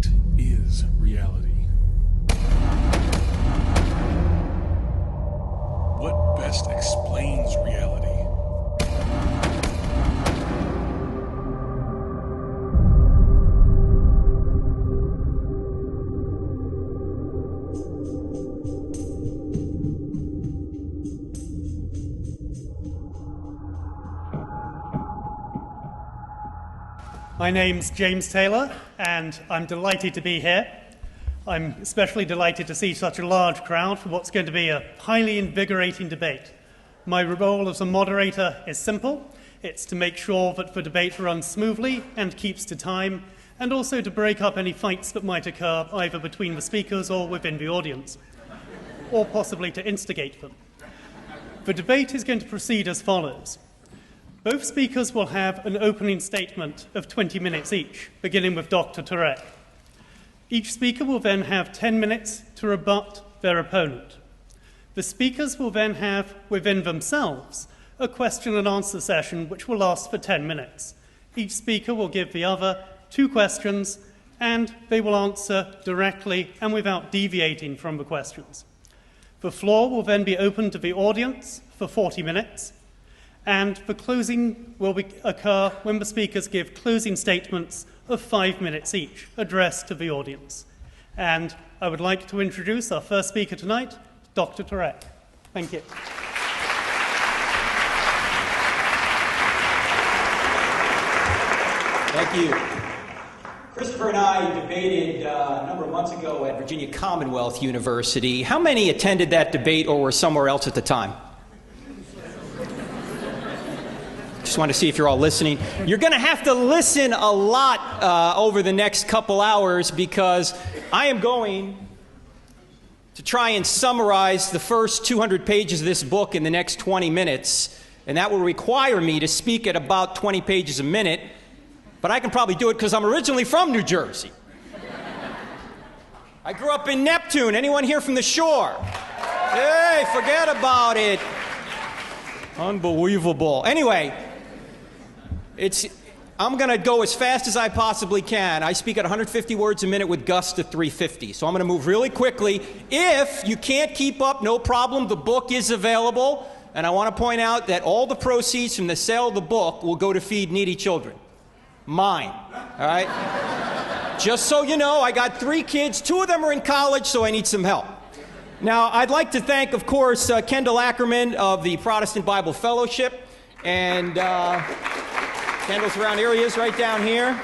What is reality? What best explains reality? My name's James Taylor, and I'm delighted to be here. I'm especially delighted to see such a large crowd for what's going to be a highly invigorating debate. My role as a moderator is simple. It's to make sure that the debate runs smoothly and keeps to time, and also to break up any fights that might occur either between the speakers or within the audience, or possibly to instigate them. The debate is going to proceed as follows. Both speakers will have an opening statement of 20 minutes each, beginning with Dr. Turek. Each speaker will then have 10 minutes to rebut their opponent. The speakers will then have, within themselves, a question and answer session which will last for 10 minutes. Each speaker will give the other 2 questions, and they will answer directly and without deviating from the questions. The floor will then be open to the audience for 40 minutes, and the closing will occur when the speakers give closing statements of 5 minutes each, addressed to the audience. And I would like to introduce our first speaker tonight, Dr. Turek. Thank you. Thank you. Christopher and I debated a number of months ago at Virginia Commonwealth University. How many attended that debate or were somewhere else at the time? Just want to see if you're all listening. You're going to have to listen a lot over the next couple hours because I am going to try and summarize the first 200 pages of this book in the next 20 minutes, and that will require me to speak at about 20 pages a minute, but I can probably do it because I'm originally from New Jersey. I grew up in Neptune. Anyone here from the shore? Hey, forget about it. Unbelievable. Anyway, I'm going to go as fast as I possibly can. I speak at 150 words a minute with gusts to 350, so I'm going to move really quickly. If you can't keep up, no problem. The book is available, and I want to point out that all the proceeds from the sale of the book will go to feed needy children. Mine, all right? Just so you know, I got 3 kids. 2 of them are in college, so I need some help. Now, I'd like to thank, of course, Kendall Ackerman of the Protestant Bible Fellowship, and Kendall's around here. He is right down here.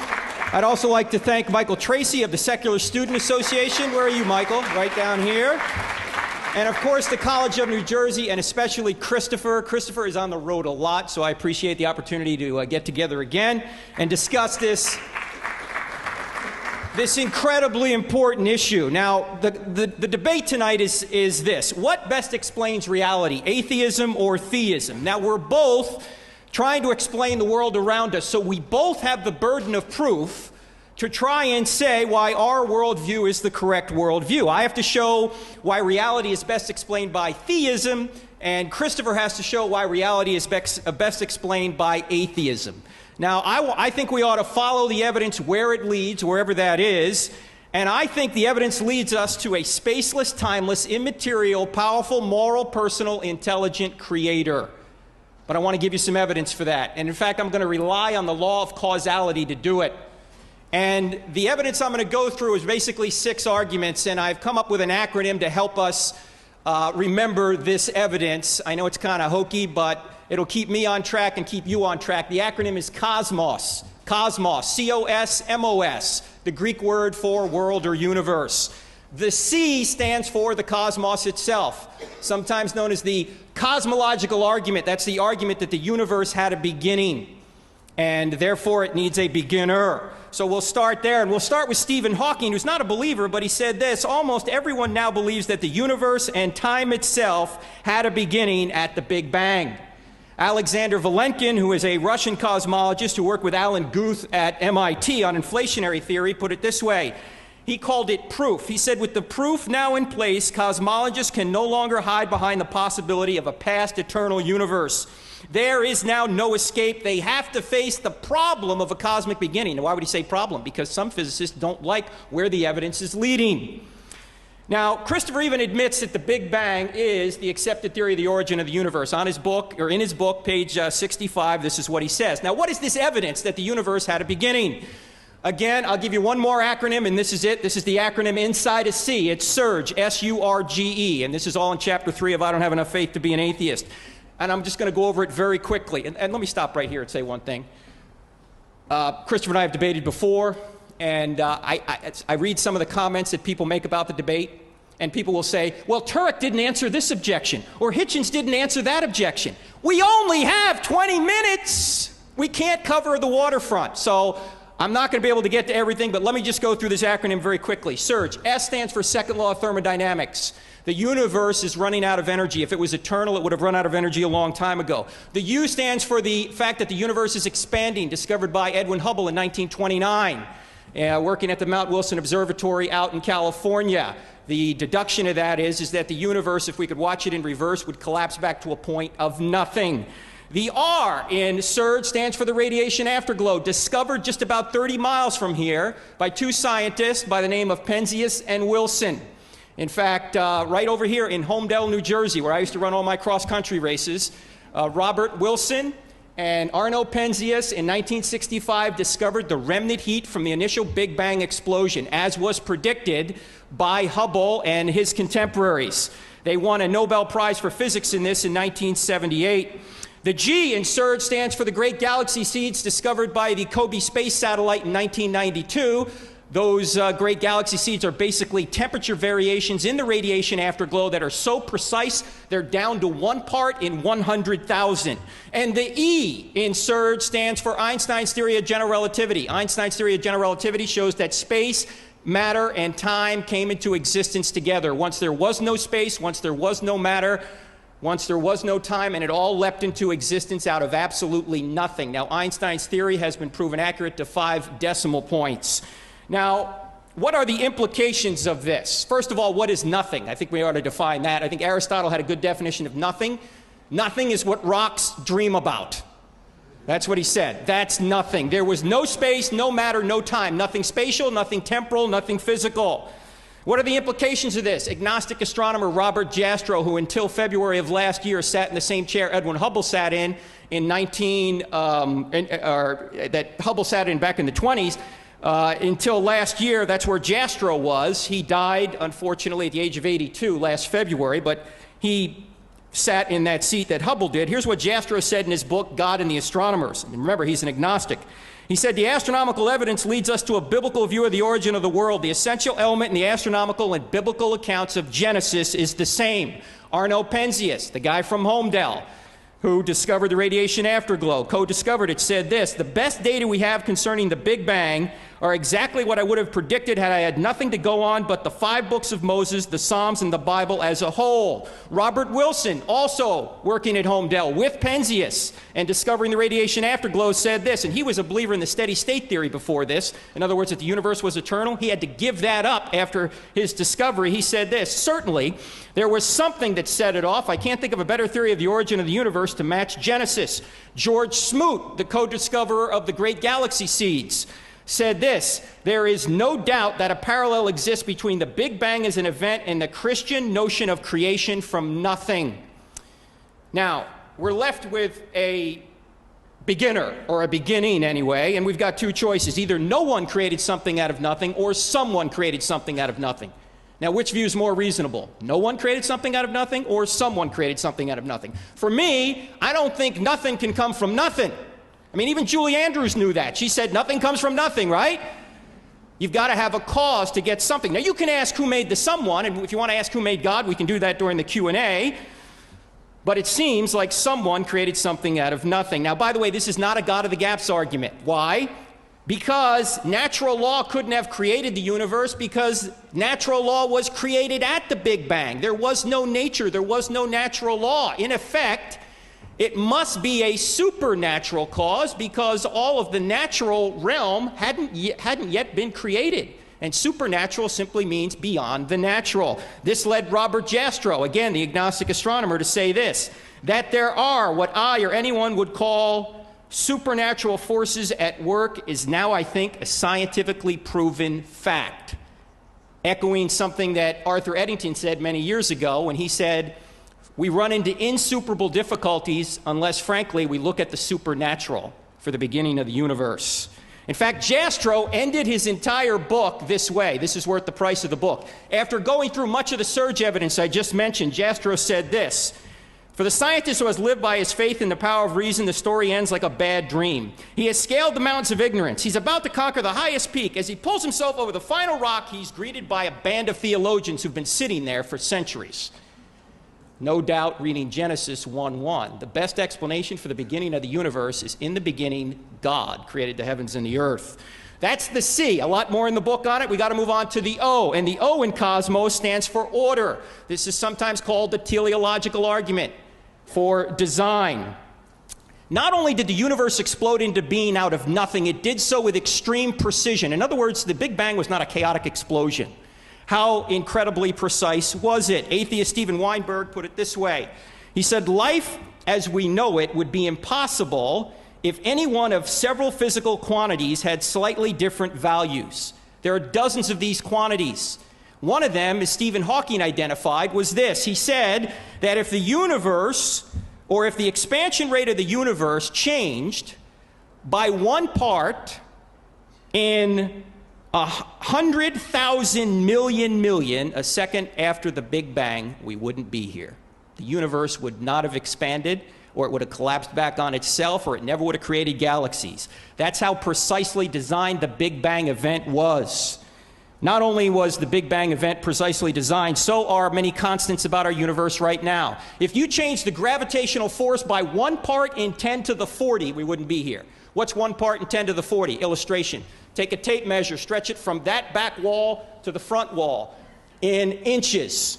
I'd also like to thank Michael Tracy of the Secular Student Association. Where are you, Michael? Right down here. And, of course, the College of New Jersey, and especially Christopher. Christopher is on the road a lot, so I appreciate the opportunity to get together again and discuss this incredibly important issue. Now, the debate tonight is this. What best explains reality, atheism or theism? Now, we're both trying to explain the world around us, so we both have the burden of proof to try and say why our worldview is the correct worldview. I have to show why reality is best explained by theism, and Christopher has to show why reality is best explained by atheism. Now, I think we ought to follow the evidence where it leads, wherever that is, and I think the evidence leads us to a spaceless, timeless, immaterial, powerful, moral, personal, intelligent creator. But I want to give you some evidence for that. And in fact, I'm going to rely on the law of causality to do it. And the evidence I'm going to go through is basically 6 arguments, and I've come up with an acronym to help us remember this evidence. I know it's kind of hokey, but it'll keep me on track and keep you on track. The acronym is COSMOS. COSMOS, C-O-S-M-O-S, the Greek word for world or universe. The C stands for the cosmos itself, sometimes known as the cosmological argument. That's the argument that the universe had a beginning, and therefore it needs a beginner. So we'll start there, and we'll start with Stephen Hawking, who's not a believer, but he said this: almost everyone now believes that the universe and time itself had a beginning at the Big Bang. Alexander Vilenkin, who is a Russian cosmologist who worked with Alan Guth at MIT on inflationary theory, put it this way. He called it proof. He said, with the proof now in place, cosmologists can no longer hide behind the possibility of a past eternal universe. There is now no escape. They have to face the problem of a cosmic beginning. Now, why would he say problem? Because some physicists don't like where the evidence is leading. Now, Christopher even admits that the Big Bang is the accepted theory of the origin of the universe. On his book, or in his book, page 65, this is what he says. Now, what is this evidence that the universe had a beginning? Again, I'll give you one more acronym, and this is it. This is the acronym inside a C. It's SURGE, S-U-R-G-E, and this is all in Chapter 3 of I Don't Have Enough Faith to Be an Atheist. And I'm just going to go over it very quickly. And let me stop right here and say one thing. Christopher and I have debated before, and I read some of the comments that people make about the debate, and people will say, well, Turek didn't answer this objection, or Hitchens didn't answer that objection. We only have 20 minutes. We can't cover the waterfront. So I'm not going to be able to get to everything, but let me just go through this acronym very quickly. SURGE. S stands for second law of thermodynamics. The universe is running out of energy. If it was eternal, it would have run out of energy a long time ago. The U stands for the fact that the universe is expanding, discovered by Edwin Hubble in 1929, working at the Mount Wilson Observatory out in California. The deduction of that is that the universe, if we could watch it in reverse, would collapse back to a point of nothing. The R in SURGE stands for the radiation afterglow, discovered just about 30 miles from here by two scientists by the name of Penzias and Wilson. In fact, right over here in Homedale, New Jersey, where I used to run all my cross-country races, Robert Wilson and Arno Penzias in 1965 discovered the remnant heat from the initial Big Bang explosion, as was predicted by Hubble and his contemporaries. They won a Nobel Prize for Physics in this in 1978. The G in SURGE stands for the great galaxy seeds discovered by the Kobe space satellite in 1992. Those great galaxy seeds are basically temperature variations in the radiation afterglow that are so precise they're down to 1 part in 100,000. And the E in SURGE stands for Einstein's theory of general relativity. Einstein's theory of general relativity shows that space, matter, and time came into existence together. Once there was no space, once there was no matter, once there was no time, and it all leapt into existence out of absolutely nothing. Now, Einstein's theory has been proven accurate to 5 decimal points. Now, what are the implications of this? First of all, what is nothing? I think we ought to define that. I think Aristotle had a good definition of nothing. Nothing is what rocks dream about. That's what he said. That's nothing. There was no space, no matter, no time. Nothing spatial, nothing temporal, nothing physical. What are the implications of this? Agnostic astronomer Robert Jastrow, who until February of last year sat in the same chair Edwin Hubble sat in that Hubble sat in back in the 20s, until last year, that's where Jastrow was. He died, unfortunately, at the age of 82 last February, but he sat in that seat that Hubble did. Here's what Jastrow said in his book, God and the Astronomers. And remember, he's an agnostic. He said, the astronomical evidence leads us to a biblical view of the origin of the world. The essential element in the astronomical and biblical accounts of Genesis is the same. Arno Penzias, the guy from Homedale, who discovered the radiation afterglow, co-discovered it, said this: the best data we have concerning the Big Bang are exactly what I would have predicted had I had nothing to go on but the 5 books of Moses, the Psalms, and the Bible as a whole. Robert Wilson, also working at Homedale with Penzias and discovering the radiation afterglow, said this, and he was a believer in the steady state theory before this. In other words, that the universe was eternal. He had to give that up after his discovery. He said this: certainly there was something that set it off. I can't think of a better theory of the origin of the universe to match Genesis. George Smoot, the co-discoverer of the great galaxy seeds, said this: there is no doubt that a parallel exists between the Big Bang as an event and the Christian notion of creation from nothing. Now, we're left with a beginner, or a beginning anyway, and we've got 2 choices. Either no one created something out of nothing, or someone created something out of nothing. Now, which view is more reasonable? No one created something out of nothing, or someone created something out of nothing? For me, I don't think nothing can come from nothing. I mean, even Julie Andrews knew that. She said nothing comes from nothing, right? You've got to have a cause to get something. Now, you can ask who made the someone, and if you want to ask who made God, we can do that during the Q&A. But it seems like someone created something out of nothing. Now, by the way, this is not a God of the gaps argument. Why? Because natural law couldn't have created the universe, because natural law was created at the Big Bang. There was no nature. There was no natural law. In effect, it must be a supernatural cause, because all of the natural realm hadn't yet been created. And supernatural simply means beyond the natural. This led Robert Jastrow, again, the agnostic astronomer, to say this, that there are what I or anyone would call supernatural forces at work is now, I think, a scientifically proven fact. Echoing something that Arthur Eddington said many years ago when he said, we run into insuperable difficulties unless, frankly, we look at the supernatural for the beginning of the universe. In fact, Jastrow ended his entire book this way. This is worth the price of the book. After going through much of the surge evidence I just mentioned, Jastrow said this, for the scientist who has lived by his faith in the power of reason, the story ends like a bad dream. He has scaled the mountains of ignorance. He's about to conquer the highest peak. As he pulls himself over the final rock, he's greeted by a band of theologians who've been sitting there for centuries. No doubt reading Genesis 1:1. The best explanation for the beginning of the universe is in the beginning, God created the heavens and the earth. That's the C. A lot more in the book on it. We got to move on to the O. And the O in cosmos stands for order. This is sometimes called the teleological argument for design. Not only did the universe explode into being out of nothing, it did so with extreme precision. In other words, the Big Bang was not a chaotic explosion. How incredibly precise was it? Atheist Steven Weinberg put it this way. He said, life as we know it would be impossible if any one of several physical quantities had slightly different values. There are dozens of these quantities. One of them, as Stephen Hawking identified, was this. He said that if the universe, or if the expansion rate of the universe changed by 1 part in 100,000 million a second after the Big Bang, we wouldn't be here. The universe would not have expanded, or it would have collapsed back on itself, or it never would have created galaxies. That's how precisely designed the Big Bang event was. Not only was the Big Bang event precisely designed, so are many constants about our universe right now. If you change the gravitational force by 1 part in 10 to the 40, we wouldn't be here. What's 1 part in 10 to the 40? Illustration. Take a tape measure, stretch it from that back wall to the front wall in inches.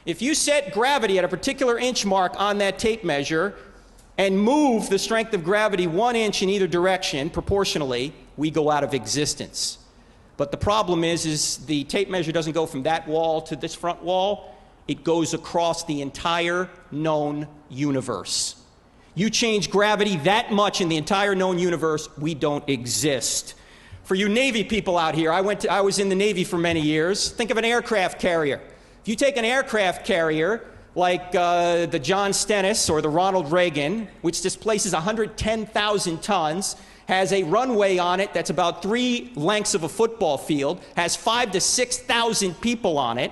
If you set gravity at a particular inch mark on that tape measure and move the strength of gravity 1 inch in either direction proportionally, we go out of existence. But the problem is the tape measure doesn't go from that wall to this front wall. It goes across the entire known universe. You change gravity that much in the entire known universe, we don't exist. For you Navy people out here, I was in the Navy for many years. Think of an aircraft carrier. If you take an aircraft carrier like the John Stennis or the Ronald Reagan, which displaces 110,000 tons, has a runway on it that's about 3 lengths of a football field, has 5,000 to 6,000 people on it,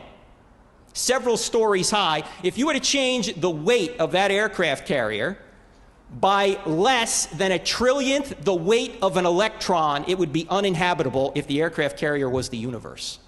several stories high. If you were to change the weight of that aircraft carrier by less than 1/1,000,000th the weight of an electron, it would be uninhabitable if the aircraft carrier was the universe.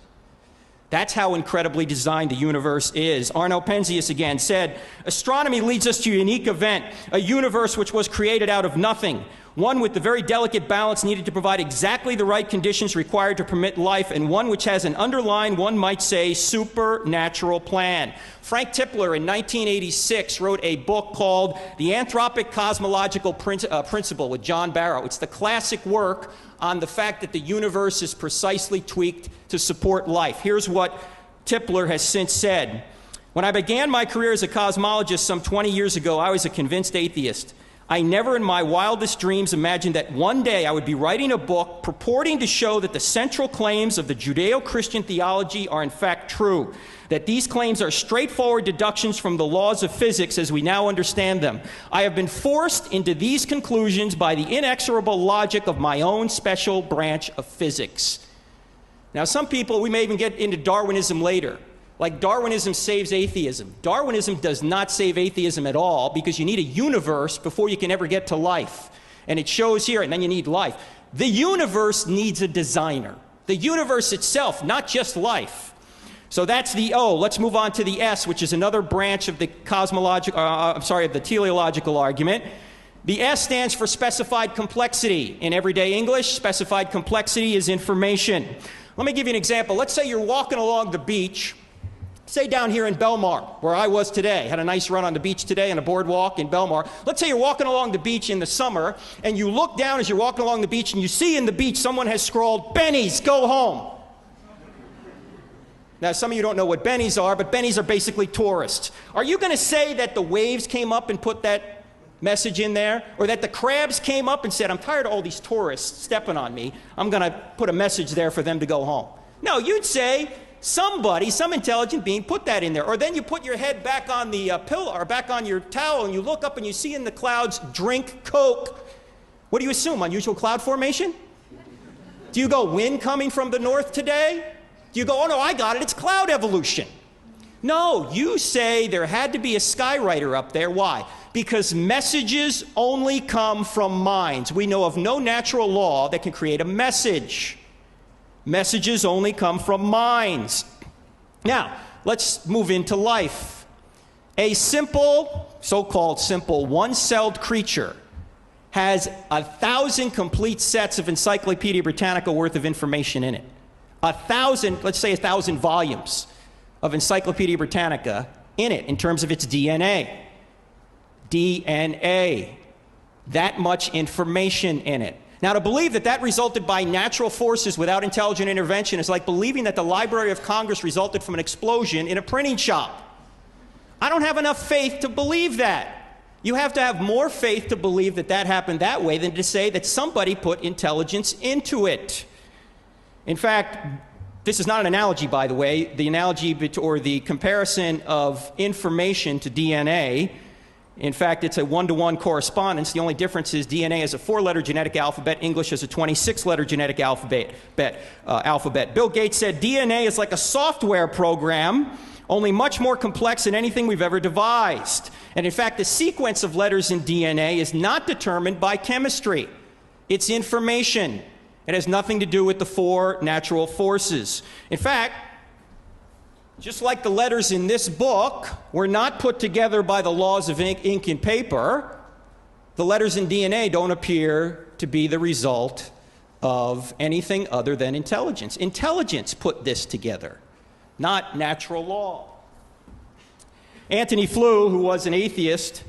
That's how incredibly designed the universe is. Arno Penzias again said, astronomy leads us to a unique event, a universe which was created out of nothing, one with the very delicate balance needed to provide exactly the right conditions required to permit life, and one which has an underlying, one might say, supernatural plan. Frank Tipler in 1986 wrote a book called The Anthropic Cosmological Principle with John Barrow. It's the classic work on the fact that the universe is precisely tweaked to support life. Here's what Tipler has since said. When I began my career as a cosmologist some 20 years ago, I was a convinced atheist. I never in my wildest dreams imagined that one day I would be writing a book purporting to show that the central claims of the Judeo-Christian theology are in fact true, that these claims are straightforward deductions from the laws of physics as we now understand them. I have been forced into these conclusions by the inexorable logic of my own special branch of physics. Now, some people, we may even get into Darwinism later. Like Darwinism saves atheism. Darwinism does not save atheism at all because you need a universe before you can ever get to life. And it shows here, and then you need life. The universe needs a designer. The universe itself, not just life. So that's the O. Let's move on to the S, which is another branch of the of the teleological argument. The S stands for specified complexity. In everyday English, specified complexity is information. Let me give you an example. Let's say you're walking along the beach, say down here in Belmar, where I was today. Had a nice run on the beach today on a boardwalk in Belmar. Let's say you're walking along the beach in the summer, and you look down as you're walking along the beach, and you see in the beach someone has scrawled, "Benny's, go home." Now, some of you don't know what bennies are, but bennies are basically tourists. Are you going to say that the waves came up and put that message in there? Or that the crabs came up and said, I'm tired of all these tourists stepping on me. I'm going to put a message there for them to go home. No, you'd say somebody, some intelligent being put that in there. Or then you put your head back on the pillow or back on your towel and you look up and you see in the clouds, drink Coke. What do you assume? Unusual cloud formation? Do you go, wind coming from the north today? Do you go, oh no, I got it, it's cloud evolution? No, you say there had to be a skywriter up there. Why? Because messages only come from minds. We know of no natural law that can create a message. Messages only come from minds. Now, let's move into life. A simple, so-called simple, one-celled creature has 1,000 complete sets of Encyclopedia Britannica worth of information in it. 1,000, let's say 1,000 volumes of Encyclopedia Britannica in it in terms of its DNA. DNA. That much information in it. Now, to believe that that resulted by natural forces without intelligent intervention is like believing that the Library of Congress resulted from an explosion in a printing shop. I don't have enough faith to believe that. You have to have more faith to believe that that happened that way than to say that somebody put intelligence into it. In fact, this is not an analogy, by the way. The analogy or the comparison of information to DNA, in fact, it's a one-to-one correspondence. The only difference is DNA has a 4-letter genetic alphabet. English has a 26-letter genetic alphabet. Bill Gates said DNA is like a software program, only much more complex than anything we've ever devised. And in fact, the sequence of letters in DNA is not determined by chemistry. It's information. It has nothing to do with the 4 natural forces. In fact, just like the letters in this book were not put together by the laws of ink and paper, the letters in DNA don't appear to be the result of anything other than intelligence. Intelligence put this together, not natural law. Anthony Flew, who was an atheist,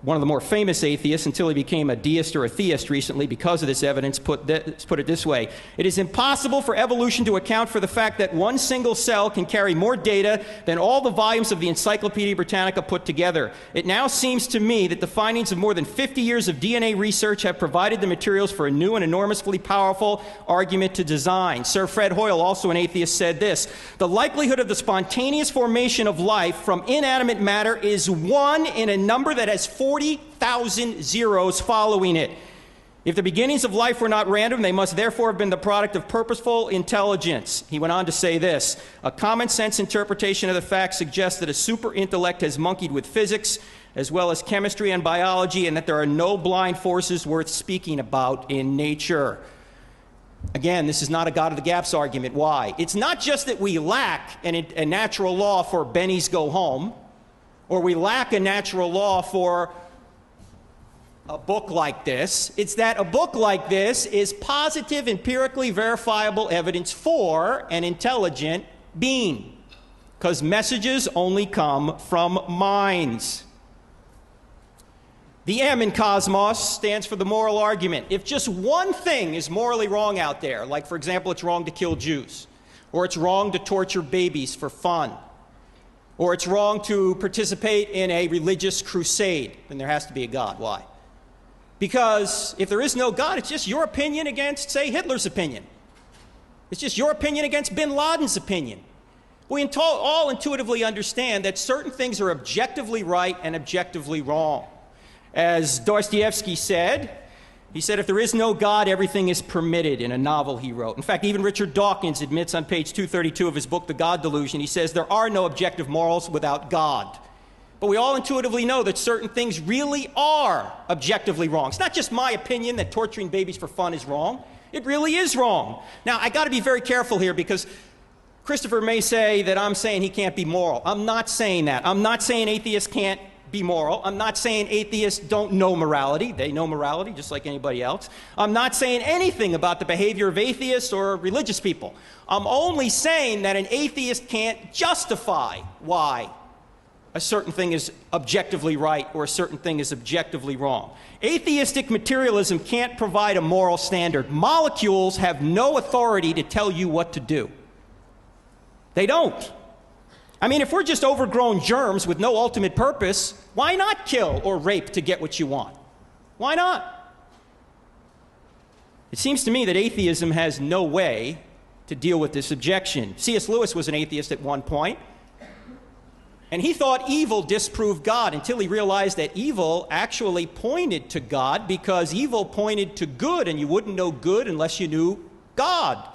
one of the more famous atheists until he became a deist or a theist recently because of this evidence, put it this way. It is impossible for evolution to account for the fact that one single cell can carry more data than all the volumes of the Encyclopedia Britannica put together. It now seems to me that the findings of more than 50 years of DNA research have provided the materials for a new and enormously powerful argument to design. Sir Fred Hoyle, also an atheist, said this: the likelihood of the spontaneous formation of life from inanimate matter is 1 in a number that has 40,000 zeros following it. If the beginnings of life were not random, they must therefore have been the product of purposeful intelligence. He went on to say this: a common sense interpretation of the facts suggests that a super intellect has monkeyed with physics as well as chemistry and biology, and that there are no blind forces worth speaking about in nature. Again, this is not a God of the gaps argument. Why? It's not just that we lack a natural law for bennies go home, or we lack a natural law for a book like this. It's that a book like this is positive, empirically verifiable evidence for an intelligent being, because messages only come from minds. The M in cosmos stands for the moral argument. If just one thing is morally wrong out there, like, for example, it's wrong to kill Jews, or it's wrong to torture babies for fun, or it's wrong to participate in a religious crusade, then there has to be a God. Why? Because if there is no God, it's just your opinion against, say, Hitler's opinion. It's just your opinion against bin Laden's opinion. We all intuitively understand that certain things are objectively right and objectively wrong. As Dostoevsky said, he said, if there is no God, everything is permitted, in a novel he wrote. In fact, even Richard Dawkins admits on page 232 of his book, The God Delusion, he says, there are no objective morals without God. But we all intuitively know that certain things really are objectively wrong. It's not just my opinion that torturing babies for fun is wrong. It really is wrong. Now, I got to be very careful here, because Christopher may say that I'm saying he can't be moral. I'm not saying that. I'm not saying atheists can't be moral. I'm not saying atheists don't know morality. They know morality just like anybody else. I'm not saying anything about the behavior of atheists or religious people. I'm only saying that an atheist can't justify why a certain thing is objectively right or a certain thing is objectively wrong. Atheistic materialism can't provide a moral standard. Molecules have no authority to tell you what to do. They don't. I mean, if we're just overgrown germs with no ultimate purpose, why not kill or rape to get what you want? Why not? It seems to me that atheism has no way to deal with this objection. C.S. Lewis was an atheist at one point, and he thought evil disproved God until he realized that evil actually pointed to God, because evil pointed to good, and you wouldn't know good unless you knew God.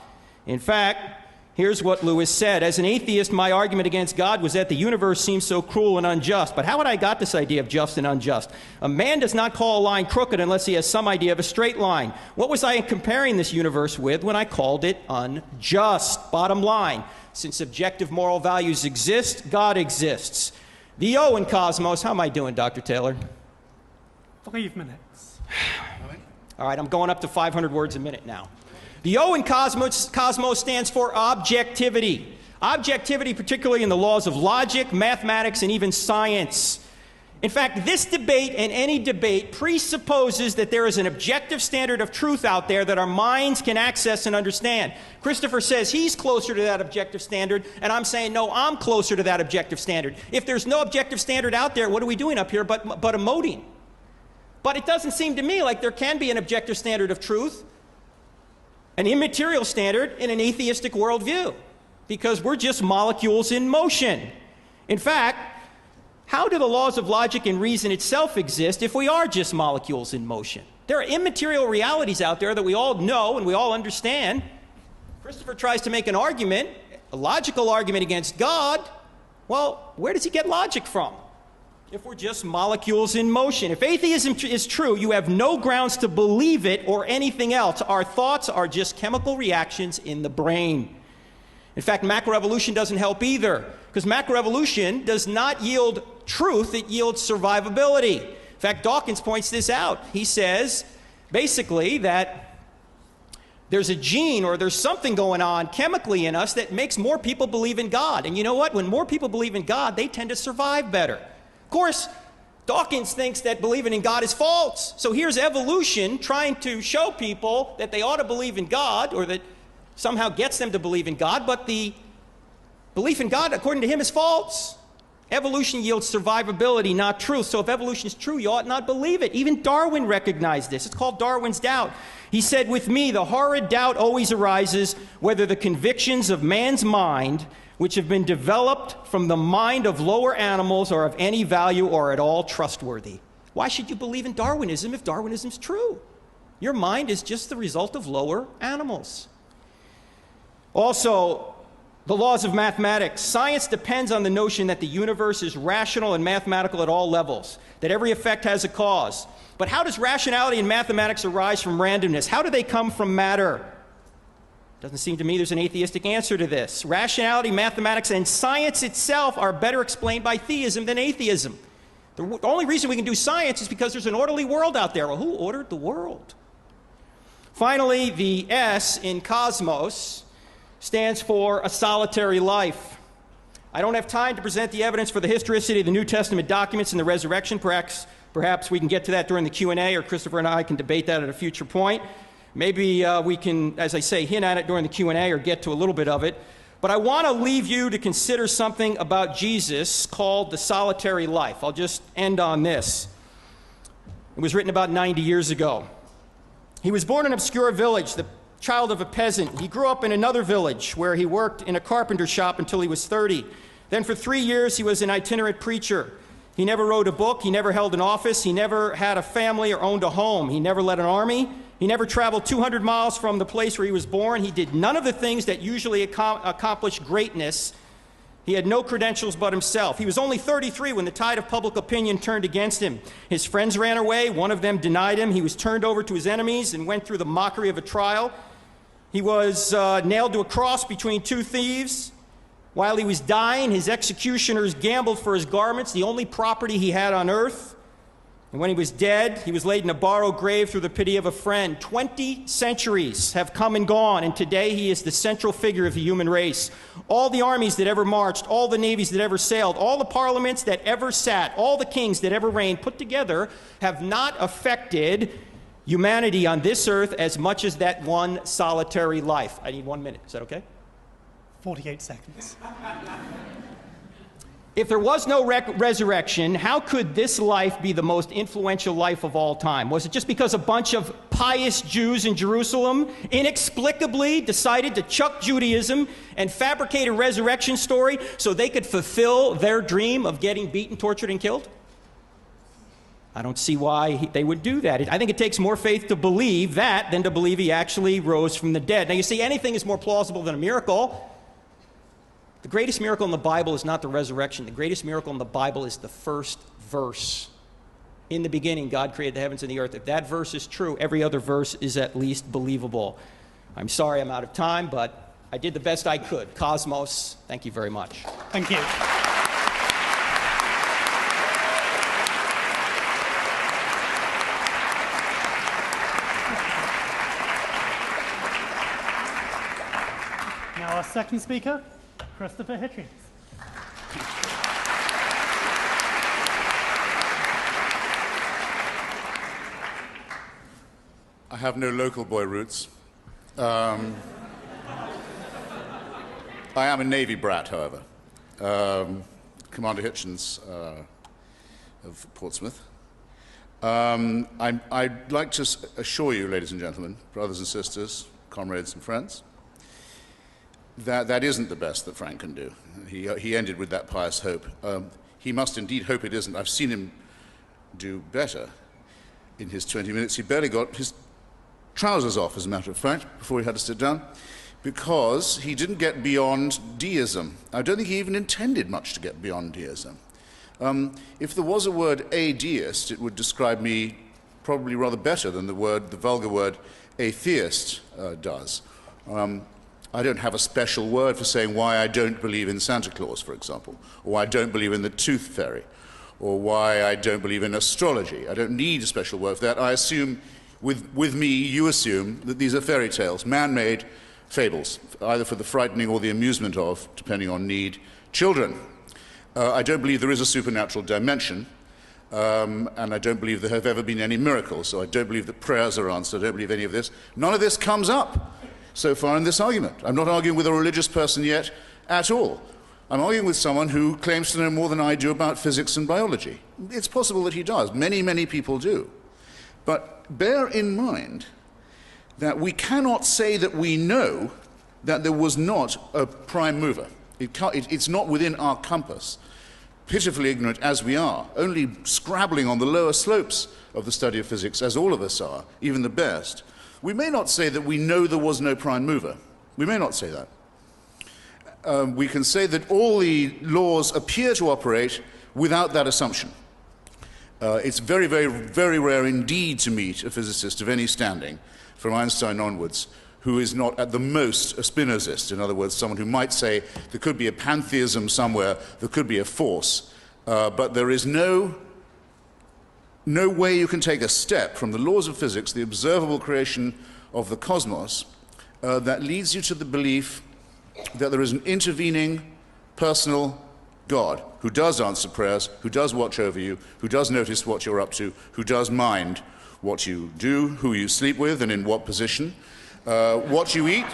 In fact, here's what Lewis said: as an atheist, my argument against God was that the universe seems so cruel and unjust. But how had I got this idea of just and unjust? A man does not call a line crooked unless he has some idea of a straight line. What was I comparing this universe with when I called it unjust? Bottom line, since objective moral values exist, God exists. The O in cosmos, how am I doing, Dr. Taylor? 5 minutes. All right, I'm going up to 500 words a minute now. The O in cosmos stands for objectivity. Objectivity, particularly in the laws of logic, mathematics, and even science. In fact, this debate and any debate presupposes that there is an objective standard of truth out there that our minds can access and understand. Christopher says he's closer to that objective standard, and I'm saying, no, I'm closer to that objective standard. If there's no objective standard out there, what are we doing up here but emoting? But it doesn't seem to me like there can be an objective standard of truth, an immaterial standard in an atheistic worldview, because we're just molecules in motion. In fact, how do the laws of logic and reason itself exist if we are just molecules in motion? There are immaterial realities out there that we all know and we all understand. Christopher tries to make an argument, a logical argument against God. Well, where does he get logic from if we're just molecules in motion? If atheism is true, you have no grounds to believe it or anything else. Our thoughts are just chemical reactions in the brain. In fact, macroevolution doesn't help either, because macroevolution does not yield truth, it yields survivability. In fact, Dawkins points this out. He says, basically, that there's a gene or there's something going on chemically in us that makes more people believe in God. And you know what? When more people believe in God, they tend to survive better. Of course, Dawkins thinks that believing in God is false. So here's evolution trying to show people that they ought to believe in God, or that somehow gets them to believe in God, but the belief in God, according to him, is false. Evolution yields survivability, not truth. So if evolution is true, you ought not believe it. Even Darwin recognized this. It's called Darwin's doubt. He said, with me, the horrid doubt always arises whether the convictions of man's mind, which have been developed from the mind of lower animals, are of any value or at all trustworthy. Why should you believe in Darwinism if Darwinism's true? Your mind is just the result of lower animals. Also, the laws of mathematics. Science depends on the notion that the universe is rational and mathematical at all levels, that every effect has a cause. But how does rationality in mathematics arise from randomness? How do they come from matter? Doesn't seem to me there's an atheistic answer to this. Rationality, mathematics, and science itself are better explained by theism than atheism. The only reason we can do science is because there's an orderly world out there. Well, who ordered the world? Finally, the S in cosmos stands for a solitary life. I don't have time to present the evidence for the historicity of the New Testament documents and the resurrection. Perhaps we can get to that during the Q&A, or Christopher and I can debate that at a future point. Maybe we can, as I say, hint at it during the Q&A or get to a little bit of it. But I want to leave you to consider something about Jesus called the solitary life. I'll just end on this. It was written about 90 years ago. He was born in an obscure village, the child of a peasant. He grew up in another village where he worked in a carpenter shop until he was 30. Then for 3 years, he was an itinerant preacher. He never wrote a book. He never held an office. He never had a family or owned a home. He never led an army. He never traveled 200 miles from the place where he was born. He did none of the things that usually accomplish greatness. He had no credentials but himself. He was only 33 when the tide of public opinion turned against him. His friends ran away. One of them denied him. He was turned over to his enemies and went through the mockery of a trial. He was nailed to a cross between two thieves. While he was dying, his executioners gambled for his garments, the only property he had on earth. And when he was dead, he was laid in a borrowed grave through the pity of a friend. 20 centuries have come and gone, and today he is the central figure of the human race. All the armies that ever marched, all the navies that ever sailed, all the parliaments that ever sat, all the kings that ever reigned put together have not affected humanity on this earth as much as that one solitary life. I need 1 minute. Is that okay? 48 seconds. If there was no resurrection, how could this life be the most influential life of all time? Was it just because a bunch of pious Jews in Jerusalem inexplicably decided to chuck Judaism and fabricate a resurrection story so they could fulfill their dream of getting beaten, tortured, and killed? I don't see why they would do that. I think it takes more faith to believe that than to believe he actually rose from the dead. Now, you see, anything is more plausible than a miracle. The greatest miracle in the Bible is not the resurrection. The greatest miracle in the Bible is the first verse. In the beginning, God created the heavens and the earth. If that verse is true, every other verse is at least believable. I'm sorry I'm out of time, but I did the best I could. Cosmos, thank you very much. Thank you. Now our second speaker, Christopher Hitchens. I have no local boy roots. I am a Navy brat, however. Commander Hitchens of Portsmouth. I'd like to assure you, ladies and gentlemen, brothers and sisters, comrades and friends, that isn't the best that Frank can do. He ended with that pious hope. He must indeed hope it isn't. I've seen him do better in his 20 minutes. He barely got his trousers off, as a matter of fact, before he had to sit down, because he didn't get beyond deism. I don't think he even intended much to get beyond deism. If there was a word adeist, it would describe me probably rather better than the vulgar word atheist does. I don't have a special word for saying why I don't believe in Santa Claus, for example, or why I don't believe in the tooth fairy, or why I don't believe in astrology. I don't need a special word for that. I assume, with me, you assume that these are fairy tales, man-made fables, either for the frightening or the amusement of, depending on need, children. I don't believe there is a supernatural dimension, and I don't believe there have ever been any miracles, so I don't believe that prayers are answered. I don't believe any of this. None of this comes up so far in this argument. I'm not arguing with a religious person yet at all. I'm arguing with someone who claims to know more than I do about physics and biology. It's possible that he does. Many, many people do. But bear in mind that we cannot say that we know that there was not a prime mover. It's not within our compass. Pitifully ignorant as we are, only scrabbling on the lower slopes of the study of physics, as all of us are, even the best, we may not say that we know there was no prime mover. We may not say that. We can say that all the laws appear to operate without that assumption. It's very, very, very rare indeed to meet a physicist of any standing, from Einstein onwards, who is not at the most a Spinozist. In other words, someone who might say there could be a pantheism somewhere, there could be a force, but there is no way you can take a step from the laws of physics, the observable creation of the cosmos, that leads you to the belief that there is an intervening personal God who does answer prayers, who does watch over you, who does notice what you're up to, who does mind what you do, who you sleep with and in what position, what you eat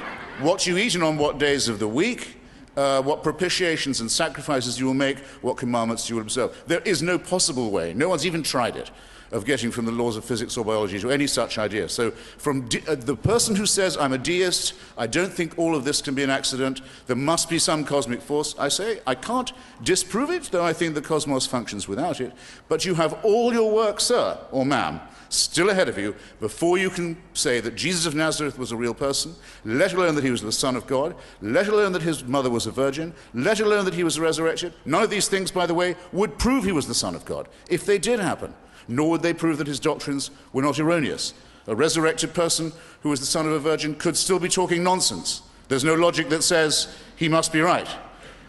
and on what days of the week, what propitiations and sacrifices you will make, what commandments you will observe. There is no possible way, no one's even tried it, of getting from the laws of physics or biology to any such idea. So from the person who says, I'm a deist, I don't think all of this can be an accident, there must be some cosmic force, I say, I can't disprove it, though I think the cosmos functions without it, but you have all your work, sir, or ma'am, still ahead of you before you can say that Jesus of Nazareth was a real person, let alone that he was the Son of God, let alone that his mother was a virgin, let alone that he was resurrected. None of these things, by the way, would prove he was the Son of God, if they did happen, nor would they prove that his doctrines were not erroneous. A resurrected person who was the son of a virgin could still be talking nonsense. There's no logic that says he must be right.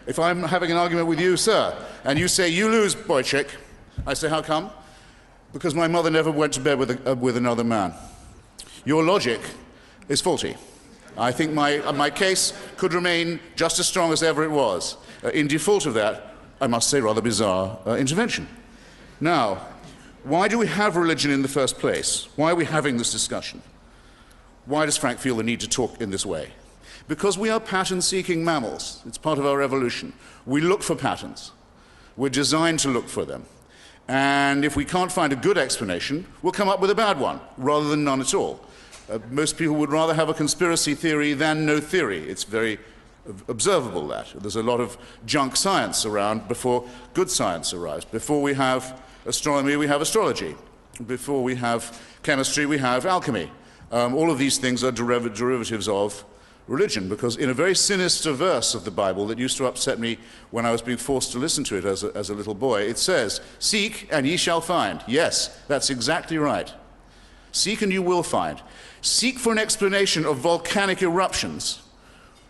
If I'm having an argument with you, sir, and you say, you lose, boy chick, I say, how come? Because my mother never went to bed with another man. Your logic is faulty. I think my case could remain just as strong as ever it was. In default of that, I must say, rather bizarre intervention. Now, why do we have religion in the first place? Why are we having this discussion? Why does Frank feel the need to talk in this way? Because we are pattern-seeking mammals. It's part of our evolution. We look for patterns. We're designed to look for them. And if we can't find a good explanation, we'll come up with a bad one, rather than none at all. Most people would rather have a conspiracy theory than no theory. It's very observable that. There's a lot of junk science around before good science arrives. Before we have astronomy, we have astrology. Before we have chemistry, we have alchemy. All of these things are derivatives of religion, because in a very sinister verse of the Bible that used to upset me when I was being forced to listen to it as a little boy, it says, "Seek and ye shall find." Yes, that's exactly right. Seek and you will find. Seek for an explanation of volcanic eruptions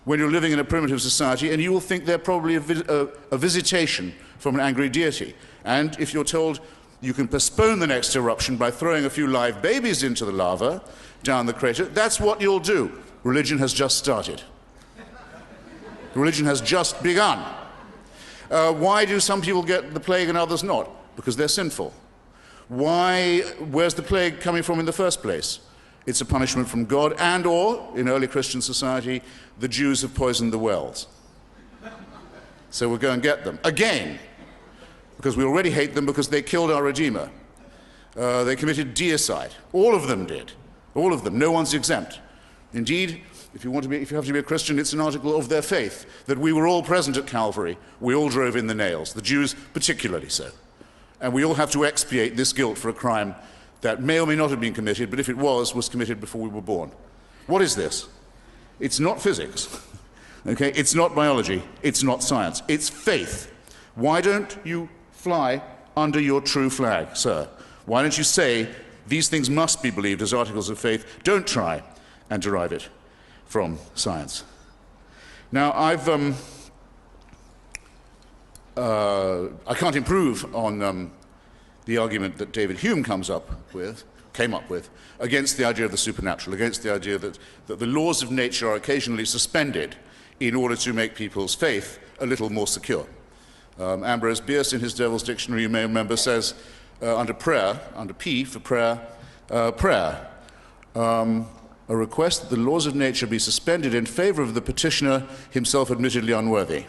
when you're living in a primitive society, and you will think they're probably a visitation from an angry deity. And if you're told you can postpone the next eruption by throwing a few live babies into the lava down the crater, that's what you'll do. Religion has just started. Religion has just begun. Why do some people get the plague and others not? Because they're sinful. Where's the plague coming from in the first place? It's a punishment from God, and or, in early Christian society, the Jews have poisoned the wells. So we'll go and get them. Again. Because we already hate them because they killed our Redeemer. They committed deicide. All of them did. All of them. No one's exempt. Indeed, if you have to be a Christian, it's an article of their faith that we were all present at Calvary. We all drove in the nails, the Jews particularly so. And we all have to expiate this guilt for a crime that may or may not have been committed, but if it was committed before we were born. What is this? It's not physics. Okay? It's not biology. It's not science. It's faith. Why don't you fly under your true flag, sir? Why don't you say these things must be believed as articles of faith? Don't try and derive it from science. Now, I can't improve on the argument that David Hume came up with against the idea of the supernatural, against the idea that the laws of nature are occasionally suspended in order to make people's faith a little more secure. Ambrose Bierce, in his Devil's Dictionary, you may remember, says under prayer, under P for prayer, a request that the laws of nature be suspended in favor of the petitioner, himself admittedly unworthy.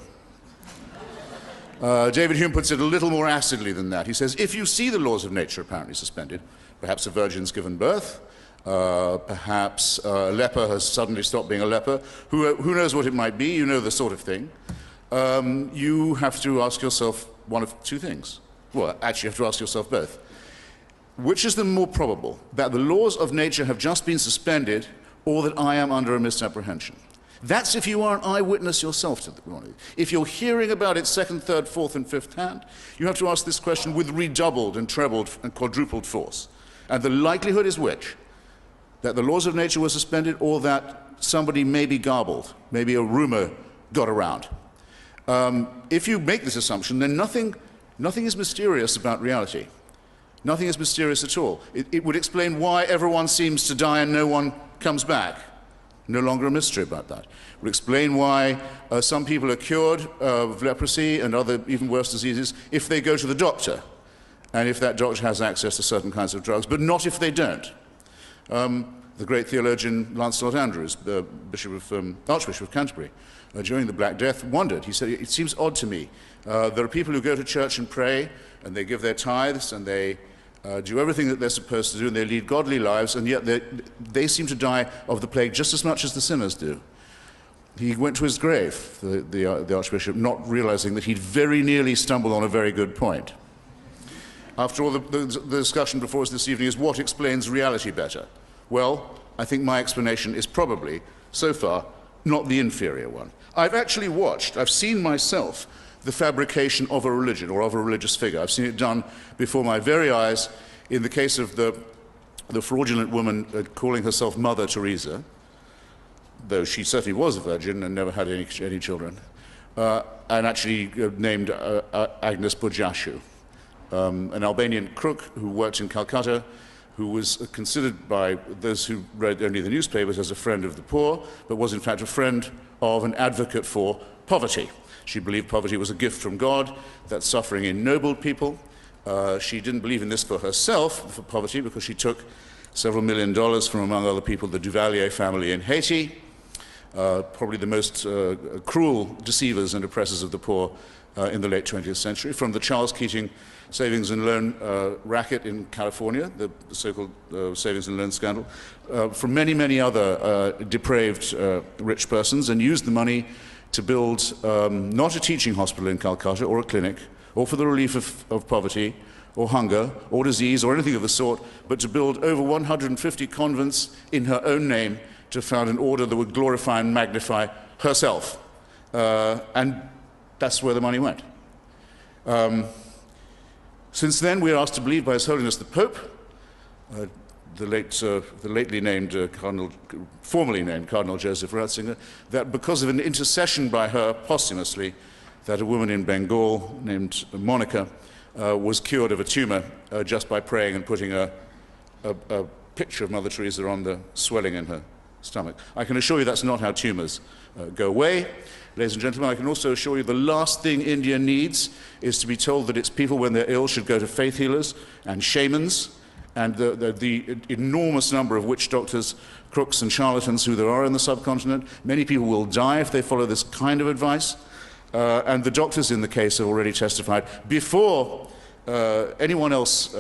David Hume puts it a little more acidly than that. He says, if you see the laws of nature apparently suspended, perhaps a virgin's given birth, perhaps a leper has suddenly stopped being a leper, who knows what it might be, you know the sort of thing, you have to ask yourself one of two things. Well, actually you have to ask yourself both. Which is the more probable, that the laws of nature have just been suspended, or that I am under a misapprehension? That's if you are an eyewitness yourself to the morning. If you're hearing about it second, third, fourth, and fifth hand, you have to ask this question with redoubled and trebled and quadrupled force. And the likelihood is which? That the laws of nature were suspended, or that somebody maybe garbled, maybe a rumor got around. If you make this assumption, then nothing is mysterious about reality. Nothing is mysterious at all. It would explain why everyone seems to die and no one comes back. No longer a mystery about that. It would explain why some people are cured of leprosy and other even worse diseases if they go to the doctor, and if that doctor has access to certain kinds of drugs, but not if they don't. The great theologian Lancelot Andrewes, Archbishop of Canterbury, during the Black Death, wondered. He said, it seems odd to me. There are people who go to church and pray, and they give their tithes, and they do everything that they're supposed to do, and they lead godly lives, and yet they seem to die of the plague just as much as the sinners do. He went to his grave, the Archbishop, not realizing that he'd very nearly stumbled on a very good point. After all, the discussion before us this evening is what explains reality better? Well, I think my explanation is probably, so far, not the inferior one. I've seen myself the fabrication of a religion or of a religious figure. I've seen it done before my very eyes in the case of the fraudulent woman calling herself Mother Teresa, though she certainly was a virgin and never had any children, and actually named Agnes Bujashu, an Albanian crook who worked in Calcutta, who was considered by those who read only the newspapers as a friend of the poor, but was in fact a friend of an advocate for poverty. She believed poverty was a gift from God, that suffering ennobled people. She didn't believe in this for herself, for poverty, because she took several $1 million from, among other people, the Duvalier family in Haiti. probably the most cruel deceivers and oppressors of the poor in the late 20th century, from the Charles Keating savings and loan racket in California, the so-called savings and loan scandal, from many, many other depraved rich persons, and used the money to build not a teaching hospital in Calcutta or a clinic, or for the relief of poverty, or hunger, or disease, or anything of the sort, but to build over 150 convents in her own name to found an order that would glorify and magnify herself. And that's where the money went. Since then, we are asked to believe by His Holiness the Pope, the lately named formerly named Cardinal Joseph Ratzinger, that because of an intercession by her posthumously, that a woman in Bengal named Monica was cured of a tumor just by praying and putting a picture of Mother Teresa on the swelling in her stomach. I can assure you that's not how tumors go away. Ladies and gentlemen, I can also assure you the last thing India needs is to be told that its people, when they're ill, should go to faith healers and shamans, and the enormous number of witch doctors, crooks and charlatans who there are in the subcontinent. Many people will die if they follow this kind of advice. And the doctors in the case have already testified before anyone else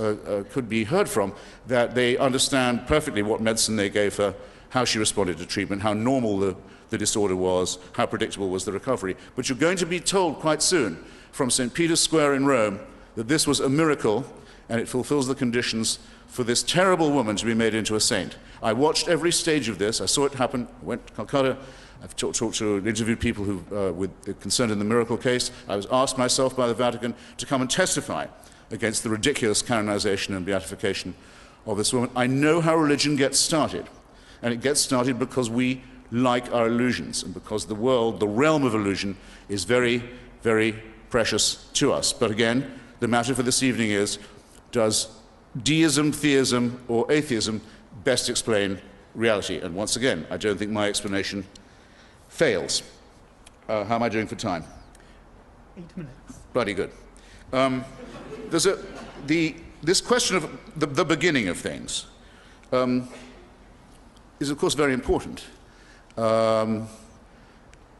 could be heard from that they understand perfectly what medicine they gave her, how she responded to treatment, how normal the disorder was, how predictable was the recovery. But you're going to be told quite soon from St. Peter's Square in Rome that this was a miracle and it fulfills the conditions for this terrible woman to be made into a saint. I watched every stage of this. I saw it happen. I went to Calcutta. I've talked to, interviewed people who were concerned in the miracle case. I was asked myself by the Vatican to come and testify against the ridiculous canonization and beatification of this woman. I know how religion gets started. And it gets started because we like our illusions and because the world, the realm of illusion, is very, very precious to us. But again, the matter for this evening is, does deism, theism, or atheism best explain reality? And once again, I don't think my explanation fails. How am I doing for time? 8 minutes. Bloody good. This question of the beginning of things is, of course, very important.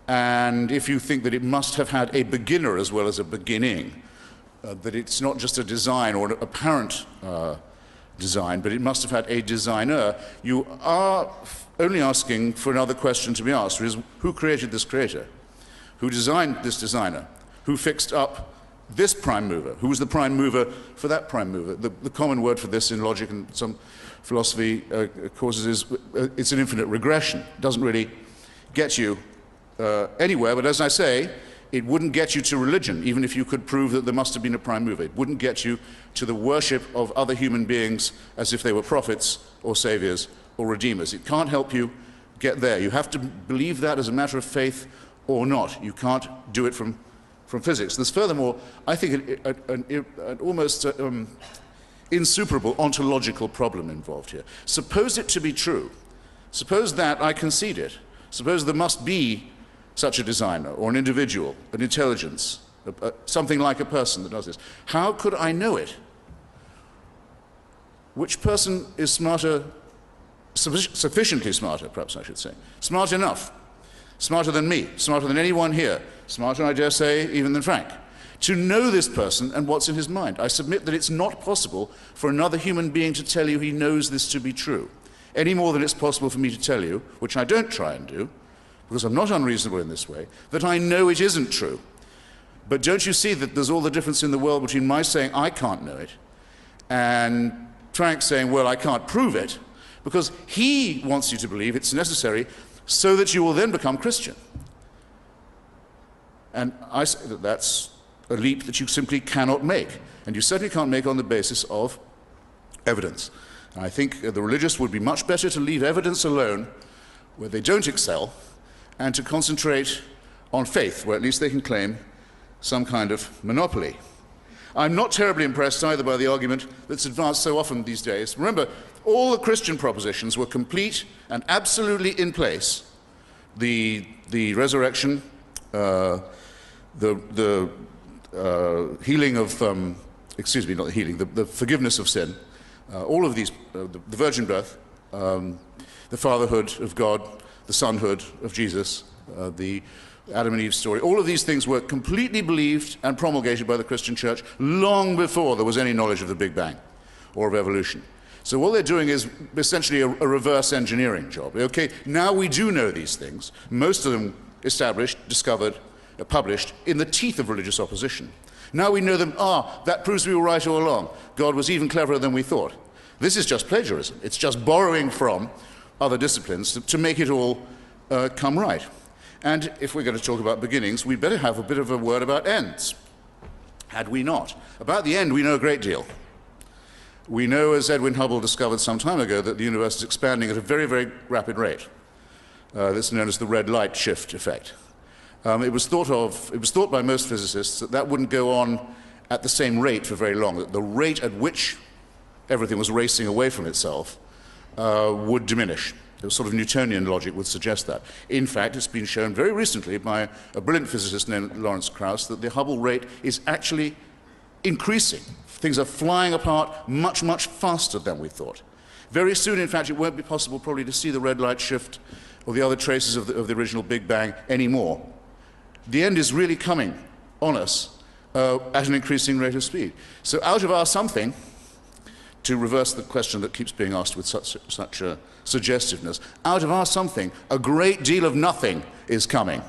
And if you think that it must have had a beginner as well as a beginning, that it's not just a design or an apparent design, but it must have had a designer, you are only asking for another question to be asked, which is, who created this creator? Who designed this designer? Who fixed up this prime mover? Who was the prime mover for that prime mover? The common word for this in logic and some philosophy courses is it's an infinite regression. It doesn't really get you anywhere, but as I say, it wouldn't get you to religion, even if you could prove that there must have been a prime mover. It wouldn't get you to the worship of other human beings as if they were prophets or saviors or redeemers. It can't help you get there. You have to believe that as a matter of faith or not. You can't do it from physics. There's furthermore, I think, an almost insuperable ontological problem involved here. Suppose it to be true. Suppose that I concede it. Suppose there must be such a designer or an individual, an intelligence, something like a person that does this. How could I know it? Which person is smarter, sufficiently smarter, perhaps I should say, smart enough, smarter than me, smarter than anyone here, smarter, I dare say, even than Frank, to know this person and what's in his mind? I submit that it's not possible for another human being to tell you he knows this to be true, any more than it's possible for me to tell you, which I don't try and do, because I'm not unreasonable in this way, that I know it isn't true. But don't you see that there's all the difference in the world between my saying I can't know it and Frank saying, well, I can't prove it, because he wants you to believe it's necessary so that you will then become Christian. And I say that that's a leap that you simply cannot make, and you certainly can't make on the basis of evidence. And I think the religious would be much better to leave evidence alone where they don't excel, and to concentrate on faith, where at least they can claim some kind of monopoly. I'm not terribly impressed either by the argument that's advanced so often these days. Remember, all the Christian propositions were complete and absolutely in place. The resurrection, the healing of, excuse me, not the healing, the forgiveness of sin, all of these, the virgin birth, the fatherhood of God, the sonhood of Jesus, the Adam and Eve story. All of these things were completely believed and promulgated by the Christian church long before there was any knowledge of the Big Bang or of evolution. So what they're doing is essentially a reverse engineering job. Okay, now we do know these things, most of them established, discovered, published in the teeth of religious opposition. Now we know them, that proves we were right all along. God was even cleverer than we thought. This is just plagiarism. It's just borrowing from other disciplines to make it all come right. And if we're going to talk about beginnings, we'd better have a bit of a word about ends. Had we not? About the end, we know a great deal. We know, as Edwin Hubble discovered some time ago, that the universe is expanding at a very, very rapid rate. This is known as the red light shift effect. It was thought by most physicists that that wouldn't go on at the same rate for very long, that the rate at which everything was racing away from itself would diminish. The sort of Newtonian logic would suggest that. In fact, it's been shown very recently by a brilliant physicist named Lawrence Krauss that the Hubble rate is actually increasing. Things are flying apart much, much faster than we thought. Very soon, in fact, it won't be possible probably to see the red light shift or the other traces of the original Big Bang anymore. The end is really coming on us at an increasing rate of speed. So out of our something, to reverse the question that keeps being asked with such suggestiveness, out of our something, a great deal of nothing is coming.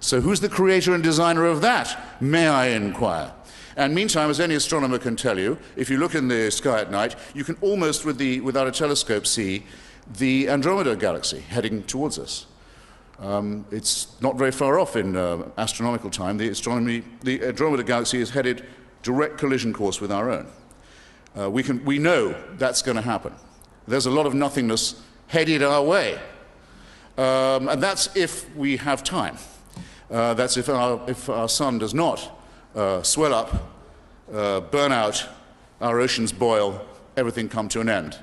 So who's the creator and designer of that, may I inquire? And meantime, as any astronomer can tell you, if you look in the sky at night, you can almost, without a telescope, see the Andromeda galaxy heading towards us. It's not very far off in astronomical time. The Andromeda galaxy is headed direct collision course with our own. We know that's going to happen. There's a lot of nothingness headed our way. And that's if we have time. That's if our sun does not swell up, burn out, our oceans boil, everything come to an end.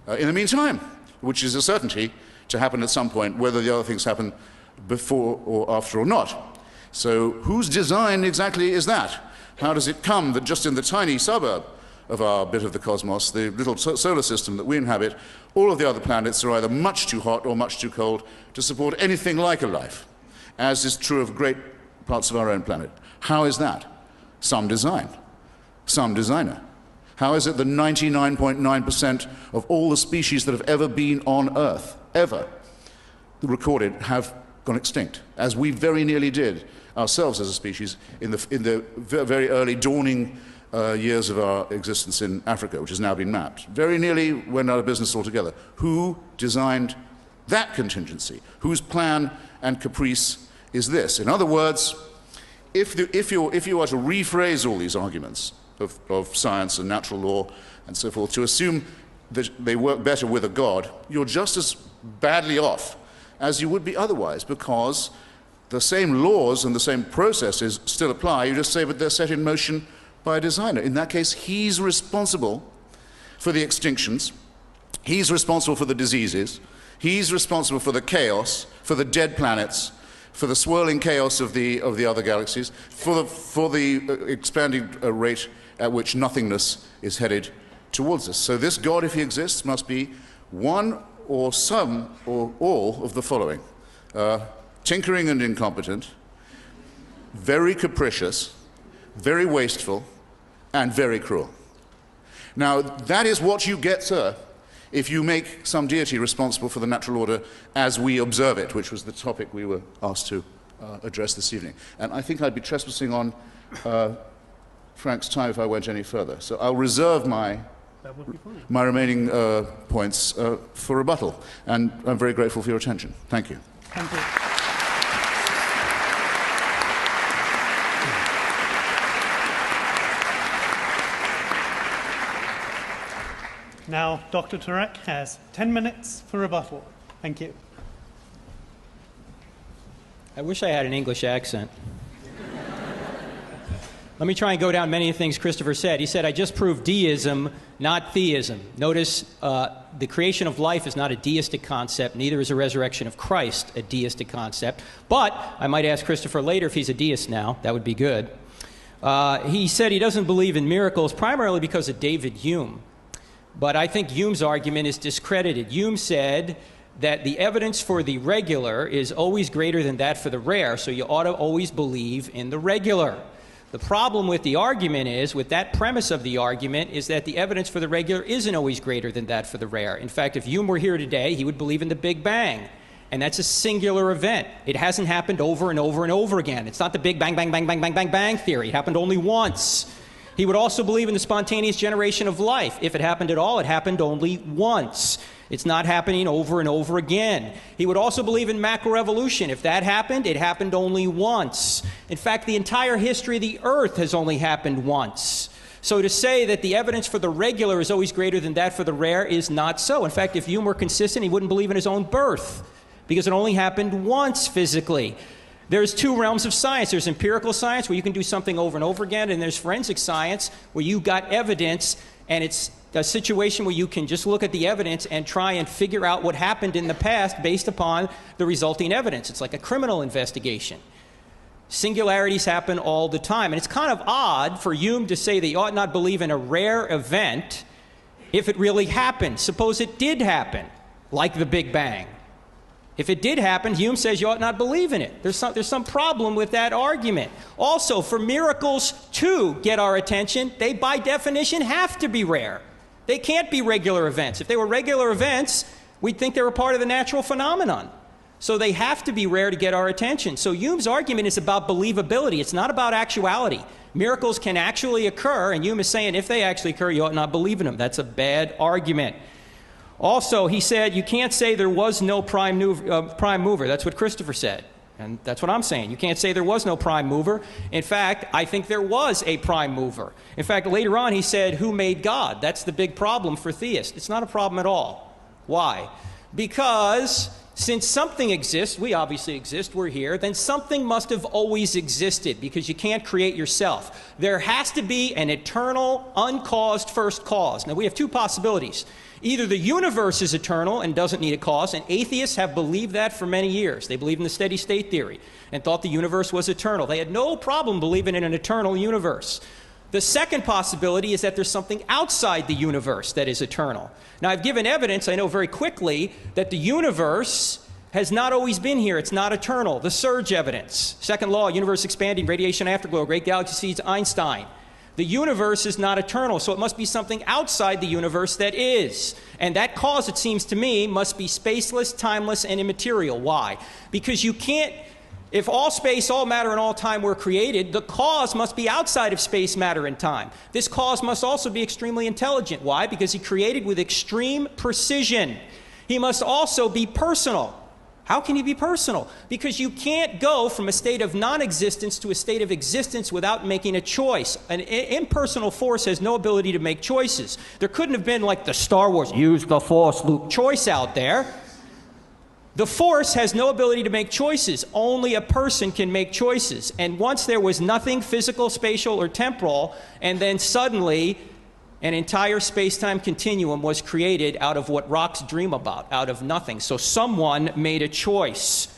In the meantime, which is a certainty to happen at some point, whether the other things happen before or after or not. So whose design exactly is that? How does it come that just in the tiny suburb of our bit of the cosmos, the little solar system that we inhabit, all of the other planets are either much too hot or much too cold to support anything like a life, as is true of great parts of our own planet? How is that? Some design, some designer. How is it that 99.9% of all the species that have ever been on Earth, ever, recorded, have gone extinct, as we very nearly did ourselves as a species in the very early dawning years of our existence in Africa, which has now been mapped. Very nearly went out of business altogether. Who designed that contingency? Whose plan and caprice is this? In other words, if you are to rephrase all these arguments of science and natural law and so forth, to assume that they work better with a God, you're just as badly off as you would be otherwise, because the same laws and the same processes still apply. You just say that they're set in motion by a designer. In that case, he's responsible for the extinctions, he's responsible for the diseases, he's responsible for the chaos, for the dead planets, for the swirling chaos of the other galaxies, for the expanding rate at which nothingness is headed towards us. So this God, if he exists, must be one or some or all of the following: tinkering and incompetent, very capricious, very wasteful, and very cruel. Now, that is what you get, sir, if you make some deity responsible for the natural order as we observe it, which was the topic we were asked to address this evening. And I think I'd be trespassing on Frank's time if I went any further. So I'll reserve my remaining points for rebuttal. And I'm very grateful for your attention. Thank you. Thank you. Now, Dr. Turek has 10 minutes for rebuttal. Thank you. I wish I had an English accent. Let me try and go down many of the things Christopher said. He said, I just proved deism, not theism. Notice the creation of life is not a deistic concept, neither is a resurrection of Christ a deistic concept. But I might ask Christopher later if he's a deist now. That would be good. He said he doesn't believe in miracles primarily because of David Hume. But I think Hume's argument is discredited. Hume said that the evidence for the regular is always greater than that for the rare, so you ought to always believe in the regular. The problem with the argument is, with that premise of the argument, is that the evidence for the regular isn't always greater than that for the rare. In fact, if Hume were here today, he would believe in the Big Bang. And that's a singular event. It hasn't happened over and over and over again. It's not the Big Bang, bang, bang, bang, bang, bang, bang theory. It happened only once. He would also believe in the spontaneous generation of life. If it happened at all, it happened only once. It's not happening over and over again. He would also believe in macroevolution. If that happened, it happened only once. In fact, the entire history of the Earth has only happened once. So to say that the evidence for the regular is always greater than that for the rare is not so. In fact, if Hume were consistent, he wouldn't believe in his own birth, because it only happened once physically. There's two realms of science. There's empirical science, where you can do something over and over again, and there's forensic science, where you got evidence, and it's a situation where you can just look at the evidence and try and figure out what happened in the past based upon the resulting evidence. It's like a criminal investigation. Singularities happen all the time, and it's kind of odd for Hume to say that you ought not believe in a rare event if it really happened. Suppose it did happen, like the Big Bang. If it did happen, Hume says you ought not believe in it. There's some problem with that argument. Also, for miracles to get our attention, they by definition have to be rare. They can't be regular events. If they were regular events, we'd think they were part of the natural phenomenon. So they have to be rare to get our attention. So Hume's argument is about believability. It's not about actuality. Miracles can actually occur, and Hume is saying if they actually occur, you ought not believe in them. That's a bad argument. Also, he said, you can't say there was no prime mover. That's what Christopher said. And that's what I'm saying. You can't say there was no prime mover. In fact, I think there was a prime mover. In fact, later on he said, who made God? That's the big problem for theists. It's not a problem at all. Why? Because since something exists, we obviously exist, we're here, then something must have always existed, because you can't create yourself. There has to be an eternal, uncaused first cause. Now, we have two possibilities. Either the universe is eternal and doesn't need a cause, and atheists have believed that for many years. They believed in the steady state theory and thought the universe was eternal. They had no problem believing in an eternal universe. The second possibility is that there's something outside the universe that is eternal. Now, I've given evidence, I know very quickly, that the universe has not always been here. It's not eternal. The surge evidence. Second law, universe expanding, radiation afterglow, great galaxy seeds, Einstein. The universe is not eternal, so it must be something outside the universe that is. And that cause, it seems to me, must be spaceless, timeless, and immaterial. Why? Because you can't, if all space, all matter, and all time were created, the cause must be outside of space, matter, and time. This cause must also be extremely intelligent. Why? Because he created with extreme precision. He must also be personal. How can he be personal? Because you can't go from a state of non-existence to a state of existence without making a choice. An impersonal force has no ability to make choices. There couldn't have been like the Star Wars, use the force, Luke, choice out there. The force has no ability to make choices. Only a person can make choices. And once there was nothing physical, spatial, or temporal, and then suddenly an entire space-time continuum was created out of what rocks dream about, out of nothing. So someone made a choice.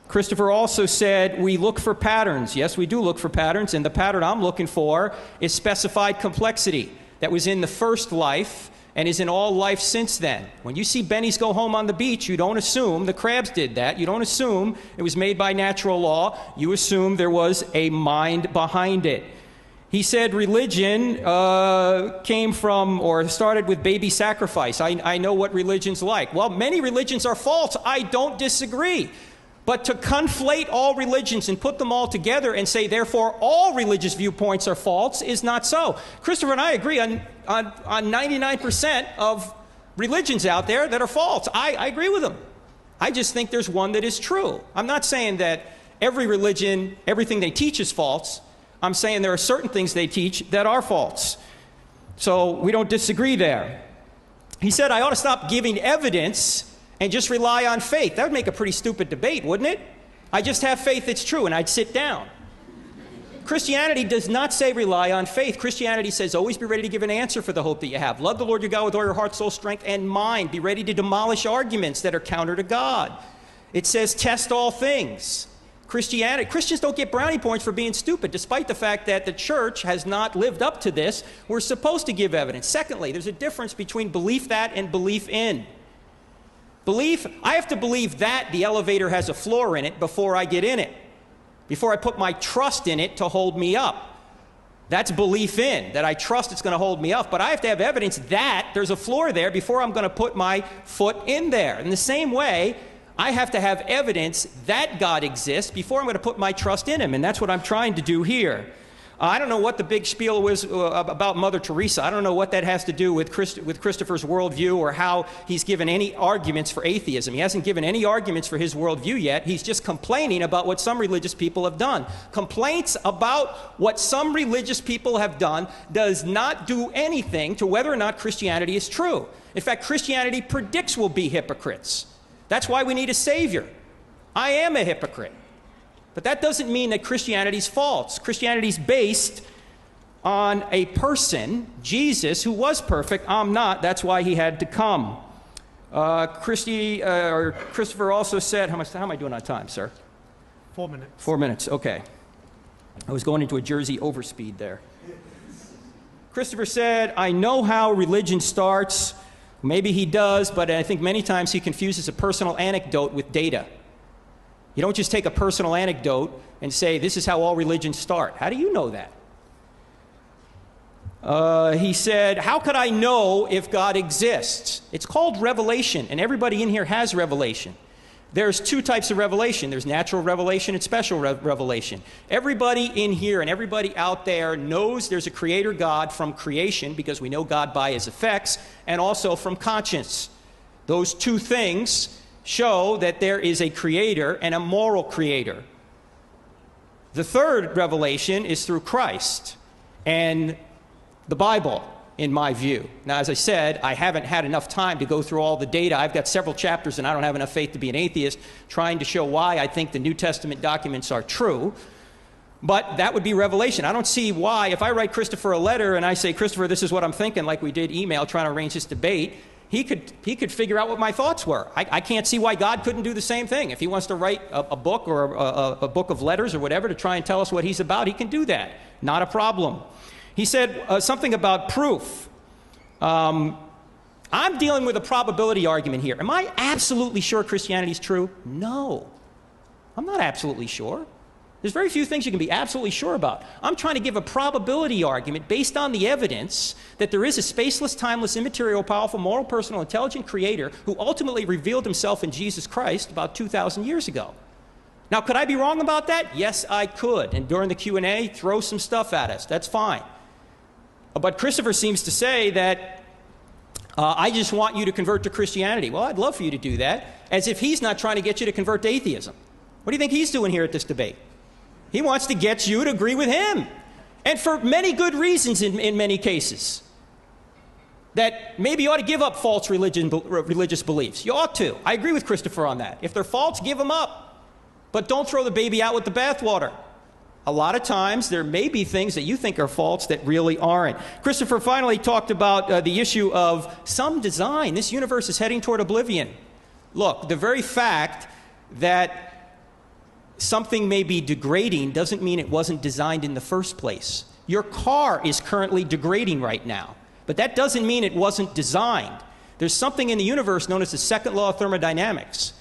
Christopher also said, we look for patterns. Yes, we do look for patterns, and the pattern I'm looking for is specified complexity that was in the first life and is in all life since then. When you see bennies go home on the beach, you don't assume the crabs did that. You don't assume it was made by natural law. You assume there was a mind behind it. He said religion came from or started with baby sacrifice. I know what religion's like. Well, many religions are false. I don't disagree. But to conflate all religions and put them all together and say, therefore, all religious viewpoints are false is not so. Christopher and I agree on 99% of religions out there that are false. I agree with him. I just think there's one that is true. I'm not saying that every religion, everything they teach is false. I'm saying there are certain things they teach that are false. So we don't disagree there. He said, I ought to stop giving evidence and just rely on faith. That would make a pretty stupid debate, wouldn't it? I just have faith it's true, and I'd sit down. Christianity does not say rely on faith. Christianity says always be ready to give an answer for the hope that you have. Love the Lord your God with all your heart, soul, strength, and mind. Be ready to demolish arguments that are counter to God. It says test all things. Christians don't get brownie points for being stupid, despite the fact that the church has not lived up to this. We're supposed to give evidence. Secondly, there's a difference between belief that and belief in. I have to believe that the elevator has a floor in it before I get in it, before I put my trust in it to hold me up. That's belief in, that I trust it's going to hold me up. But I have to have evidence that there's a floor there before I'm going to put my foot in there. In the same way, I have to have evidence that God exists before I'm going to put my trust in him. And that's what I'm trying to do here. I don't know what the big spiel was about Mother Teresa. I don't know what that has to do with Christopher's worldview or how he's given any arguments for atheism. He hasn't given any arguments for his worldview yet. He's just complaining about what some religious people have done. Complaints about what some religious people have done does not do anything to whether or not Christianity is true. In fact, Christianity predicts we'll be hypocrites. That's why we need a savior. I am a hypocrite. But that doesn't mean that Christianity's false. Christianity's based on a person, Jesus, who was perfect. I'm not. That's why he had to come. Christopher also said, how am I doing on time, sir? 4 minutes. 4 minutes, okay. I was going into a Jersey overspeed there. Christopher said, I know how religion starts. Maybe he does, but I think many times he confuses a personal anecdote with data. You don't just take a personal anecdote and say, this is how all religions start. How do you know that? He said, how could I know if God exists? It's called revelation, and everybody in here has revelation. There's two types of revelation. There's natural revelation and special revelation. Everybody in here and everybody out there knows there's a creator God from creation, because we know God by his effects, and also from conscience. Those two things show that there is a creator and a moral creator. The third revelation is through Christ and the Bible, in my view. Now, as I said, I haven't had enough time to go through all the data. I've got several chapters, and I don't have enough faith to be an atheist, trying to show why I think the New Testament documents are true. But that would be revelation. I don't see why, if I write Christopher a letter and I say, Christopher, this is what I'm thinking, like we did email trying to arrange this debate, he could figure out what my thoughts were. I can't see why God couldn't do the same thing. If he wants to write a book or a book of letters or whatever to try and tell us what he's about, he can do that. Not a problem. He said something about proof. I'm dealing with a probability argument here. Am I absolutely sure Christianity is true? No. I'm not absolutely sure. There's very few things you can be absolutely sure about. I'm trying to give a probability argument based on the evidence that there is a spaceless, timeless, immaterial, powerful, moral, personal, intelligent creator who ultimately revealed himself in Jesus Christ about 2,000 years ago. Now, could I be wrong about that? Yes, I could. And during the Q&A, throw some stuff at us. That's fine. But Christopher seems to say that I just want you to convert to Christianity. Well, I'd love for you to do that, as if he's not trying to get you to convert to atheism. What do you think he's doing here at this debate? He wants to get you to agree with him. And for many good reasons in many cases. That maybe you ought to give up false religious beliefs. You ought to. I agree with Christopher on that. If they're false, give them up. But don't throw the baby out with the bathwater. A lot of times there may be things that you think are false that really aren't. Christopher finally talked about the issue of some design. This universe is heading toward oblivion. Look, the very fact that something may be degrading doesn't mean it wasn't designed in the first place. Your car is currently degrading right now, but that doesn't mean it wasn't designed. There's something in the universe known as the second law of thermodynamics,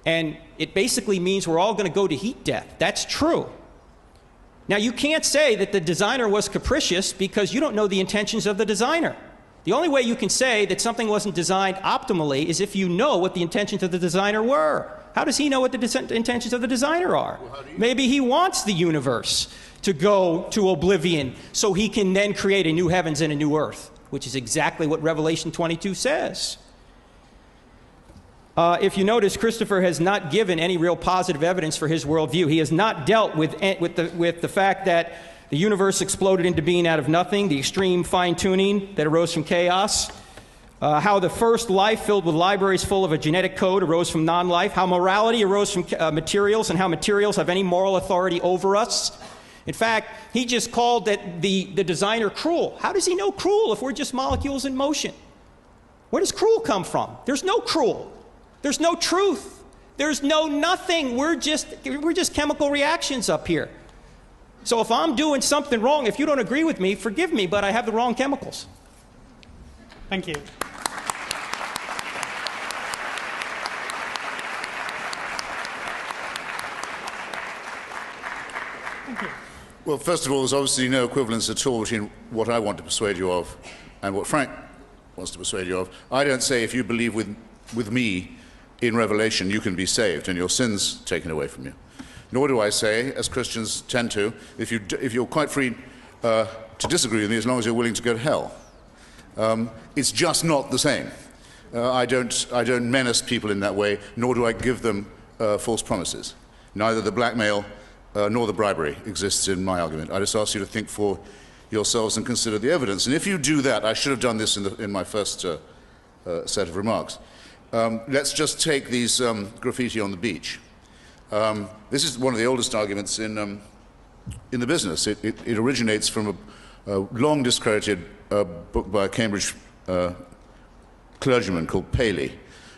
and it basically means we're all going to go to heat death. That's true. Now, you can't say that the designer was capricious because you don't know the intentions of the designer. The only way you can say that something wasn't designed optimally is if you know what the intentions of the designer were. How does he know what the intentions of the designer are? Well, maybe he wants the universe to go to oblivion so he can then create a new heavens and a new earth, which is exactly what Revelation 22 says. If you notice, Christopher has not given any real positive evidence for his worldview. He has not dealt with the fact that the universe exploded into being out of nothing, the extreme fine-tuning that arose from chaos, how the first life filled with libraries full of a genetic code arose from non-life, how morality arose from materials, and how materials have any moral authority over us. In fact, he just called the designer cruel. How does he know cruel if we're just molecules in motion? Where does cruel come from? There's no cruel. There's no truth. There's no nothing. We're just chemical reactions up here. So if I'm doing something wrong, if you don't agree with me, forgive me, but I have the wrong chemicals. Thank you. Well, first of all, there's obviously no equivalence at all between what I want to persuade you of and what Frank wants to persuade you of. I don't say if you believe with me in Revelation, you can be saved and your sins taken away from you. Nor do I say, as Christians tend to, if you're quite free to disagree with me as long as you're willing to go to hell. It's just not the same. I don't menace people in that way, nor do I give them false promises. Neither the blackmail nor the bribery exists in my argument. I just ask you to think for yourselves and consider the evidence. And if you do that, I should have done this in my first set of remarks. Let's just take these graffiti on the beach. This is one of the oldest arguments in the business. It originates from a long discredited book by a Cambridge clergyman called Paley,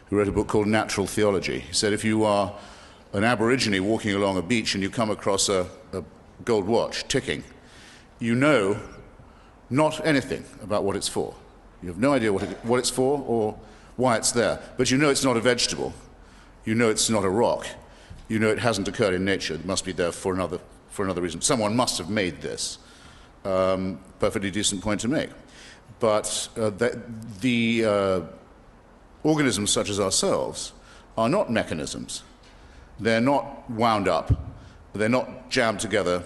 who wrote a book called Natural Theology. He said if you are an Aborigine walking along a beach and you come across a gold watch ticking, you know not anything about what it's for. You have no idea what it's for or why it's there, but you know it's not a vegetable. You know it's not a rock. You know it hasn't occurred in nature. It must be there for another reason. Someone must have made this. Perfectly decent point to make. But the organisms such as ourselves are not mechanisms. They're not wound up. They're not jammed together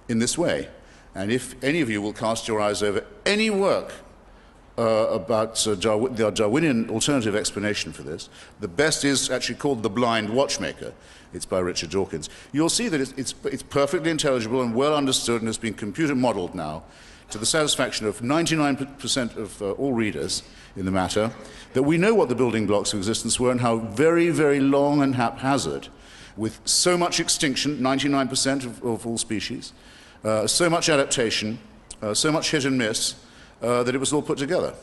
in this way. And if any of you will cast your eyes over any work about the Darwinian alternative explanation for this, the best is actually called The Blind Watchmaker. It's by Richard Dawkins. You'll see that it's perfectly intelligible and well understood and has been computer modeled now to the satisfaction of 99% of all readers in the matter, that we know what the building blocks of existence were and how very, very long and haphazard, with so much extinction, 99% of all species, so much adaptation, so much hit and miss, that it was all put together.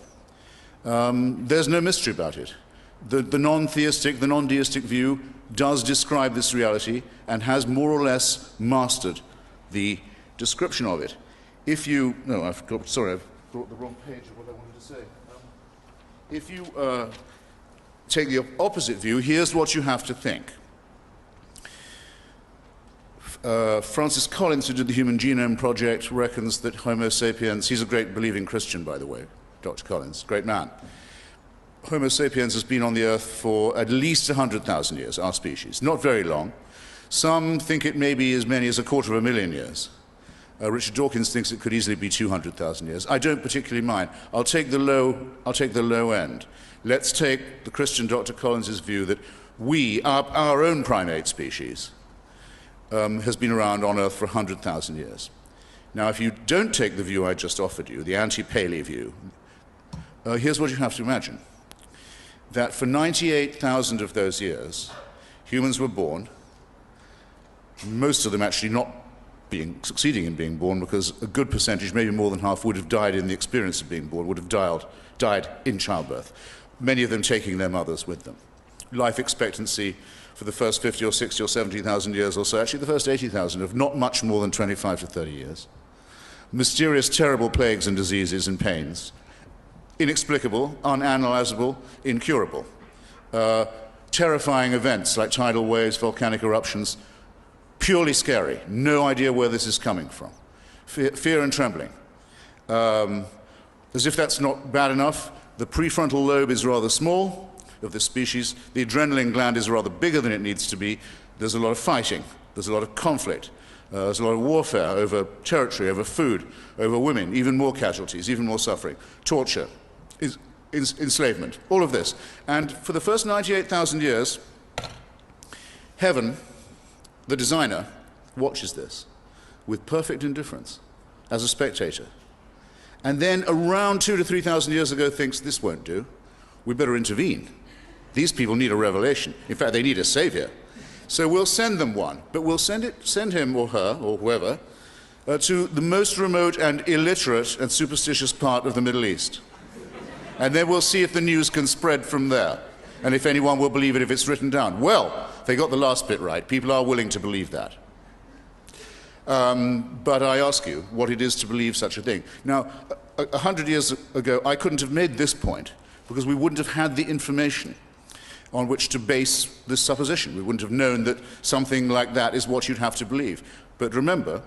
There's no mystery about it. The non-theistic, the non-deistic view does describe this reality and has more or less mastered the description of it. If you, no, I've brought the wrong page of what I wanted to say. If you take the opposite view, here's what you have to think. Francis Collins, who did the Human Genome Project, reckons that Homo sapiens, he's a great believing Christian, by the way, Dr. Collins, great man. Homo sapiens has been on the Earth for at least 100,000 years, our species. Not very long. Some think it may be as many as 250,000 years. Richard Dawkins thinks it could easily be 200,000 years. I don't particularly mind. I'll take the low end. Let's take the Christian Dr. Collins' view that we, our own primate species, has been around on Earth for 100,000 years. Now, if you don't take the view I just offered you, the anti-Paley view, here's what you have to imagine. That for 98,000 of those years, humans were born, most of them actually not succeeding in being born, because a good percentage, maybe more than half, would have died in the experience of being born, would have died in childbirth, many of them taking their mothers with them. Life expectancy for the first 50 or 60 or 70,000 years or so, actually the first 80,000, of not much more than 25 to 30 years. Mysterious, terrible plagues and diseases and pains. Inexplicable, unanalyzable, incurable. Terrifying events like tidal waves, volcanic eruptions, purely scary. No idea where this is coming from. Fear and trembling. As if that's not bad enough, the prefrontal lobe is rather small of this species. The adrenaline gland is rather bigger than it needs to be. There's a lot of fighting. There's a lot of conflict. There's a lot of warfare over territory, over food, over women, even more casualties, even more suffering, torture, enslavement, all of this. And for the first 98,000 years, heaven, the designer, watches this with perfect indifference as a spectator. And then around 2,000 to 3,000 years ago thinks, this won't do. We better intervene. These people need a revelation. In fact, they need a savior. So we'll send them one, but we'll send him or her or whoever to the most remote and illiterate and superstitious part of the Middle East. And then we'll see if the news can spread from there, and if anyone will believe it if it's written down. Well, they got the last bit right. People are willing to believe that. But I ask you what it is to believe such a thing. Now, 100 years ago, I couldn't have made this point because we wouldn't have had the information on which to base this supposition. We wouldn't have known that something like that is what you'd have to believe. But remember,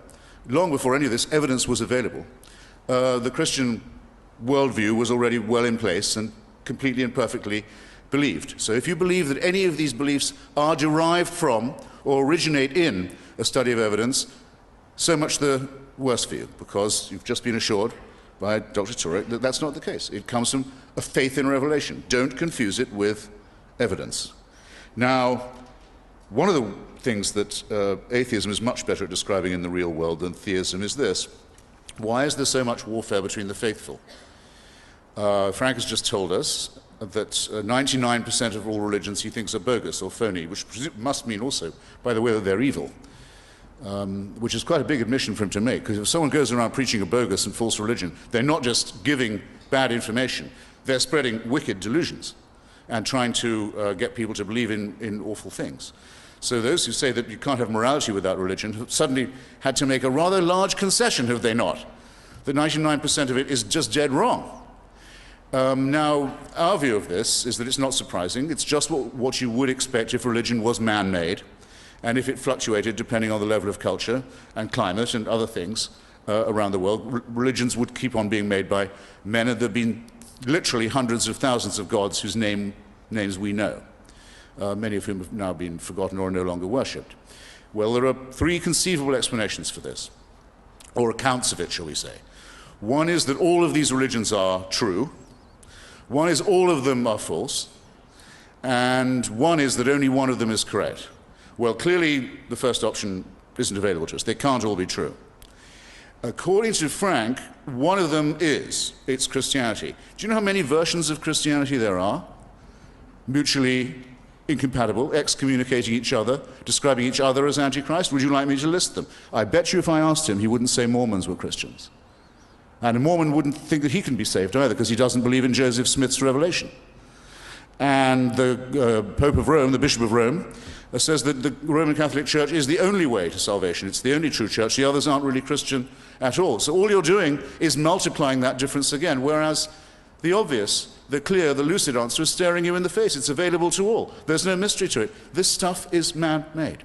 long before any of this evidence was available, the Christian worldview was already well in place and completely and perfectly believed. So if you believe that any of these beliefs are derived from or originate in a study of evidence, so much the worse for you, because you've just been assured by Dr. Turek that that's not the case. It comes from a faith in revelation. Don't confuse it with evidence. Now, one of the things that atheism is much better at describing in the real world than theism is this. Why is there so much warfare between the faithful? Frank has just told us that 99% of all religions he thinks are bogus or phony, which must mean also, by the way, that they're evil, which is quite a big admission for him to make, because if someone goes around preaching a bogus and false religion, they're not just giving bad information, they're spreading wicked delusions and trying to get people to believe in awful things. So those who say that you can't have morality without religion have suddenly had to make a rather large concession, have they not? That 99% of it is just dead wrong. Now, our view of this is that it's not surprising. It's just what you would expect if religion was man-made, and if it fluctuated depending on the level of culture and climate and other things around the world. Religions would keep on being made by men, and there have been literally hundreds of thousands of gods whose names we know. Many of whom have now been forgotten or are no longer worshipped. Well, there are three conceivable explanations for this, or accounts of it, shall we say. One is that all of these religions are true, one is all of them are false, and one is that only one of them is correct. Well, clearly the first option isn't available to us. They can't all be true. According to Frank, one of them is. It's Christianity. Do you know how many versions of Christianity there are? Mutually incompatible, excommunicating each other, describing each other as Antichrist? Would you like me to list them? I bet you if I asked him, he wouldn't say Mormons were Christians. And a Mormon wouldn't think that he can be saved either, because he doesn't believe in Joseph Smith's revelation. And the Pope of Rome, the Bishop of Rome, says that the Roman Catholic Church is the only way to salvation. It's the only true church. The others aren't really Christian at all. So all you're doing is multiplying that difference again, whereas the obvious, the clear, the lucid answer is staring you in the face. It's available to all. There's no mystery to it. This stuff is man-made.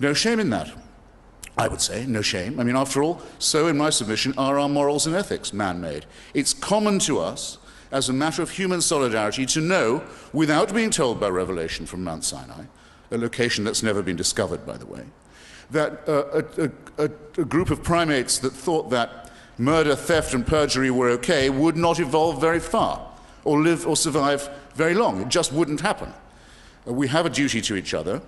No shame in that, I would say. No shame. I mean, after all, so in my submission are our morals and ethics man-made. It's common to us as a matter of human solidarity to know, without being told by revelation from Mount Sinai, a location that's never been discovered, by the way, that a group of primates that thought that murder, theft, and perjury were okay would not evolve very far, or live or survive very long. It just wouldn't happen. We have a duty to each other,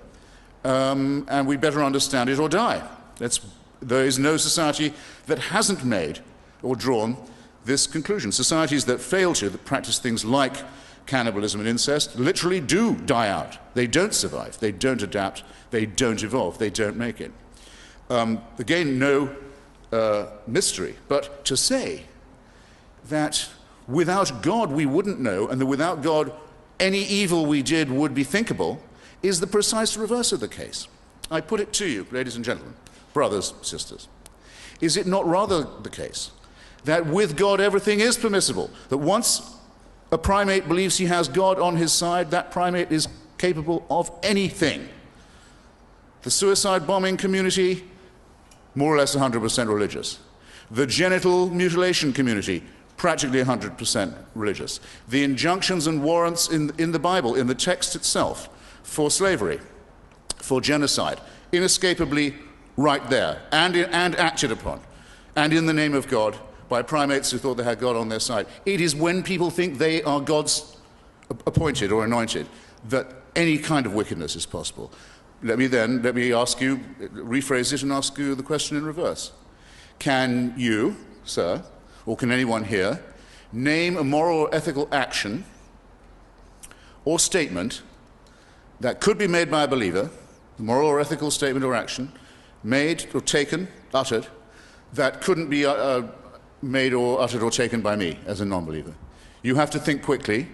and we better understand it or die. There is no society that hasn't made or drawn this conclusion. Societies that fail to, that practice things like cannibalism and incest, literally do die out. They don't survive. They don't adapt. They don't evolve. They don't make it. Again, no mystery, but to say that without God we wouldn't know, and that without God any evil we did would be thinkable, is the precise reverse of the case. I put it to you, ladies and gentlemen, brothers, sisters. Is it not rather the case that with God everything is permissible, that once a primate believes he has God on his side, that primate is capable of anything? The suicide bombing community, more or less 100% religious. The genital mutilation community, practically 100% religious. The injunctions and warrants in the Bible, in the text itself, for slavery, for genocide, inescapably right there, and acted upon, and in the name of God, by primates who thought they had God on their side. It is when people think they are God's appointed or anointed that any kind of wickedness is possible. Let me ask you, rephrase it and ask you the question in reverse. Can you, sir, or can anyone here, name a moral or ethical action or statement that could be made by a believer, a moral or ethical statement or action, made or taken, uttered, that couldn't be made or uttered or taken by me as a non-believer? You have to think quickly.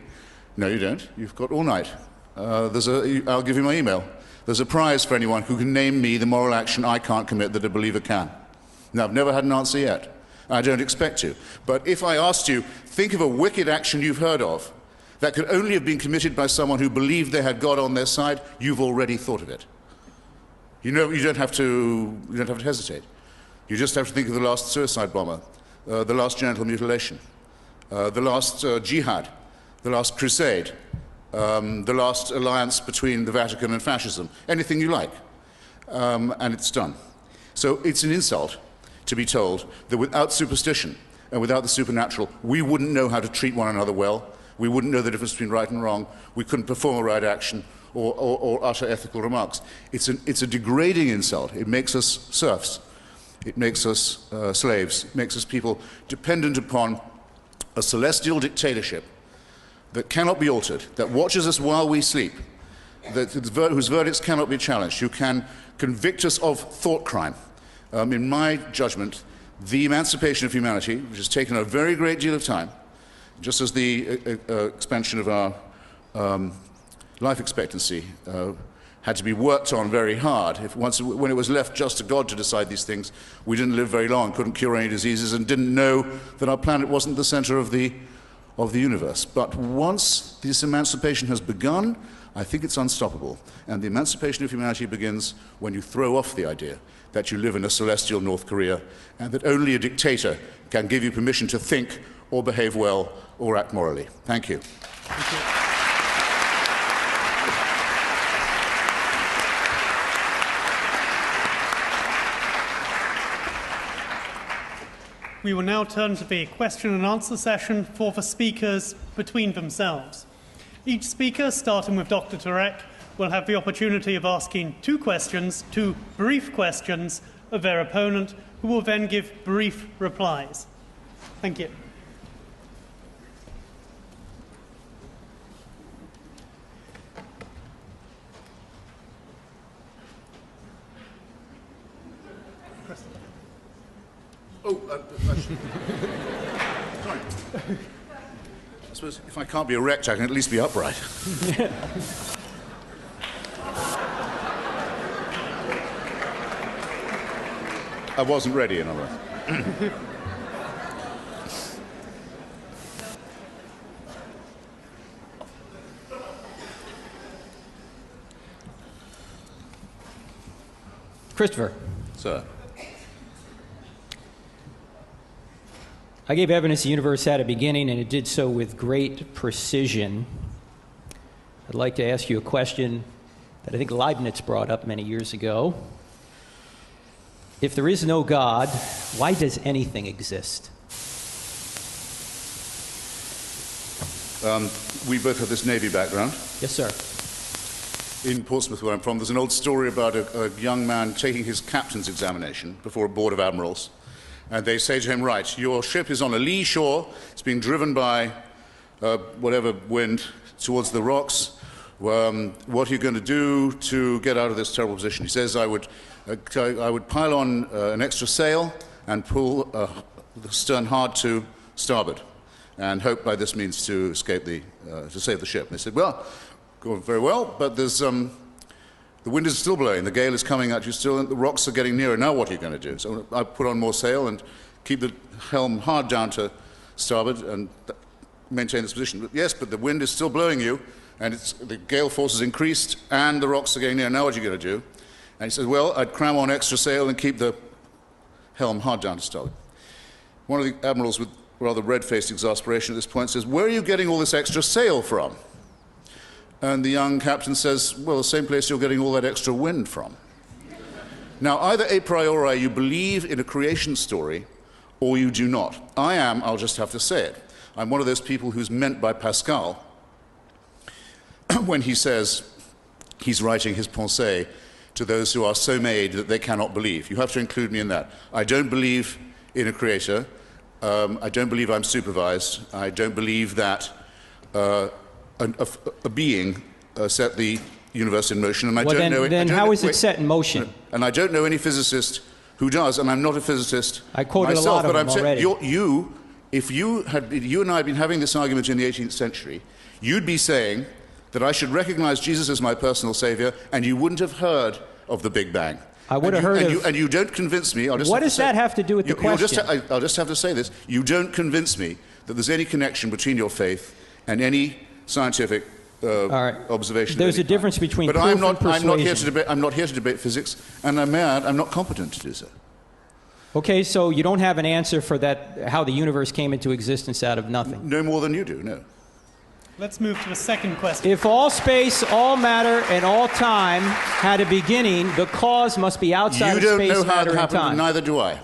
No, you don't. You've got all night. I'll give you my email. There's a prize for anyone who can name me the moral action I can't commit that a believer can. Now, I've never had an answer yet. I don't expect to. But if I asked you, think of a wicked action you've heard of that could only have been committed by someone who believed they had God on their side, you've already thought of it. You know, you don't have to hesitate. You just have to think of the last suicide bomber, the last genital mutilation, the last jihad, the last crusade, the last alliance between the Vatican and fascism, anything you like, and it's done. So it's an insult to be told that without superstition and without the supernatural, we wouldn't know how to treat one another well, we wouldn't know the difference between right and wrong, we couldn't perform a right action or utter ethical remarks. It's a degrading insult. It makes us serfs. It makes us slaves. It makes us people dependent upon a celestial dictatorship that cannot be altered, that watches us while we sleep, whose verdicts cannot be challenged, who can convict us of thought crime. In my judgment, the emancipation of humanity, which has taken a very great deal of time, just as the expansion of our life expectancy had to be worked on very hard. When it was left just to God to decide these things, we didn't live very long, couldn't cure any diseases, and didn't know that our planet wasn't the center of the universe. But once this emancipation has begun, I think it's unstoppable. And the emancipation of humanity begins when you throw off the idea that you live in a celestial North Korea and that only a dictator can give you permission to think or behave well or act morally. Thank you. Thank you. We will now turn to the question and answer session for the speakers between themselves. Each speaker, starting with Dr. Turek, will have the opportunity of asking two brief questions of their opponent, who will then give brief replies. Thank you. Sorry. I suppose if I can't be erect, I can at least be upright. I wasn't ready, in other words. Christopher. Sir. I gave evidence the universe had a beginning, and it did so with great precision. I'd like to ask you a question that I think Leibniz brought up many years ago. If there is no God, why does anything exist? We both have this Navy background. Yes, sir. In Portsmouth, where I'm from, there's an old story about a young man taking his captain's examination before a board of admirals. And they say to him, right, your ship is on a lee shore, it's being driven by whatever wind towards the rocks. What are you going to do to get out of this terrible position? He says, I would pile on an extra sail and pull the stern hard to starboard and hope by this means to escape to save the ship. And they said, well, going very well, but there's the wind is still blowing, the gale is coming at you still, and the rocks are getting nearer. Now what are you going to do? So I put on more sail and keep the helm hard down to starboard and maintain this position. But yes, but the wind is still blowing you, and the gale force has increased, and the rocks are getting near. Now what are you going to do? And he said, well, I'd cram on extra sail and keep the helm hard down to starboard. One of the admirals with rather red-faced exasperation at this point says, where are you getting all this extra sail from? And the young captain says, well, the same place you're getting all that extra wind from. Now, either a priori you believe in a creation story, or you do not. I'll just have to say it. I'm one of those people who's meant by Pascal when he says he's writing his pensée to those who are so made that they cannot believe. You have to include me in that. I don't believe in a creator. I don't believe I'm supervised. I don't believe that a being set the universe in motion, and I don't know. Then how is it set in motion? And I don't know any physicist who does, and I'm not a physicist I quoted myself. a lot of them already. If you and I had been having this argument in the 18th century, you'd be saying that I should recognize Jesus as my personal savior, and you wouldn't have heard of the Big Bang. I would have heard of... And you don't convince me... What does that have to do with the question? I'll just have to say this. You don't convince me that there's any connection between your faith and any scientific observation. There's a difference between but proof and persuasion. I'm not here to debate physics, and I'm not competent to do so. Okay, so you don't have an answer for that, how the universe came into existence out of nothing. No more than you do, no. Let's move to the second question. If all space, all matter, and all time had a beginning, the cause must be outside You of don't space, know how matter, it and happened, time. and neither do I.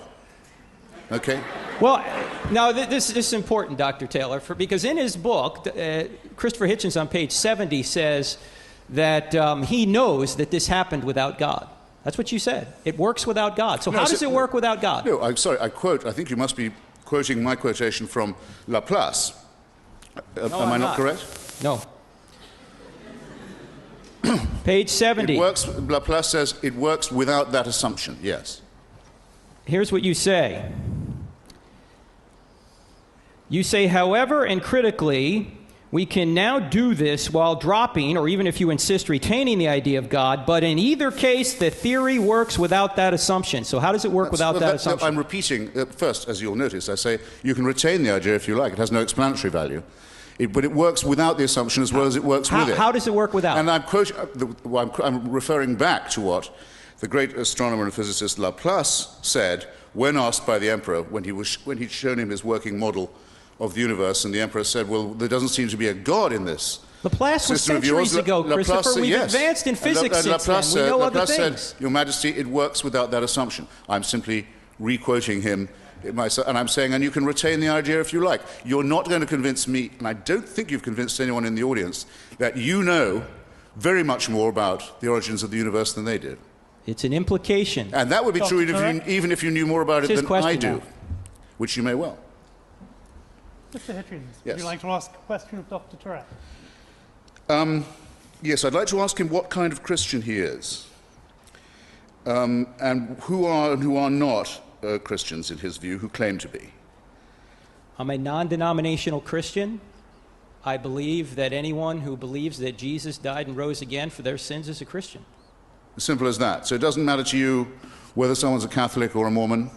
Okay? Well, now this is important, Dr. Taylor, because in his book, Christopher Hitchens on page 70 says that he knows that this happened without God. That's what you said. It works without God. So how does it work without God? No, I'm sorry, I think you must be quoting my quotation from Laplace. Am I not correct? No. Page 70. Laplace says it works without that assumption, yes. Here's what you say. You say, however, and critically, we can now do this while dropping, or even if you insist, retaining the idea of God, but in either case, the theory works without that assumption. So how does it work without that assumption? I'm repeating, first, as you'll notice, I say you can retain the idea if you like. It has no explanatory value. But it works without the assumption as well as it works with it. How does it work without? And I'm referring back to what the great astronomer and physicist Laplace said when asked by the emperor, when he'd shown him his working model of the universe, and the emperor said, well, there doesn't seem to be a God in this. Laplace was centuries ago, Christopher. We've advanced in physics since then. We know other things. Laplace said, Your Majesty, it works without that assumption. I'm simply re-quoting him, and I'm saying, and you can retain the idea if you like. You're not going to convince me, and I don't think you've convinced anyone in the audience, that you know very much more about the origins of the universe than they did. It's an implication. And that would be true even if you knew more about it than I do, which you may well. Mr. Hitchens, Yes. would you like to ask a question of Dr. Turek? Yes, I'd like to ask him what kind of Christian he is, and who are and who are not Christians in his view, who claim to be. I'm a non-denominational Christian. I believe that anyone who believes that Jesus died and rose again for their sins is a Christian. As simple as that. So it doesn't matter to you whether someone's a Catholic or a Mormon?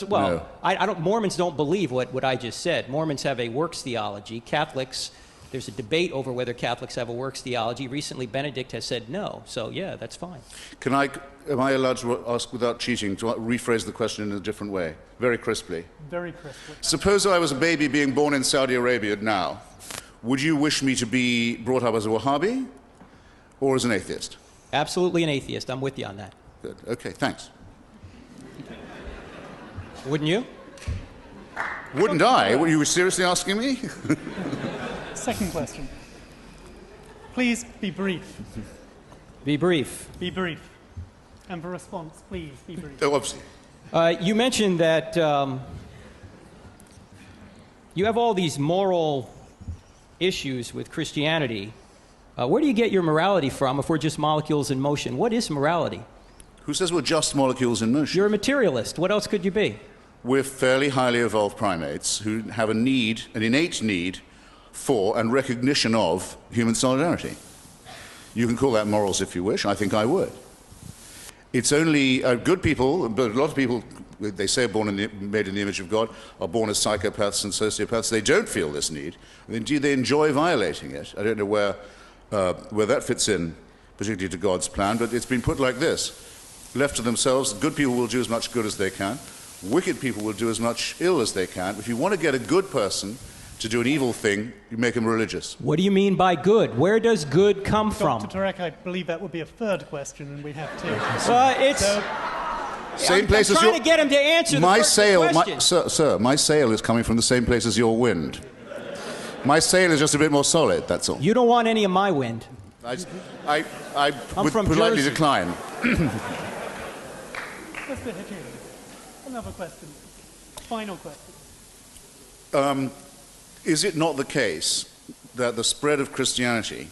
Well, No. Mormons don't believe what I just said. Mormons have a works theology. Catholics, there's a debate over whether Catholics have a works theology. Recently, Benedict has said no. So, yeah, that's fine. Am I allowed to ask, without cheating, to rephrase the question in a different way, very crisply? Very crisply. Suppose I was a baby being born in Saudi Arabia now. Would you wish me to be brought up as a Wahhabi or as an atheist? Absolutely an atheist. I'm with you on that. Good. Okay, thanks. Wouldn't you? Wouldn't I? Were you seriously asking me? Second question. Please be brief. Be brief. Be brief. And for response, please be brief. Oh, obviously. You mentioned that you have all these moral issues with Christianity. Where do you get your morality from if we're just molecules in motion? What is morality? Who says we're just molecules in motion? You're a materialist. What else could you be? We're fairly highly evolved primates who have an innate need for and recognition of human solidarity. You can call that morals if you wish. I think I would. It's only good people, but a lot of people, they say made in the image of God, are born as psychopaths and sociopaths. They don't feel this need. Indeed, they enjoy violating it. I don't know where that fits in, particularly to God's plan, but it's been put like this. Left to themselves, good people will do as much good as they can. Wicked people will do as much ill as they can. If you want to get a good person to do an evil thing, you make them religious. What do you mean by good? Where does good come from? Dr. Turek, I believe that would be a third question, and we have two. Well, it's... Same place as I'm trying to get him to answer the first question. Sir, my sail is coming from the same place as your wind. My sail is just a bit more solid, that's all. You don't want any of my wind. I I'm would from politely Jersey. decline. Mr. Hitchens, another question. Final question. Is it not the case that the spread of Christianity,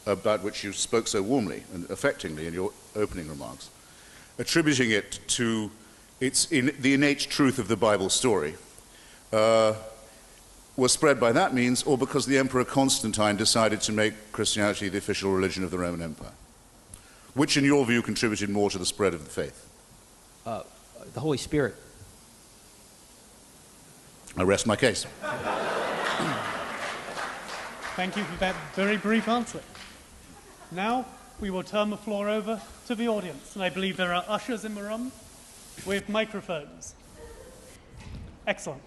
about which you spoke so warmly and affectingly in your opening remarks, attributing it to the innate truth of the Bible story, was spread by that means, or because the Emperor Constantine decided to make Christianity the official religion of the Roman Empire? Which, in your view, contributed more to the spread of the faith? The Holy Spirit. I rest my case. Thank you for that very brief answer. Now we will turn the floor over to the audience, and I believe there are ushers in the room. with microphones. Excellent.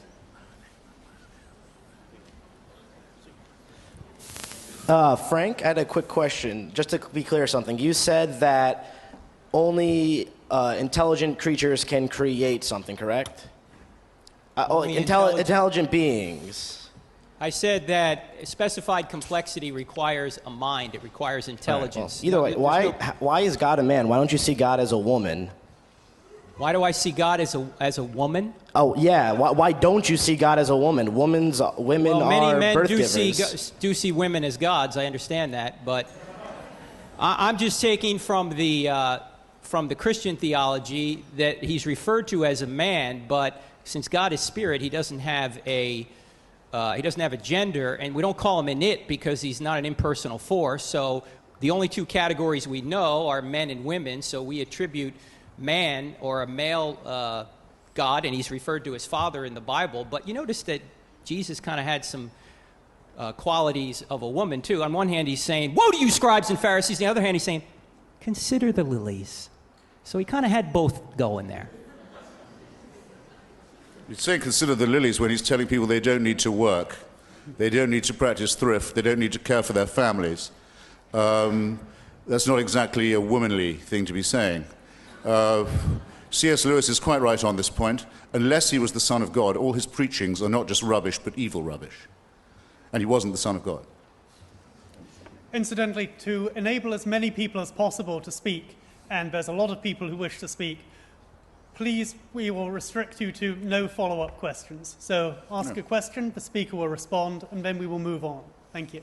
Frank, I had a quick question. Just to be clear something, you said that only intelligent creatures can create something, correct? Intelligent beings. I said that specified complexity requires a mind. It requires intelligence. Right, well, either way, why is God a man? Why don't you see God as a woman? Why do I see God as a woman? Oh, yeah. Why don't you see God as a woman? Women many are men birth do givers. do see women as gods. I understand that, but I'm just taking from the Christian theology that he's referred to as a man, but since God is spirit, he doesn't have a gender, and we don't call him an it because he's not an impersonal force. So the only two categories we know are men and women. So we attribute man or a male God, and he's referred to as father in the Bible. But you notice that Jesus kind of had some qualities of a woman too. On one hand, he's saying, "Woe to you, scribes and Pharisees." On the other hand, he's saying, "Consider the lilies." So he kind of had both going there. He's saying consider the lilies when he's telling people they don't need to work, they don't need to practice thrift, they don't need to care for their families. That's not exactly a womanly thing to be saying. C.S. Lewis is quite right on this point. Unless he was the Son of God, all his preachings are not just rubbish, but evil rubbish. And he wasn't the Son of God. Incidentally, to enable as many people as possible to speak, and there's a lot of people who wish to speak, please, we will restrict you to no follow-up questions. So ask a question, the speaker will respond, and then we will move on. Thank you.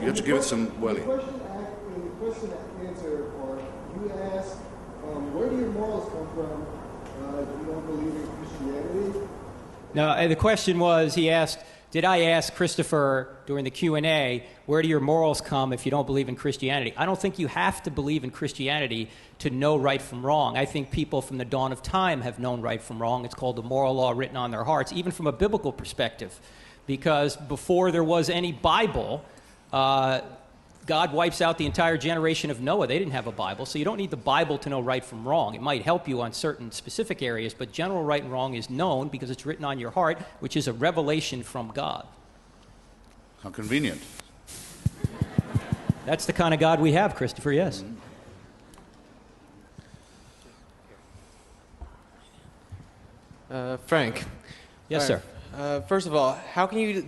You have to give it some welly. In the question and answer part, you asked, where do your morals come from if you don't believe in Christianity? No, the question was, he asked, did I ask Christopher during the Q&A, where do your morals come if you don't believe in Christianity? I don't think you have to believe in Christianity to know right from wrong. I think people from the dawn of time have known right from wrong. It's called the moral law written on their hearts, even from a biblical perspective. Because before there was any Bible, God wipes out the entire generation of Noah. They didn't have a Bible, so you don't need the Bible to know right from wrong. It might help you on certain specific areas, but general right and wrong is known because it's written on your heart, which is a revelation from God. How convenient. That's the kind of God we have, Christopher, yes. Frank. Yes, sir. First of all, how can you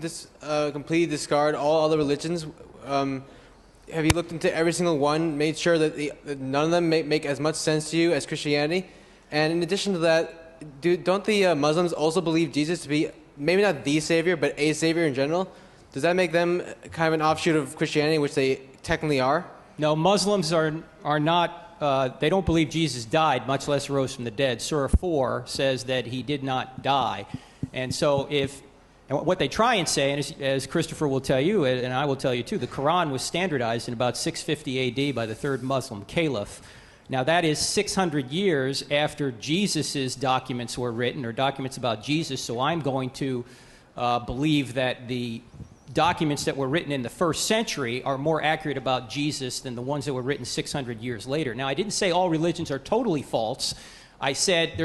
completely discard all other religions? Have you looked into every single one, made sure that none of them make as much sense to you as Christianity? And in addition to that, don't the Muslims also believe Jesus to be maybe not the savior, but a savior in general? Does that make them kind of an offshoot of Christianity, which they technically are? No, Muslims are not, they don't believe Jesus died, much less rose from the dead. Surah 4 says that he did not die. And so and what they try and say, and as Christopher will tell you, and I will tell you too, the Quran was standardized in about 650 AD by the third Muslim caliph. Now that is 600 years after Jesus' documents were written, or documents about Jesus, so I'm going to believe that the documents that were written in the first century are more accurate about Jesus than the ones that were written 600 years later. Now I didn't say all religions are totally false. I said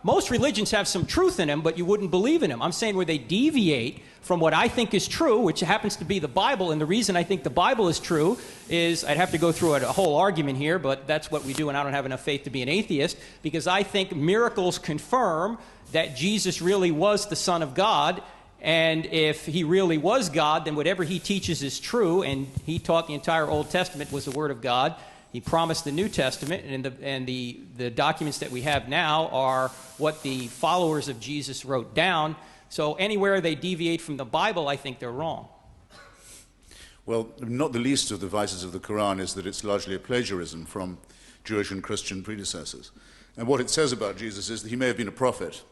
most religions have some truth in them, but you wouldn't believe in them. I'm saying where they deviate from what I think is true, which happens to be the Bible, and the reason I think the Bible is true is, I'd have to go through a whole argument here, but that's what we do, and I don't have enough faith to be an atheist, because I think miracles confirm that Jesus really was the Son of God, and if he really was God, then whatever he teaches is true, and he taught the entire Old Testament was the Word of God. He promised the New Testament, and the documents that we have now are what the followers of Jesus wrote down. So anywhere they deviate from the Bible, I think they're wrong. Well, not the least of the vices of the Quran is that it's largely a plagiarism from Jewish and Christian predecessors. And what it says about Jesus is that he may have been a prophet.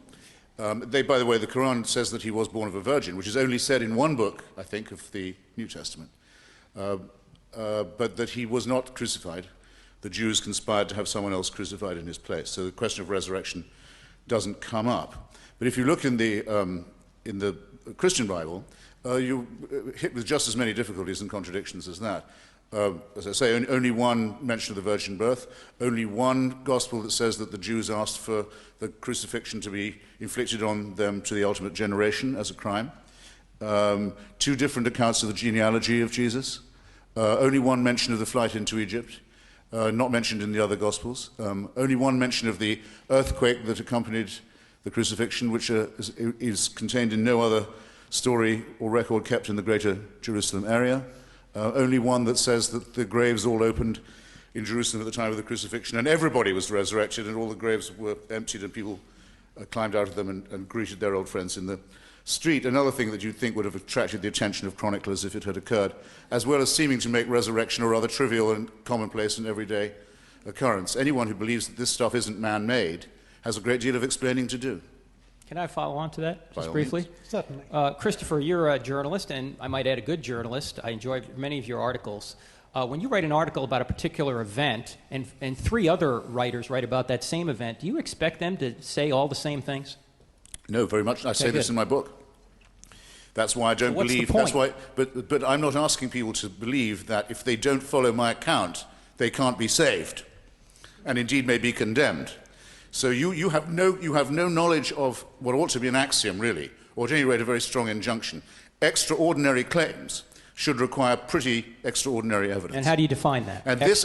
By the way, the Quran says that he was born of a virgin, which is only said in one book, I think, of the New Testament. But that he was not crucified, the Jews conspired to have someone else crucified in his place. So the question of resurrection doesn't come up. But if you look in the Christian Bible, you hit with just as many difficulties and contradictions as that. As I say, only one mention of the virgin birth, only one gospel that says that the Jews asked for the crucifixion to be inflicted on them to the ultimate generation as a crime. Two different accounts of the genealogy of Jesus. Only one mention of the flight into Egypt, not mentioned in the other gospels. Only one mention of the earthquake that accompanied the crucifixion, which is contained in no other story or record kept in the greater Jerusalem area. Only one that says that the graves all opened in Jerusalem at the time of the crucifixion, and everybody was resurrected, and all the graves were emptied, and people climbed out of them and greeted their old friends in the street. Another thing that you'd think would have attracted the attention of chroniclers if it had occurred, as well as seeming to make resurrection a rather trivial and commonplace and everyday occurrence. Anyone who believes that this stuff isn't man-made has a great deal of explaining to do. Can I follow on to that, By just all briefly? means. Certainly. Christopher, you're a journalist, and I might add a good journalist. I enjoy many of your articles. When you write an article about a particular event, and three other writers write about that same event, do you expect them to say all the same things? No, very much. I say this good. in my book. That's why I don't What's the believe. point? That's why. But I'm not asking people to believe that if they don't follow my account, they can't be saved, and indeed may be condemned. So you have no knowledge of what ought to be an axiom, really, or at any rate a very strong injunction. Extraordinary claims should require pretty extraordinary evidence. And how do you define that? And these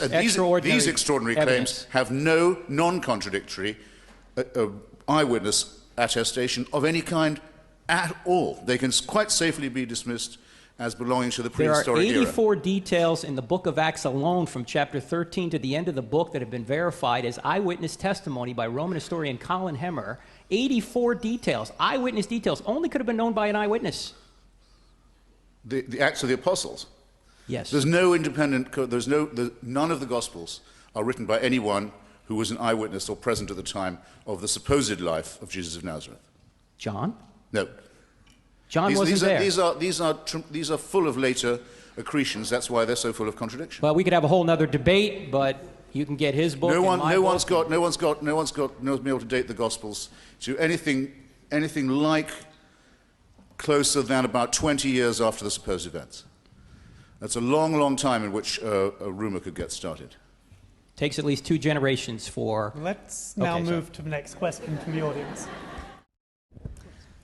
extraordinary claims have no non-contradictory eyewitness attestation of any kind at all. They can quite safely be dismissed as belonging to the prehistoric There are era. 84 details in the book of Acts alone from chapter 13 to the end of the book that have been verified as eyewitness testimony by Roman historian Colin Hemmer. 84 details, eyewitness details, only could have been known by an eyewitness. The Acts of the Apostles. Yes. There's no independent, none of the Gospels are written by anyone who was an eyewitness or present at the time of the supposed life of Jesus of Nazareth. John? No. John wasn't there. These are full of later accretions. That's why they're so full of contradiction. Well, we could have a whole other debate, but you can get his book. No and my one's book. been able to date the Gospels to anything like closer than about 20 years after the supposed events. That's a long, long time in which a rumor could get started. Takes at least 2 generations for... Let's now Okay, move to the next question from the audience.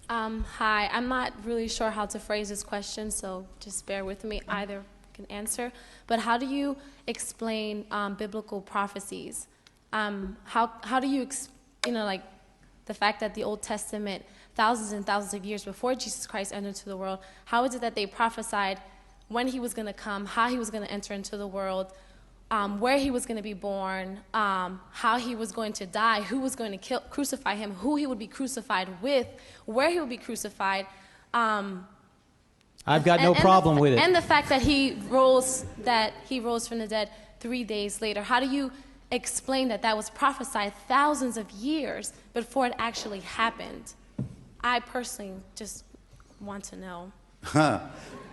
Hi, I'm not really sure how to phrase this question, so just bear with me. Either can answer. But how do you explain biblical prophecies? How do you, like the fact that the Old Testament, thousands and thousands of years before Jesus Christ entered into the world, how is it that they prophesied when he was going to come, how he was going to enter into the world, where he was going to be born, how he was going to die, who was going to crucify him, who he would be crucified with, where he would be crucified. I've got no problem with it. And the fact that he rose from the dead 3 days later. How do you explain that that was prophesied thousands of years before it actually happened? I personally just want to know.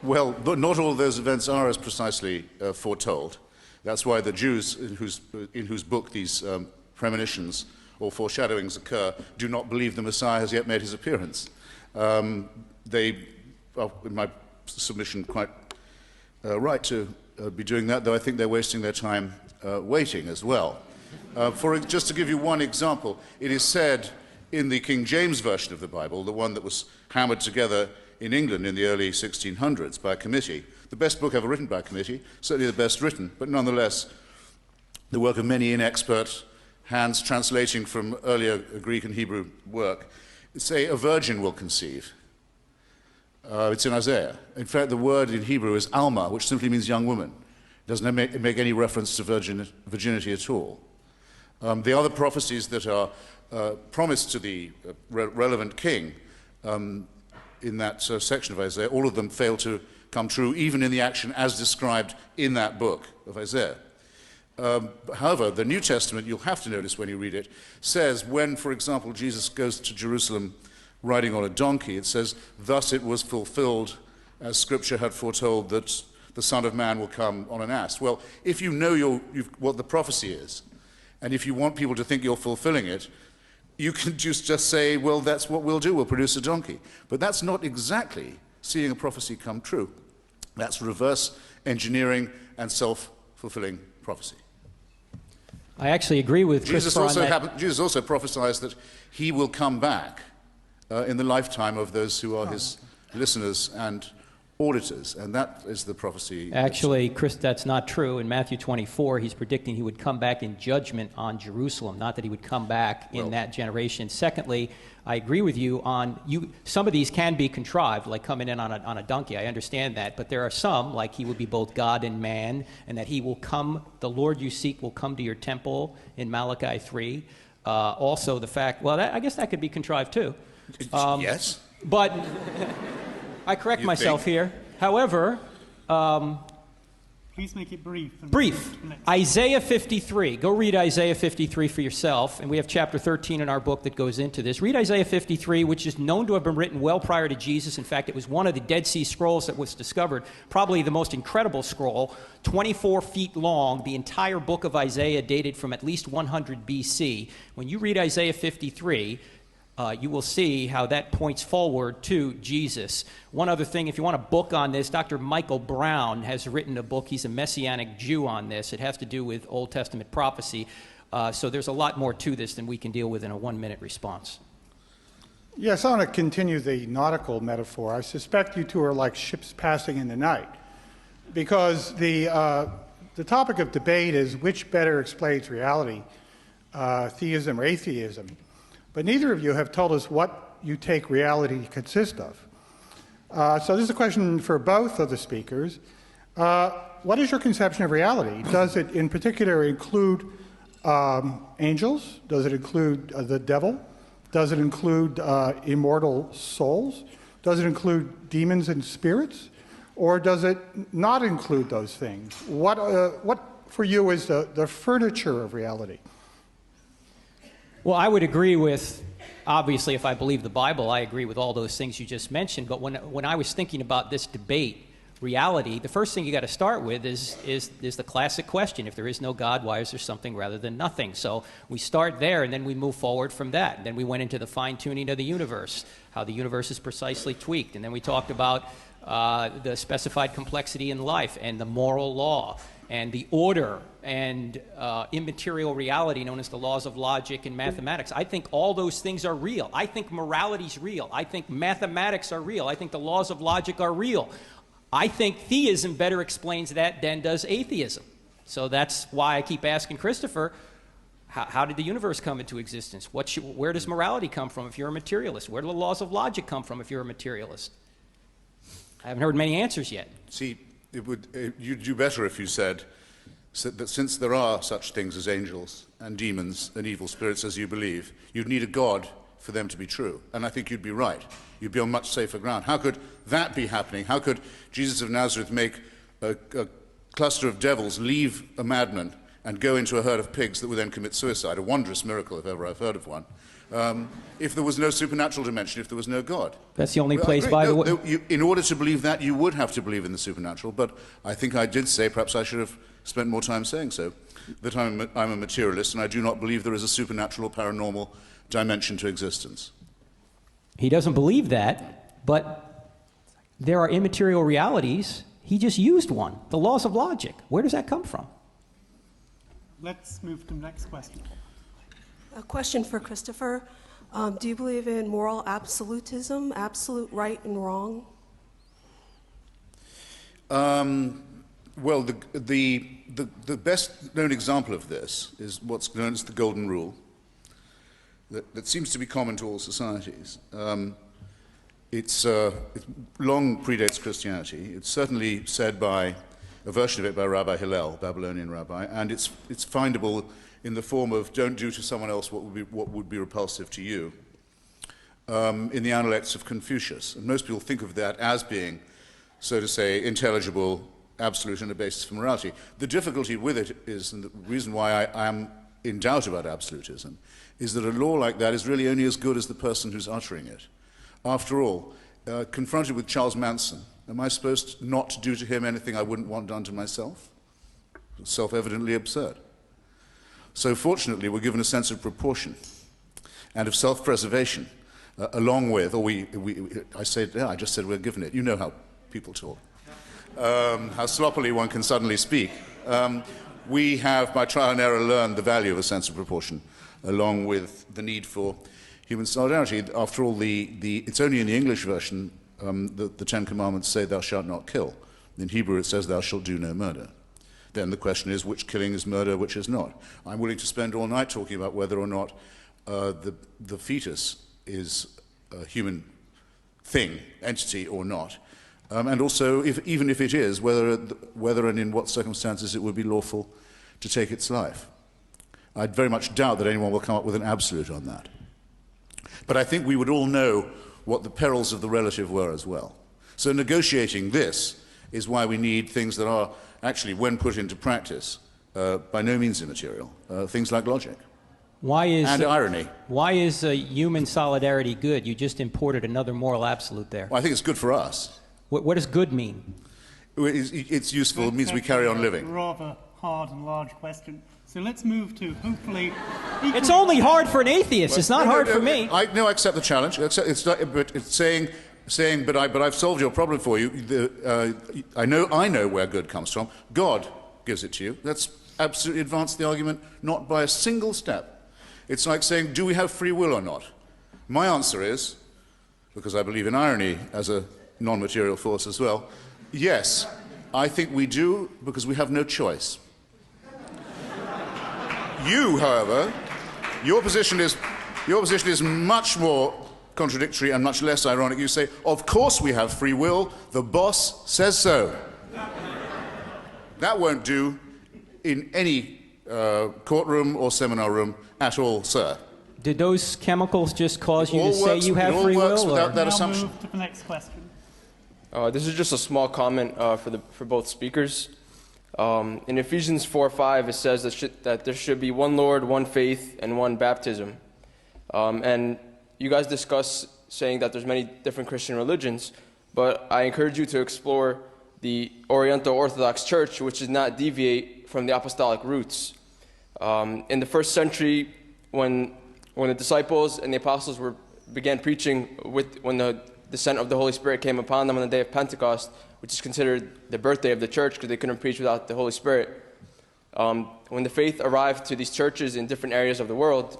Well, but not all those events are as precisely foretold. That's why the Jews, in whose book these premonitions or foreshadowings occur, do not believe the Messiah has yet made his appearance. They are, in my submission, quite right to be doing that, though I think they're wasting their time waiting as well. Just to give you one example, it is said in the King James Version of the Bible, the one that was hammered together in England in the early 1600s by a committee, the best book ever written by a committee, certainly the best written, but nonetheless the work of many inexpert hands translating from earlier Greek and Hebrew work, say a virgin will conceive. It's in Isaiah. In fact, the word in Hebrew is alma, which simply means young woman. It doesn't make any reference to virginity at all. The other prophecies that are promised to the relevant king in that section of Isaiah, all of them fail to come true, even in the action as described in that book of Isaiah. However, the New Testament, you'll have to notice when you read it, says when, for example, Jesus goes to Jerusalem riding on a donkey, it says, "Thus it was fulfilled, as Scripture had foretold, that the Son of Man will come on an ass. Well, if you know what the prophecy is, and if you want people to think you're fulfilling it, you can just say, well, that's what we'll do, we'll produce a donkey. But that's not exactly seeing a prophecy come true. That's reverse engineering and self-fulfilling prophecy. I actually agree with Christopher on that. Jesus also prophesies that he will come back in the lifetime of those who are his listeners and auditors, and that is the prophecy. Actually, Chris, that's not true. In Matthew 24, he's predicting he would come back in judgment on Jerusalem, not that he would come back in that generation. Secondly, I agree with you on some of these can be contrived, like coming in on a donkey. I understand that, but there are some, like he will be both God and man, and that he will come, the Lord you seek will come to your temple in Malachi 3. Also the fact, well, I guess that could be contrived too. Yes. But I correct myself here. However, please make it brief. Brief. Isaiah 53. Go read Isaiah 53 for yourself. And we have chapter 13 in our book that goes into this. Read Isaiah 53, which is known to have been written well prior to Jesus. In fact, it was one of the Dead Sea Scrolls that was discovered, probably the most incredible scroll, 24 feet long. The entire book of Isaiah dated from at least 100 BC. When you read Isaiah 53, you will see how that points forward to Jesus. One other thing, if you want a book on this, Dr. Michael Brown has written a book. He's a Messianic Jew on this. It has to do with Old Testament prophecy. So there's a lot more to this than we can deal with in a 1-minute response. Yes, I want to continue the nautical metaphor. I suspect you two are like ships passing in the night, because the topic of debate is which better explains reality, theism or atheism. But neither of you have told us what you take reality to consist of. So this is a question for both of the speakers. What is your conception of reality? Does it in particular include angels? Does it include the devil? Does it include immortal souls? Does it include demons and spirits? Or does it not include those things? What for you is the furniture of reality? Well, I would agree with, obviously, if I believe the Bible, I agree with all those things you just mentioned. But when I was thinking about this debate, reality, the first thing you got to start with is the classic question: if there is no God, why is there something rather than nothing? So we start there, and then we move forward from that. Then we went into the fine-tuning of the universe, how the universe is precisely tweaked, and then we talked about the specified complexity in life and the moral law and the order and immaterial reality known as the laws of logic and mathematics. I think all those things are real. I think morality's real. I think mathematics are real. I think the laws of logic are real. I think theism better explains that than does atheism. So that's why I keep asking Christopher, how did the universe come into existence? Where does morality come from if you're a materialist? Where do the laws of logic come from if you're a materialist? I haven't heard many answers yet. See, you'd do better if you said that since there are such things as angels and demons and evil spirits as you believe, you'd need a God for them to be true. And I think you'd be right. You'd be on much safer ground. How could that be happening? How could Jesus of Nazareth make a cluster of devils leave a madman and go into a herd of pigs that would then commit suicide? A wondrous miracle, if ever I've heard of one. If there was no supernatural dimension, if there was no God. That's the only place, by the way. In order to believe that, you would have to believe in the supernatural, but I think I did say, perhaps I should have spent more time saying so, that I'm a materialist, and I do not believe there is a supernatural or paranormal dimension to existence. He doesn't believe that, but there are immaterial realities. He just used one, the laws of logic. Where does that come from? Let's move to the next question. A question for Christopher. Do you believe in moral absolutism, absolute right and wrong? Well, the best known example of this is what's known as the Golden Rule, that seems to be common to all societies. It long predates Christianity. It's certainly said by a version of it by Rabbi Hillel, Babylonian rabbi, and it's findable in the form of "don't do to someone else what would be repulsive to you," in the Analects of Confucius. And most people think of that as being, so to say, intelligible, absolute, and a basis for morality. The difficulty with it is, and the reason why I am in doubt about absolutism, is that a law like that is really only as good as the person who's uttering it. After all, confronted with Charles Manson Am I supposed not to do to him anything I wouldn't want done to myself? Self-evidently absurd. So fortunately, we're given a sense of proportion and of self-preservation, along with, or I just said we're given it. You know how people talk. How sloppily one can suddenly speak. We have, by trial and error, learned the value of a sense of proportion, along with the need for human solidarity. After all, it's only in the English version that the Ten Commandments say, "Thou shalt not kill." In Hebrew, it says, "Thou shalt do no murder." Then the question is, which killing is murder, which is not? I'm willing to spend all night talking about whether or not the fetus is a human thing, entity, or not. And also, even if it is, whether and in what circumstances it would be lawful to take its life. I very much doubt that anyone will come up with an absolute on that. But I think we would all know what the perils of the relative were as well. So negotiating this is why we need things that are actually, when put into practice, by no means immaterial. Things like logic. And irony. Why is human solidarity good? You just imported another moral absolute there. Well, I think it's good for us. What does good mean? It's useful. It means we carry on living. Rather hard and large question. So let's move to, hopefully... It's only hard for an atheist. Well, it's not hard for me. I accept the challenge. But it's saying, but I've solved your problem for you. I know where good comes from. God gives it to you. That's absolutely advanced the argument, not by a single step. It's like saying, do we have free will or not? My answer is, because I believe in irony as a non-material force as well, yes, I think we do, because we have no choice. You, however, your position is much more contradictory and much less ironic. You say, of course we have free will, the boss says so. That won't do in any courtroom or seminar room at all, sir. Did those chemicals just cause you to say you have free will? It all works without that assumption. Move to the next question. This is just a small comment for both speakers. In Ephesians 4:5, it says that there should be one Lord, one faith, and one baptism. And you guys discuss saying that there's many different Christian religions, but I encourage you to explore the Oriental Orthodox Church, which does not deviate from the apostolic roots. In the first century, when the disciples and the apostles began preaching when the descent of the Holy Spirit came upon them on the day of Pentecost, which is considered the birthday of the church because they couldn't preach without the Holy Spirit. When the faith arrived to these churches in different areas of the world,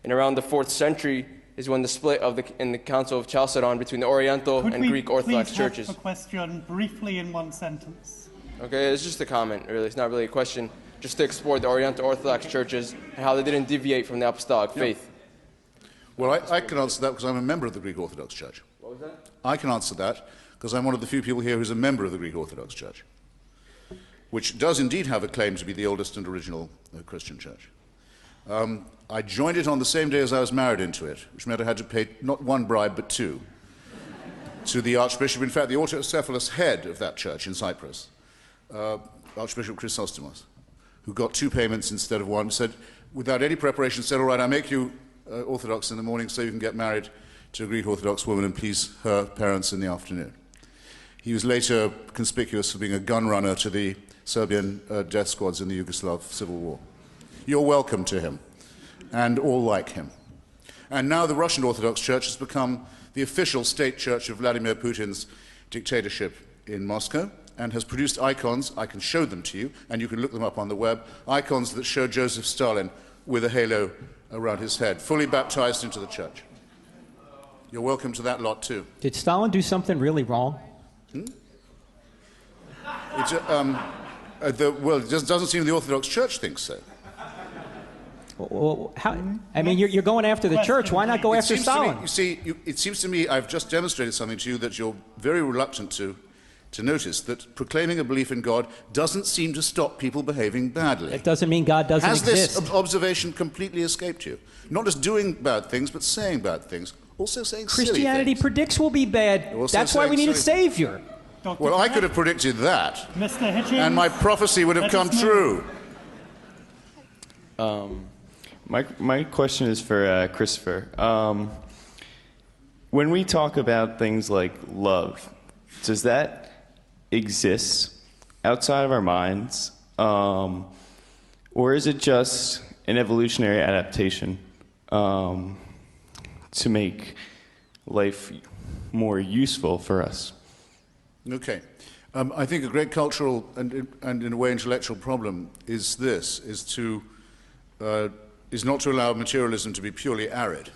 and around the 4th century is when the split in the Council of Chalcedon between the Oriental and Greek Orthodox churches. Could we please have the question briefly in one sentence? Okay, it's just a comment, really. It's not really a question. Just to explore the Oriental Orthodox churches and how they didn't deviate from the apostolic faith. Well, I can answer that because I'm a member of the Greek Orthodox Church. What was that? I can answer that because I'm one of the few people here who's a member of the Greek Orthodox Church, which does indeed have a claim to be the oldest and original Christian church. I joined it on the same day as I was married into it, which meant I had to pay not one bribe but two to the Archbishop, in fact the autocephalous head of that church in Cyprus, Archbishop Chrysostomos, who got 2 payments instead of 1, said, without any preparation, said, all right, I'll make you Orthodox in the morning so you can get married to a Greek Orthodox woman and please her parents in the afternoon. He was later conspicuous for being a gun runner to the Serbian death squads in the Yugoslav civil war. You're welcome to him, and all like him. And now the Russian Orthodox Church has become the official state church of Vladimir Putin's dictatorship in Moscow, and has produced icons, I can show them to you, and you can look them up on the web, icons that show Joseph Stalin with a halo around his head, fully baptized into the church. You're welcome to that lot too. Did Stalin do something really wrong? Well, it doesn't seem the Orthodox Church thinks so. Well, I mean, you're going after the church. Why not go after Stalin? It seems to me, I've just demonstrated something to you that you're very reluctant to notice, that proclaiming a belief in God doesn't seem to stop people behaving badly. It doesn't mean God doesn't exist. Has this observation completely escaped you? Not just doing bad things, but saying bad things. Also saying silly things. Christianity predicts we'll be bad. That's why we need a savior. Well, I could have predicted that. Mr. Hitchens, and my prophecy would have come true. My question is for Christopher. When we talk about things like love, does that exist outside of our minds? Or is it just an evolutionary adaptation to make life more useful for us? Okay. I think a great cultural and in a way intellectual problem is this, is not to allow materialism to be purely arid.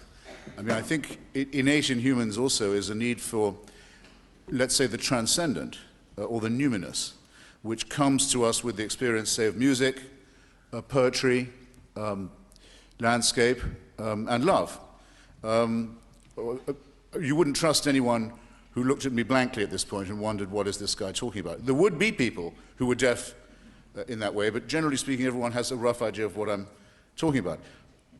I mean, I think innate in humans also is a need for, let's say, the transcendent, or the numinous, which comes to us with the experience, say, of music, poetry, landscape, and love. You wouldn't trust anyone who looked at me blankly at this point and wondered, what is this guy talking about? There would be people who were deaf in that way, but generally speaking, everyone has a rough idea of what I'm talking about.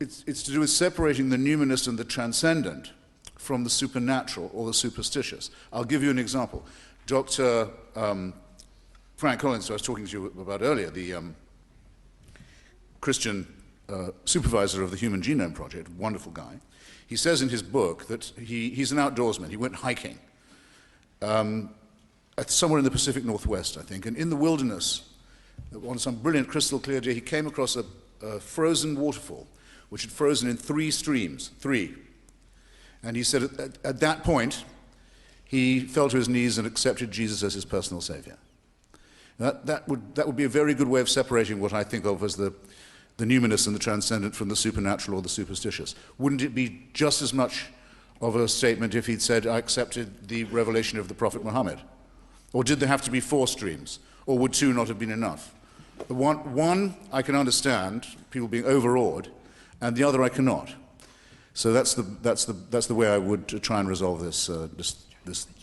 It's to do with separating the numinous and the transcendent from the supernatural or the superstitious. I'll give you an example. Dr. Frank Collins, who I was talking to you about earlier, the Christian supervisor of the Human Genome Project, wonderful guy, he says in his book that he's an outdoorsman. He went hiking somewhere in the Pacific Northwest, I think, and in the wilderness, on some brilliant crystal clear day, he came across a frozen waterfall, which had frozen in 3 streams, 3. And he said at that point, he fell to his knees and accepted Jesus as his personal savior. That would be a very good way of separating what I think of as the numinous and the transcendent from the supernatural or the superstitious. Wouldn't it be just as much of a statement if he'd said, I accepted the revelation of the Prophet Muhammad? Or did there have to be 4 streams? Or would 2 not have been enough? The one I can understand, people being overawed, and the other I cannot. So that's the way I would try and resolve this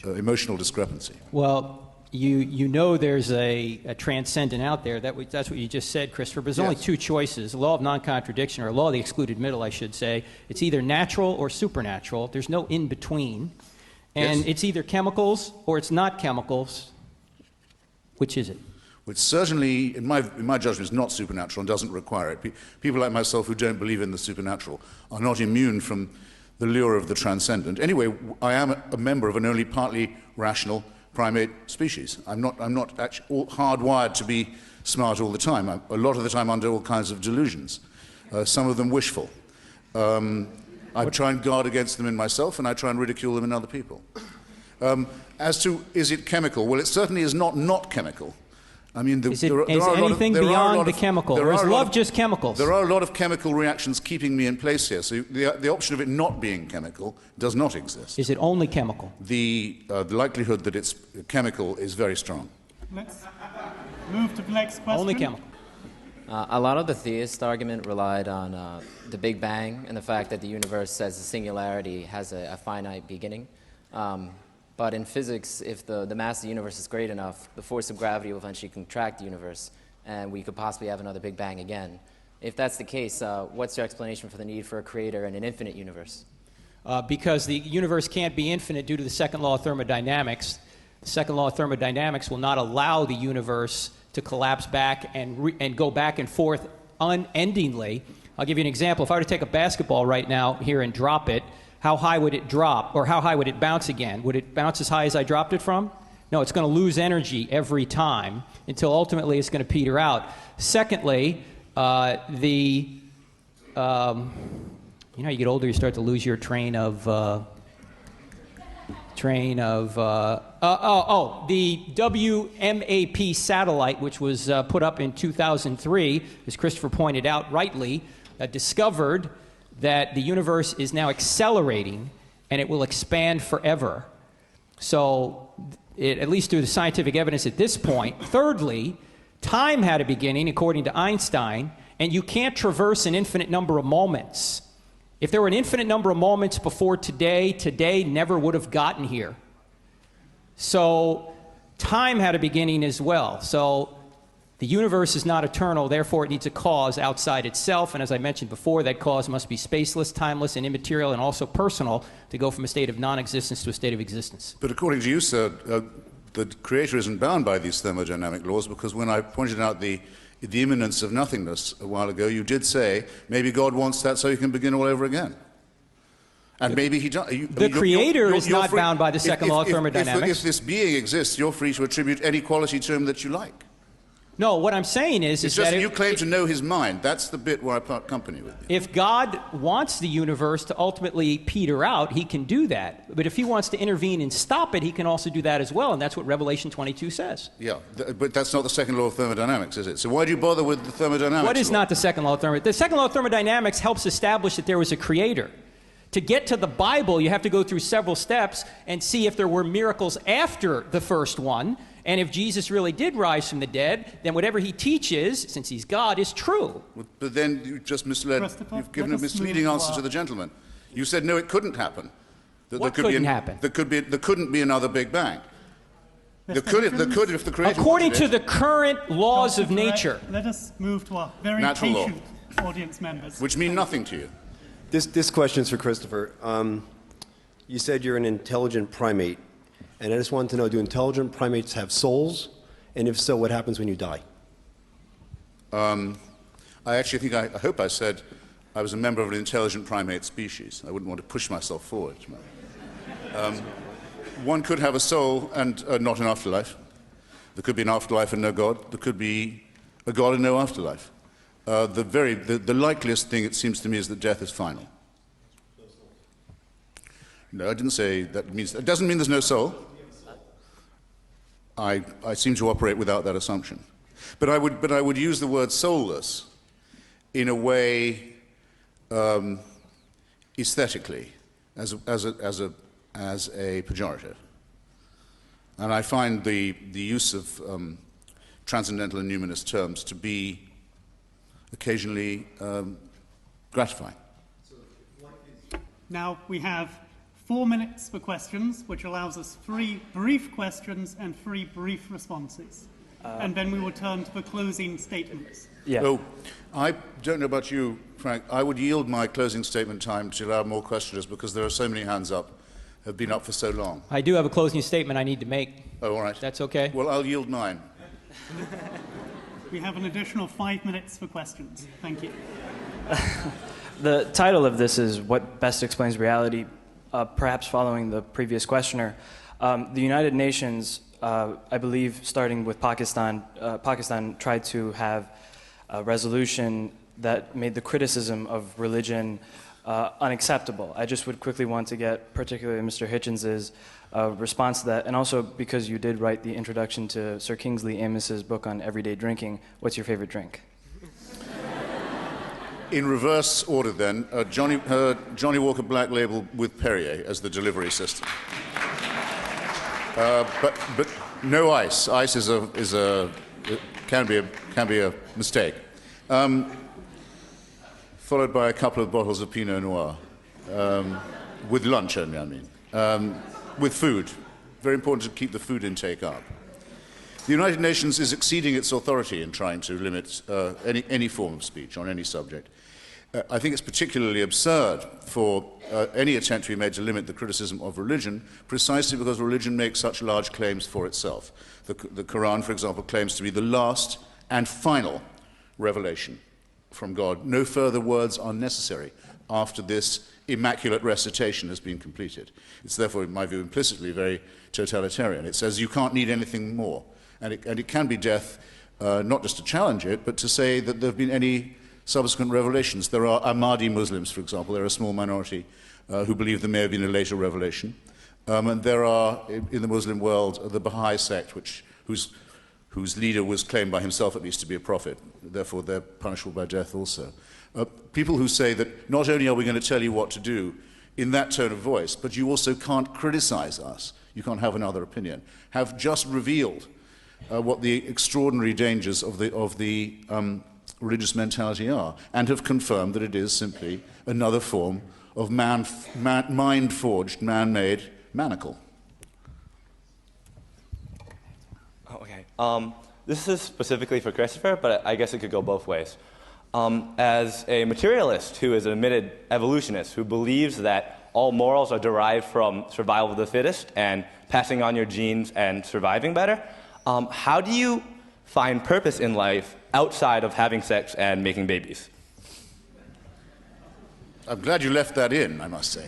emotional discrepancy. Well, you know there's a transcendent out there. That's what you just said, Christopher. But there's only 2 choices: the law of non-contradiction, or law of the excluded middle, I should say. It's either natural or supernatural. There's no in between, and it's either chemicals or it's not chemicals. Which is it? Which certainly, in my judgment, is not supernatural and doesn't require it. People like myself who don't believe in the supernatural are not immune from the lure of the transcendent. Anyway, I am a member of an only partly rational primate species. I'm not actually hardwired to be smart all the time. I'm a lot of the time under all kinds of delusions, some of them wishful. I try and guard against them in myself, and I try and ridicule them in other people. As to, is it chemical? Well, it certainly is not chemical. I mean, is anything beyond the chemical, or is love just chemicals? There are a lot of chemical reactions keeping me in place here, so the option of it not being chemical does not exist. Is it only chemical? The likelihood that it's chemical is very strong. Let's move to the next question. Only chemical. A lot of the theist argument relied on the Big Bang and the fact that the universe, as a singularity, has a finite beginning. But in physics, if the mass of the universe is great enough, the force of gravity will eventually contract the universe, and we could possibly have another Big Bang again. If that's the case, what's your explanation for the need for a creator in an infinite universe? Because the universe can't be infinite due to the second law of thermodynamics. The second law of thermodynamics will not allow the universe to collapse back and go back and forth unendingly. I'll give you an example. If I were to take a basketball right now here and drop it, how high would it drop, or how high would it bounce again? Would it bounce as high as I dropped it from? No, it's going to lose energy every time until ultimately it's going to peter out. Secondly, you get older, you start to lose your train of the WMAP satellite, which was put up in 2003, as Christopher pointed out rightly, discovered that the universe is now accelerating and it will expand forever. So, at least through the scientific evidence at this point. Thirdly, time had a beginning, according to Einstein, and you can't traverse an infinite number of moments. If there were an infinite number of moments before today, today never would have gotten here. So, time had a beginning as well. So, the universe is not eternal, therefore it needs a cause outside itself, and as I mentioned before, that cause must be spaceless, timeless, and immaterial, and also personal, to go from a state of non-existence to a state of existence. But according to you, sir, the Creator isn't bound by these thermodynamic laws, because when I pointed out the immanence of nothingness a while ago, you did say, maybe God wants that so he can begin all over again. And maybe he does. The Creator is not bound by the second law of thermodynamics. If this being exists, you're free to attribute any quality to him that you like. No, what I'm saying is just that you claim to know his mind. That's the bit where I part company with you. If God wants the universe to ultimately peter out, he can do that. But if he wants to intervene and stop it, he can also do that as well, and that's what Revelation 22 says. Yeah, but that's not the second law of thermodynamics, is it? So why do you bother with the thermodynamics? What is not the second law of thermodynamics? The second law of thermodynamics helps establish that there was a creator. To get to the Bible, you have to go through several steps and see if there were miracles after the first one. And if Jesus really did rise from the dead, then whatever he teaches, since he's God, is true. But then you just misled, you've given a misleading answer to the gentleman. You said, no, it couldn't happen. What couldn't happen? There couldn't be another Big Bang. There could if the Creator According to wanted it. the current laws of nature. Let us move to our very Natural law. patient audience members. Which mean nothing to you. This question is for Christopher. You said you're an intelligent primate, and I just wanted to know, do intelligent primates have souls? And if so, what happens when you die? I actually think, I hope I said I was a member of an intelligent primate species. I wouldn't want to push myself forward. One could have a soul and not an afterlife. There could be an afterlife and no God. There could be a God and no afterlife. The likeliest thing, it seems to me, is that death is final. No, I didn't say that means. It doesn't mean there's no soul. I seem to operate without that assumption. But I would use the word soulless in a way aesthetically as a pejorative. And I find the use of transcendental and numinous terms to be occasionally gratifying. Now we have 4 minutes for questions, which allows us 3 brief questions and 3 brief responses. And then we will turn to the closing statements. Yeah. Oh, I don't know about you, Frank. I would yield my closing statement time to allow more questioners because there are so many hands up, have been up for so long. I do have a closing statement I need to make. Oh, all right. That's okay? Well, I'll yield mine. We have an additional 5 minutes for questions. Thank you. The title of this is What Best Explains Reality, perhaps following the previous questioner. The United Nations, I believe, starting with Pakistan, Pakistan tried to have a resolution that made the criticism of religion unacceptable. I just would quickly want to get particularly Mr. Hitchens' response to that, and also because you did write the introduction to Sir Kingsley Amos's book on everyday drinking, what's your favorite drink? In reverse order then, Johnny Walker Black Label with Perrier as the delivery system. But no ice. Ice can be a mistake. Followed by a couple of bottles of Pinot Noir. With lunch only, I mean. With food. Very important to keep the food intake up. The United Nations is exceeding its authority in trying to limit any form of speech on any subject. I think it's particularly absurd for any attempt to be made to limit the criticism of religion, precisely because religion makes such large claims for itself. The Quran, for example, claims to be the last and final revelation from God. No further words are necessary after this immaculate recitation has been completed. It's therefore, in my view, implicitly very totalitarian. It says you can't need anything more. And it can be death, not just to challenge it, but to say that there have been any subsequent revelations. There are Ahmadi Muslims, for example. They're a small minority who believe there may have been a later revelation. And there are, in the Muslim world, the Baha'i sect, whose leader was claimed by himself at least to be a prophet. Therefore, they're punishable by death also. People who say that not only are we going to tell you what to do in that tone of voice, but you also can't criticize us, you can't have another opinion, have just revealed what the extraordinary dangers of the religious mentality are, and have confirmed that it is simply another form of mind-forged, man-made manacle. Okay. This is specifically for Christopher, but I guess it could go both ways. As a materialist who is an admitted evolutionist who believes that all morals are derived from survival of the fittest and passing on your genes and surviving better, how do you find purpose in life outside of having sex and making babies? I'm glad you left that in, I must say.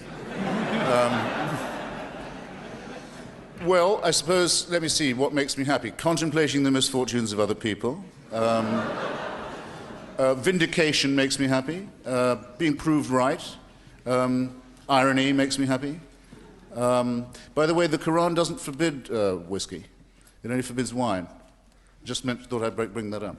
Well, I suppose, let me see, what makes me happy? Contemplating the misfortunes of other people. Vindication makes me happy. Being proved right. Irony makes me happy. By the way, the Quran doesn't forbid whiskey. It only forbids wine. Thought I'd bring that up.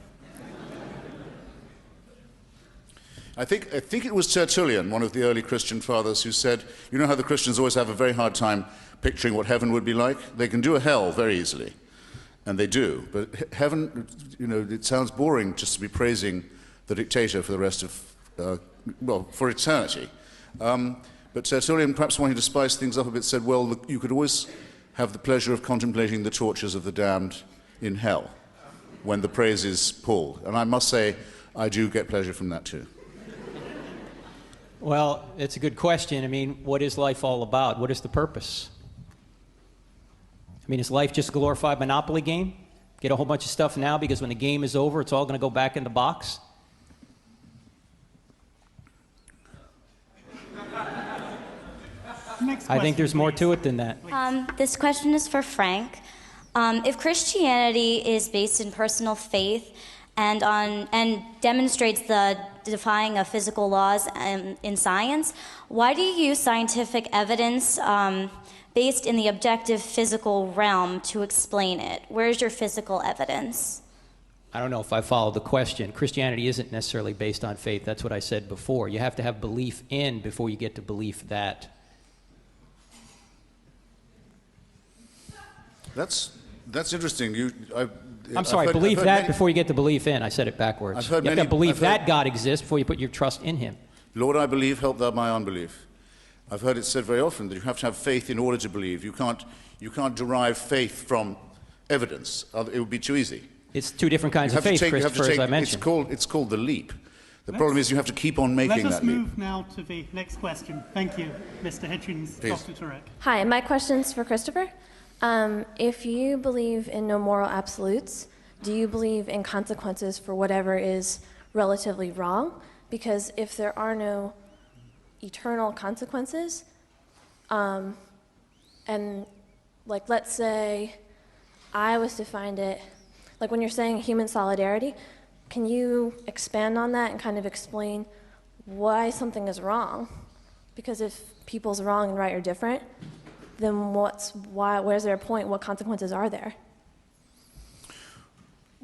I think it was Tertullian, one of the early Christian fathers, who said, you know how the Christians always have a very hard time picturing what heaven would be like? They can do a hell very easily, and they do. But heaven, it sounds boring just to be praising the dictator for the rest of, for eternity. But Tertullian, perhaps wanting to spice things up a bit, said, well, you could always have the pleasure of contemplating the tortures of the damned in hell when the praise is pulled. And I must say, I do get pleasure from that too. Well, it's a good question. I mean, what is life all about? What is the purpose? I mean, is life just a glorified Monopoly game? Get a whole bunch of stuff now because when the game is over, it's all going to go back in the box? I think there's more to it than that. This question is for Frank. If Christianity is based in personal faith and demonstrates the defying of physical laws in science, why do you use scientific evidence based in the objective physical realm to explain it? Where's your physical evidence? I don't know if I followed the question. Christianity isn't necessarily based on faith. That's what I said before. You have to have belief in before you get to belief that. That's interesting. I'm sorry, believe that before you get to belief in. I said it backwards. You have to believe that God exists before you put your trust in him. Lord, I believe, help thou my unbelief. I've heard it said very often that you have to have faith in order to believe. You can't derive faith from evidence. It would be too easy. It's two different kinds of faith, Christopher, as I mentioned. It's called the leap. The problem is you have to keep on making that leap. Let us move now to the next question. Thank you, Mr. Hitchens, Please. Dr. Turek. Hi, my question's for Christopher. If you believe in no moral absolutes, do you believe in consequences for whatever is relatively wrong? Because if there are no eternal consequences, and like let's say I was to find it, like when you're saying human solidarity, can you expand on that and kind of explain why something is wrong? Because if people's wrong and right are different, then where's their point? What consequences are there?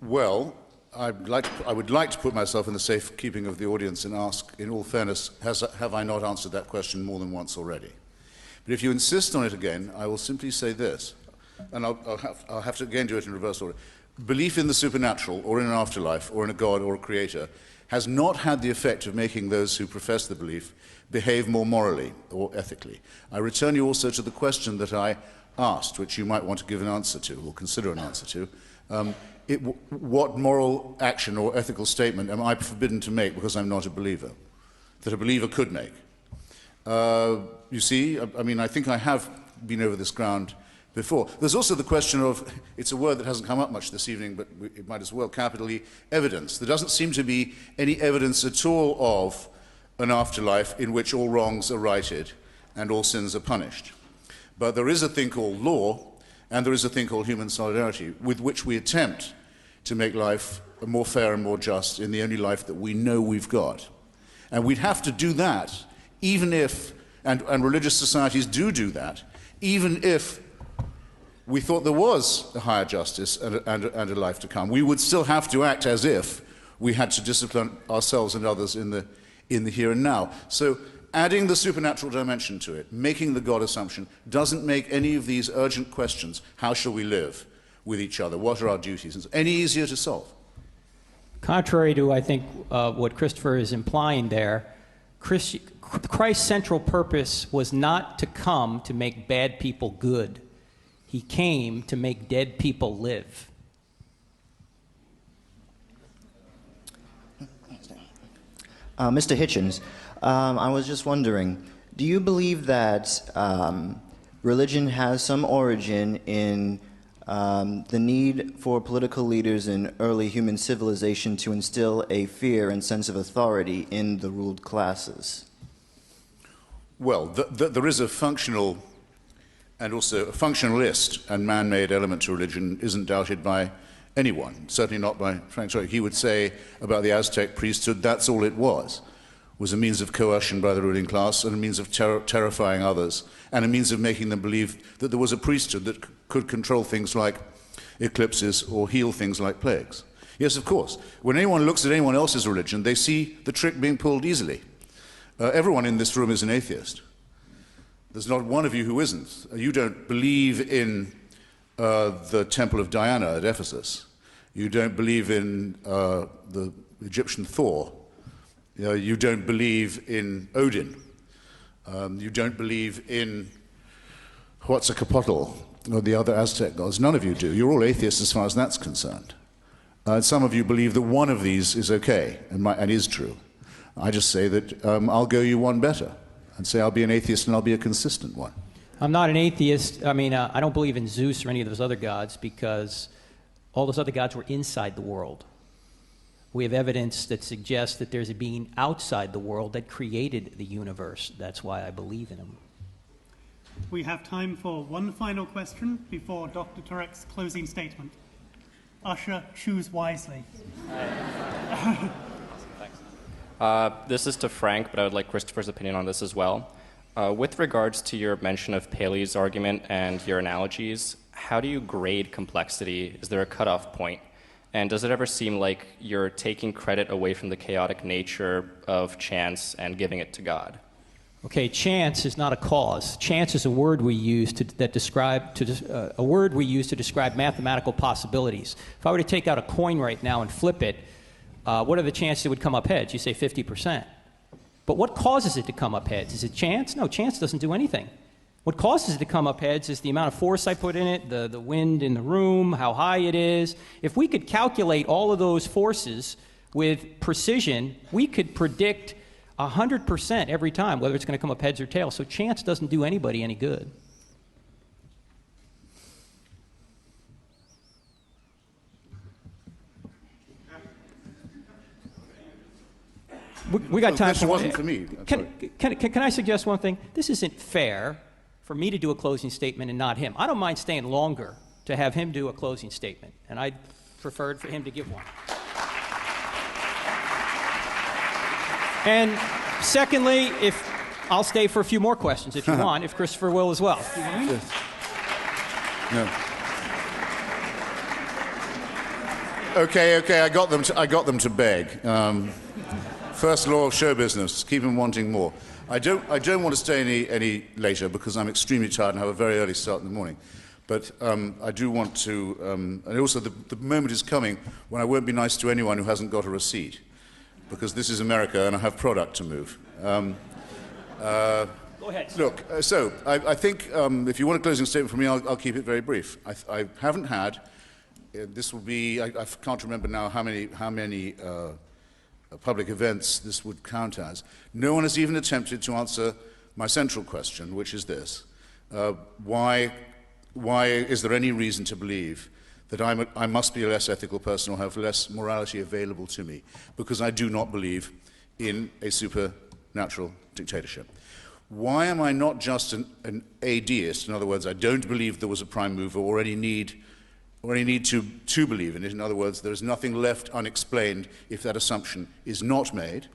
Well, I would like to put myself in the safekeeping of the audience and ask, in all fairness, have I not answered that question more than once already? But if you insist on it again, I will simply say this, and I'll have to again do it in reverse order. Belief in the supernatural, or in an afterlife, or in a God or a creator, has not had the effect of making those who profess the belief behave more morally or ethically. I return you also to the question that I asked, which you might want to give an answer to, or consider an answer to. What moral action or ethical statement am I forbidden to make because I'm not a believer, that a believer could make? You see, I mean, I think I have been over this ground before. There's also the question of, it's a word that hasn't come up much this evening, but it might as well, capitally, evidence. There doesn't seem to be any evidence at all of an afterlife in which all wrongs are righted and all sins are punished. But there is a thing called law, and there is a thing called human solidarity, with which we attempt to make life more fair and more just in the only life that we know we've got. And we'd have to do that, even if, and religious societies do that, even if we thought there was a higher justice and a life to come. We would still have to act as if we had to discipline ourselves and others in the here and now. So adding the supernatural dimension to it, making the God assumption, doesn't make any of these urgent questions, how shall we live with each other, what are our duties, any easier to solve. Contrary to, I think, what Christopher is implying there, Christ's central purpose was not to come to make bad people good. He came to make dead people live. Mr. Hitchens, I was just wondering, do you believe that religion has some origin in the need for political leaders in early human civilization to instill a fear and sense of authority in the ruled classes? Well, there is a functional and also a functionalist and man-made element to religion isn't doubted by anyone, certainly not by Frank Turek. He would say about the Aztec priesthood, that's all it was a means of coercion by the ruling class and a means of terrifying others and a means of making them believe that there was a priesthood that could control things like eclipses or heal things like plagues. Yes, of course. When anyone looks at anyone else's religion, they see the trick being pulled easily. Everyone in this room is an atheist. There's not one of you who isn't. You don't believe in the Temple of Diana at Ephesus. You don't believe in the Egyptian Thor. You don't believe in Odin. You don't believe in Huatzicapotl or the other Aztec gods. None of you do. You're all atheists as far as that's concerned. Some of you believe that one of these is okay and is true. I just say that I'll go you one better and say I'll be an atheist and I'll be a consistent one. I'm not an atheist. I mean, I don't believe in Zeus or any of those other gods because all those other gods were inside the world. We have evidence that suggests that there's a being outside the world that created the universe. That's why I believe in him. We have time for one final question before Dr. Turek's closing statement. Usher, choose wisely. This is to Frank, but I would like Christopher's opinion on this as well. With regards to your mention of Paley's argument and your analogies, how do you grade complexity? Is there a cutoff point? And does it ever seem like you're taking credit away from the chaotic nature of chance and giving it to God? Okay, chance is not a cause. Chance is a word we use to describe mathematical possibilities. If I were to take out a coin right now and flip it, what are the chances it would come up heads? You say 50%. But what causes it to come up heads? Is it chance? No, chance doesn't do anything. What causes it to come up heads is the amount of force I put in it, the wind in the room, how high it is. If we could calculate all of those forces with precision, we could predict 100% every time whether it's going to come up heads or tails. So chance doesn't do anybody any good. We got time for wasn't for me. Can I suggest one thing? This isn't fair for me to do a closing statement and not him. I don't mind staying longer to have him do a closing statement, and I preferred for him to give one. And secondly, I'll stay for a few more questions if you want, if Christopher will as well. No. Okay, I got them to beg. First law of show business, keep them wanting more. I don't want to stay any later because I'm extremely tired and have a very early start in the morning. But I do want to, and also the moment is coming when I won't be nice to anyone who hasn't got a receipt, because this is America and I have product to move. Go ahead. Look, so I think if you want a closing statement from me, I'll keep it very brief. I haven't had, this will be, I can't remember now how many public events this would count as. No one has even attempted to answer my central question, which is this. Why is there any reason to believe that I must be a less ethical person or have less morality available to me? Because I do not believe in a supernatural dictatorship. Why am I not just an atheist? In other words, I don't believe there was a prime mover or any need to believe in it. In other words, there is nothing left unexplained if that assumption is not made.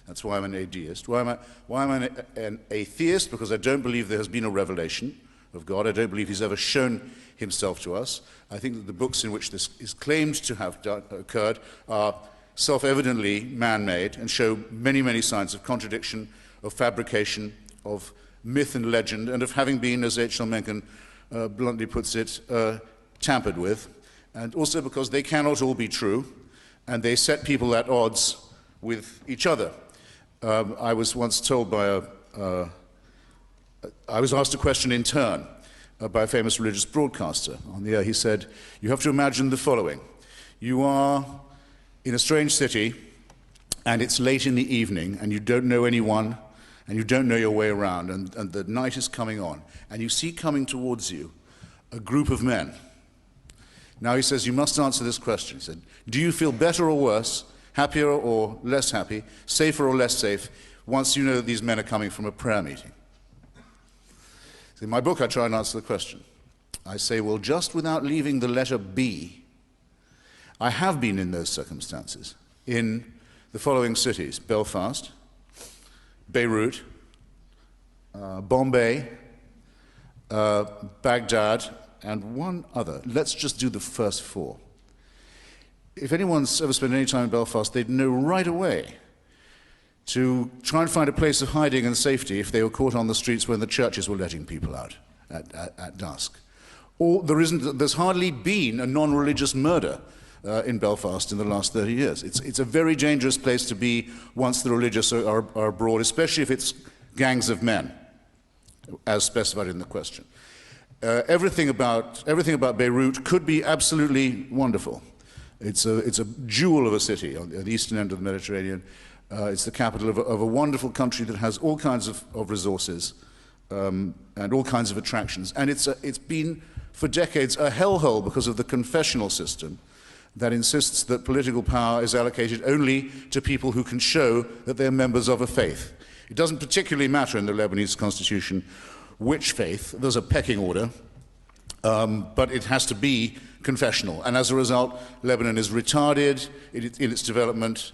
That's why I'm an atheist. Why am I an atheist? Because I don't believe there has been a revelation of God. I don't believe he's ever shown himself to us. I think that the books in which this is claimed to have occurred are self-evidently man-made and show many, many signs of contradiction, of fabrication, of myth and legend, and of having been, as H.L. Mencken bluntly puts it, tampered with, and also because they cannot all be true, and they set people at odds with each other. I was once told by I was asked a question in turn by a famous religious broadcaster on the air. He said, you have to imagine the following. You are in a strange city, and it's late in the evening, and you don't know anyone, and you don't know your way around, and the night is coming on, and you see coming towards you a group of men. Now he says, you must answer this question. He said, do you feel better or worse, happier or less happy, safer or less safe, once you know that these men are coming from a prayer meeting? In my book, I try and answer the question. I say, well, just without leaving the letter B, I have been in those circumstances in the following cities: Belfast, Beirut, Bombay, Baghdad, and one other. Let's just do the first four. If anyone's ever spent any time in Belfast, they'd know right away to try and find a place of hiding and safety if they were caught on the streets when the churches were letting people out at dusk. Or there's hardly been a non-religious murder in Belfast in the last 30 years. It's a very dangerous place to be once the religious are abroad, especially if it's gangs of men, as specified in the question. Everything about Beirut could be absolutely wonderful. It's a jewel of a city on the eastern end of the Mediterranean. It's the capital of a wonderful country that has all kinds of resources and all kinds of attractions. And it's been, for decades, a hellhole because of the confessional system that insists that political power is allocated only to people who can show that they're members of a faith. It doesn't particularly matter in the Lebanese constitution which faith. There's a pecking order, but it has to be confessional. And as a result, Lebanon is retarded in its development,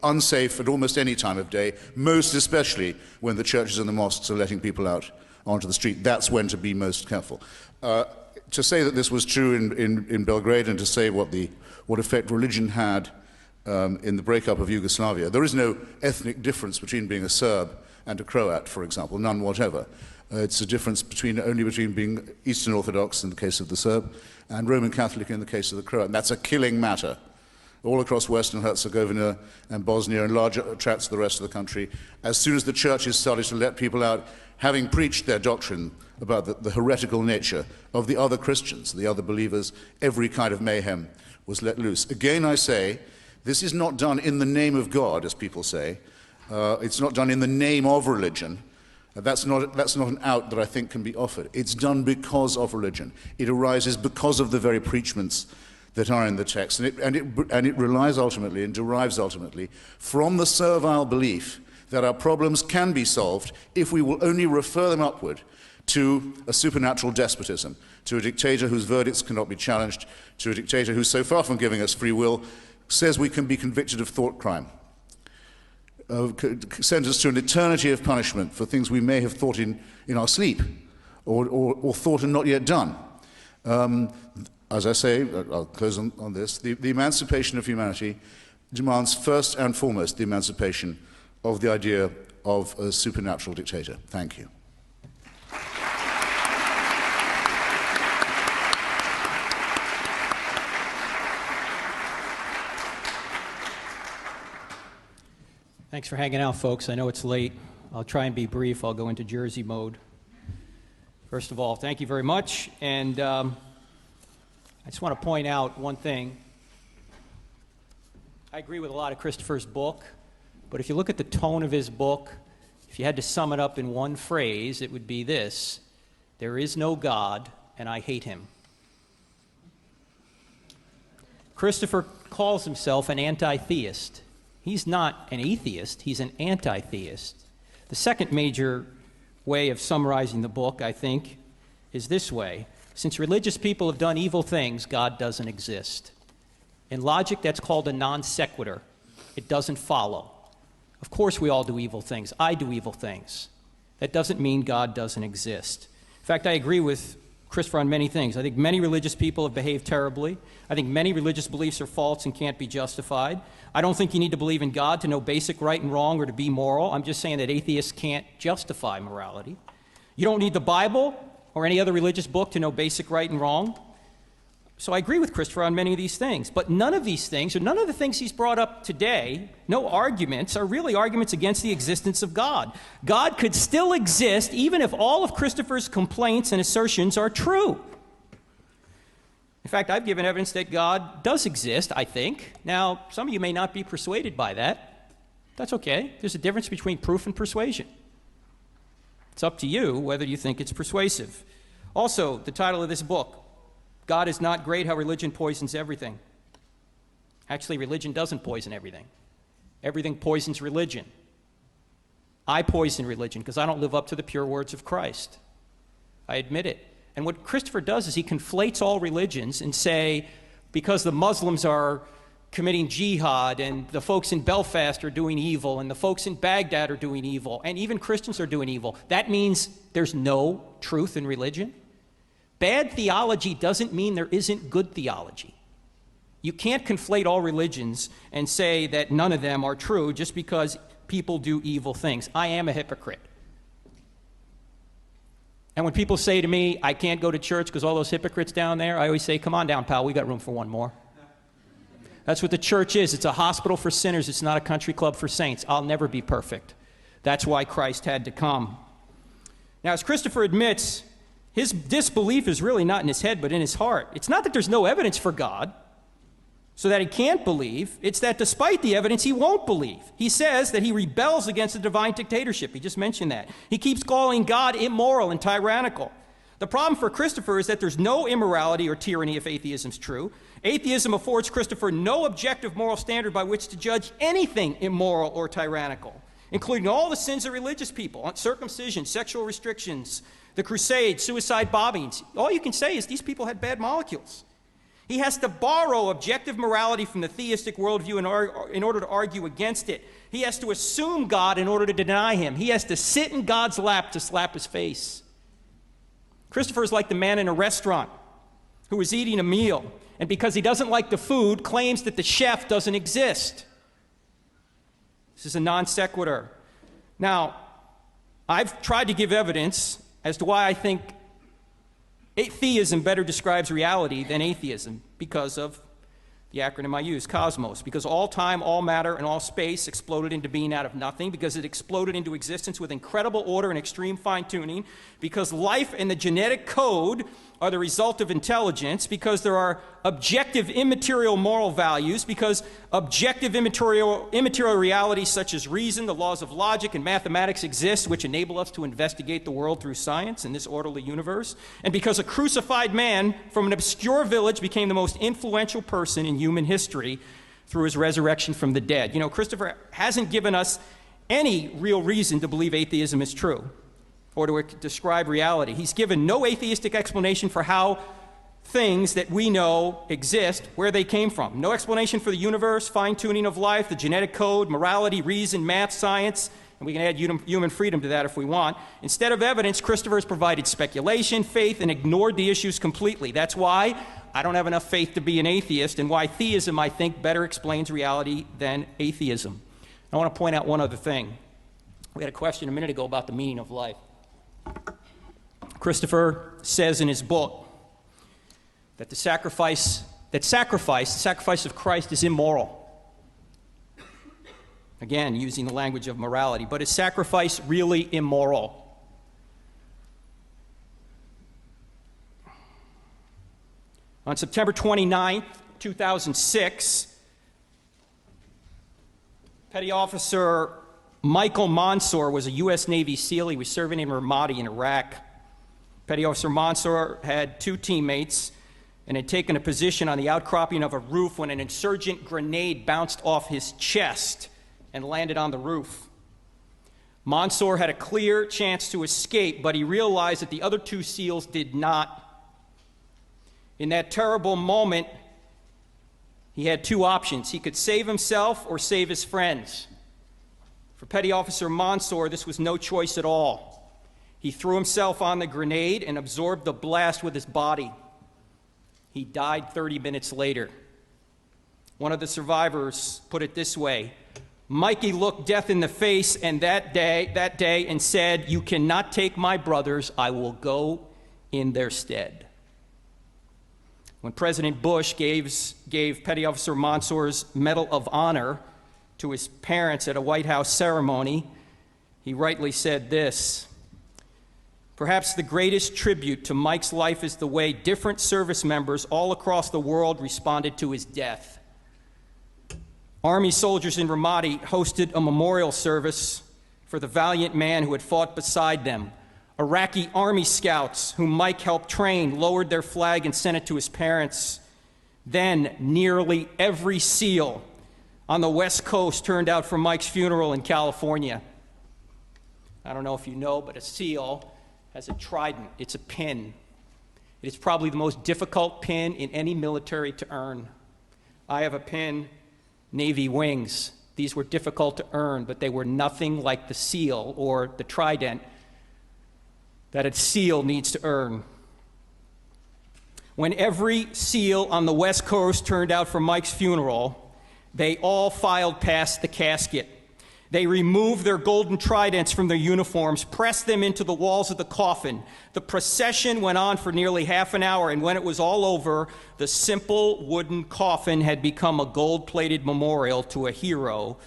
unsafe at almost any time of day, most especially when the churches and the mosques are letting people out onto the street. That's when to be most careful. To say that this was true in Belgrade, and to say what effect religion had in the breakup of Yugoslavia, there is no ethnic difference between being a Serb and a Croat, for example, none whatever. It's a difference only between being Eastern Orthodox in the case of the Serb and Roman Catholic in the case of the Croat. And that's a killing matter all across Western Herzegovina and Bosnia and larger tracts of the rest of the country. As soon as the churches started to let people out, having preached their doctrine about the heretical nature of the other Christians, the other believers, every kind of mayhem was let loose. Again, I say, this is not done in the name of God, as people say. It's not done in the name of religion. That's not an out that I think can be offered. It's done because of religion. It arises because of the very preachments that are in the text. And it relies ultimately and derives ultimately from the servile belief that our problems can be solved if we will only refer them upward to a supernatural despotism, to a dictator whose verdicts cannot be challenged, to a dictator who, so far from giving us free will, says we can be convicted of thought crime, sentenced to an eternity of punishment for things we may have thought in our sleep or thought and not yet done. As I say, I'll close on this, the emancipation of humanity demands first and foremost the emancipation of the idea of a supernatural dictator. Thank you. Thanks for hanging out, folks. I know it's late. I'll try and be brief. I'll go into Jersey mode. First of all, thank you very much. And I just want to point out one thing. I agree with a lot of Christopher's book, but if you look at the tone of his book, if you had to sum it up in one phrase, it would be this: there is no God, and I hate him. Christopher calls himself an anti-theist. He's not an atheist, he's an anti-theist. The second major way of summarizing the book, I think, is this way: since religious people have done evil things, God doesn't exist. In logic, that's called a non sequitur. It doesn't follow. Of course we all do evil things. I do evil things. That doesn't mean God doesn't exist. In fact, I agree with Christopher on many things. I think many religious people have behaved terribly. I think many religious beliefs are false and can't be justified. I don't think you need to believe in God to know basic right and wrong or to be moral. I'm just saying that atheists can't justify morality. You don't need the Bible or any other religious book to know basic right and wrong. So I agree with Christopher on many of these things. But none of these things, or none of the things he's brought up today, no arguments, are really arguments against the existence of God. God could still exist even if all of Christopher's complaints and assertions are true. In fact, I've given evidence that God does exist, I think. Now, some of you may not be persuaded by that. That's okay. There's a difference between proof and persuasion. It's up to you whether you think it's persuasive. Also, the title of this book, God is not great, how religion poisons everything. Actually, religion doesn't poison everything. Everything poisons religion. I poison religion because I don't live up to the pure words of Christ. I admit it. And what Christopher does is he conflates all religions and say, because the Muslims are committing jihad and the folks in Belfast are doing evil and the folks in Baghdad are doing evil and even Christians are doing evil, that means there's no truth in religion? Bad theology doesn't mean there isn't good theology. You can't conflate all religions and say that none of them are true just because people do evil things. I am a hypocrite. And when people say to me, I can't go to church because all those hypocrites down there, I always say, come on down, pal, we got room for one more. That's what the church is. It's a hospital for sinners. It's not a country club for saints. I'll never be perfect. That's why Christ had to come. Now, as Christopher admits, his disbelief is really not in his head, but in his heart. It's not that there's no evidence for God, so that he can't believe. It's that despite the evidence, he won't believe. He says that he rebels against the divine dictatorship. He just mentioned that. He keeps calling God immoral and tyrannical. The problem for Christopher is that there's no immorality or tyranny if atheism is true. Atheism affords Christopher no objective moral standard by which to judge anything immoral or tyrannical, including all the sins of religious people, circumcision, sexual restrictions, the crusades, suicide bombings. All you can say is these people had bad molecules. He has to borrow objective morality from the theistic worldview in order to argue against it. He has to assume God in order to deny him. He has to sit in God's lap to slap his face. Christopher is like the man in a restaurant who is eating a meal, and because he doesn't like the food, claims that the chef doesn't exist. This is a non sequitur. Now, I've tried to give evidence as to why I think theism better describes reality than atheism because of the acronym I use, cosmos. Because all time, all matter, and all space exploded into being out of nothing. Because it exploded into existence with incredible order and extreme fine-tuning. Because life and the genetic code are the result of intelligence. Because there are objective immaterial moral values. Because objective immaterial realities such as reason, the laws of logic, and mathematics exist, which enable us to investigate the world through science in this orderly universe. And because a crucified man from an obscure village became the most influential person in human history through his resurrection from the dead. You know, Christopher hasn't given us any real reason to believe atheism is true or to describe reality. He's given no atheistic explanation for how things that we know exist, where they came from. No explanation for the universe, fine-tuning of life, the genetic code, morality, reason, math, science, and we can add human freedom to that if we want. Instead of evidence, Christopher has provided speculation, faith, and ignored the issues completely. That's why I don't have enough faith to be an atheist, and why theism, I think, better explains reality than atheism. I want to point out one other thing. We had a question a minute ago about the meaning of life. Christopher says in his book that the sacrifice of Christ is immoral. Again, using the language of morality. But is sacrifice really immoral? On September 29th, 2006, Petty Officer Michael Mansour was a U.S. Navy SEAL. He was serving in Ramadi in Iraq. Petty Officer Mansour had two teammates and had taken a position on the outcropping of a roof when an insurgent grenade bounced off his chest and landed on the roof. Mansour had a clear chance to escape, but he realized that the other two SEALs did not. In that terrible moment, he had two options. He could save himself or save his friends. For Petty Officer Mansour, this was no choice at all. He threw himself on the grenade and absorbed the blast with his body. He died 30 minutes later. One of the survivors put it this way: Mikey looked death in the face and that day and said, "You cannot take my brothers, I will go in their stead." When President Bush gave Petty Officer Mansour's Medal of Honor to his parents at a White House ceremony, he rightly said this: "Perhaps the greatest tribute to Mike's life is the way different service members all across the world responded to his death." Army soldiers in Ramadi hosted a memorial service for the valiant man who had fought beside them. Iraqi Army scouts, whom Mike helped train, lowered their flag and sent it to his parents. Then, nearly every SEAL on the West Coast turned out for Mike's funeral in California. I don't know if you know, but a seal has a trident. It's a pin. It is probably the most difficult pin in any military to earn. I have a pin, Navy wings. These were difficult to earn, but they were nothing like the seal or the trident that a SEAL needs to earn. When every SEAL on the West Coast turned out for Mike's funeral, they all filed past the casket. They removed their golden tridents from their uniforms, pressed them into the walls of the coffin. The procession went on for nearly half an hour, and when it was all over, the simple wooden coffin had become a gold-plated memorial to a hero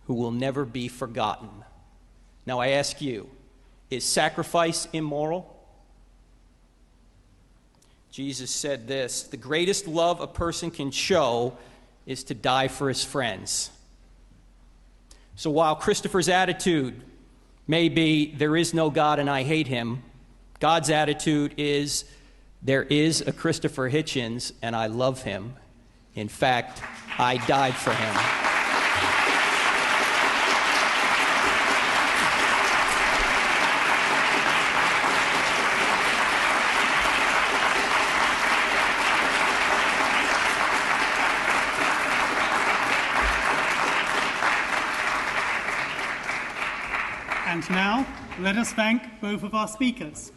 who will never be forgotten. Now I ask you, is sacrifice immoral? Jesus said this, the greatest love a person can show is to die for his friends. So while Christopher's attitude may be, there is no God and I hate him, God's attitude is, there is a Christopher Hitchens and I love him. In fact, I died for him. And now, let us thank both of our speakers.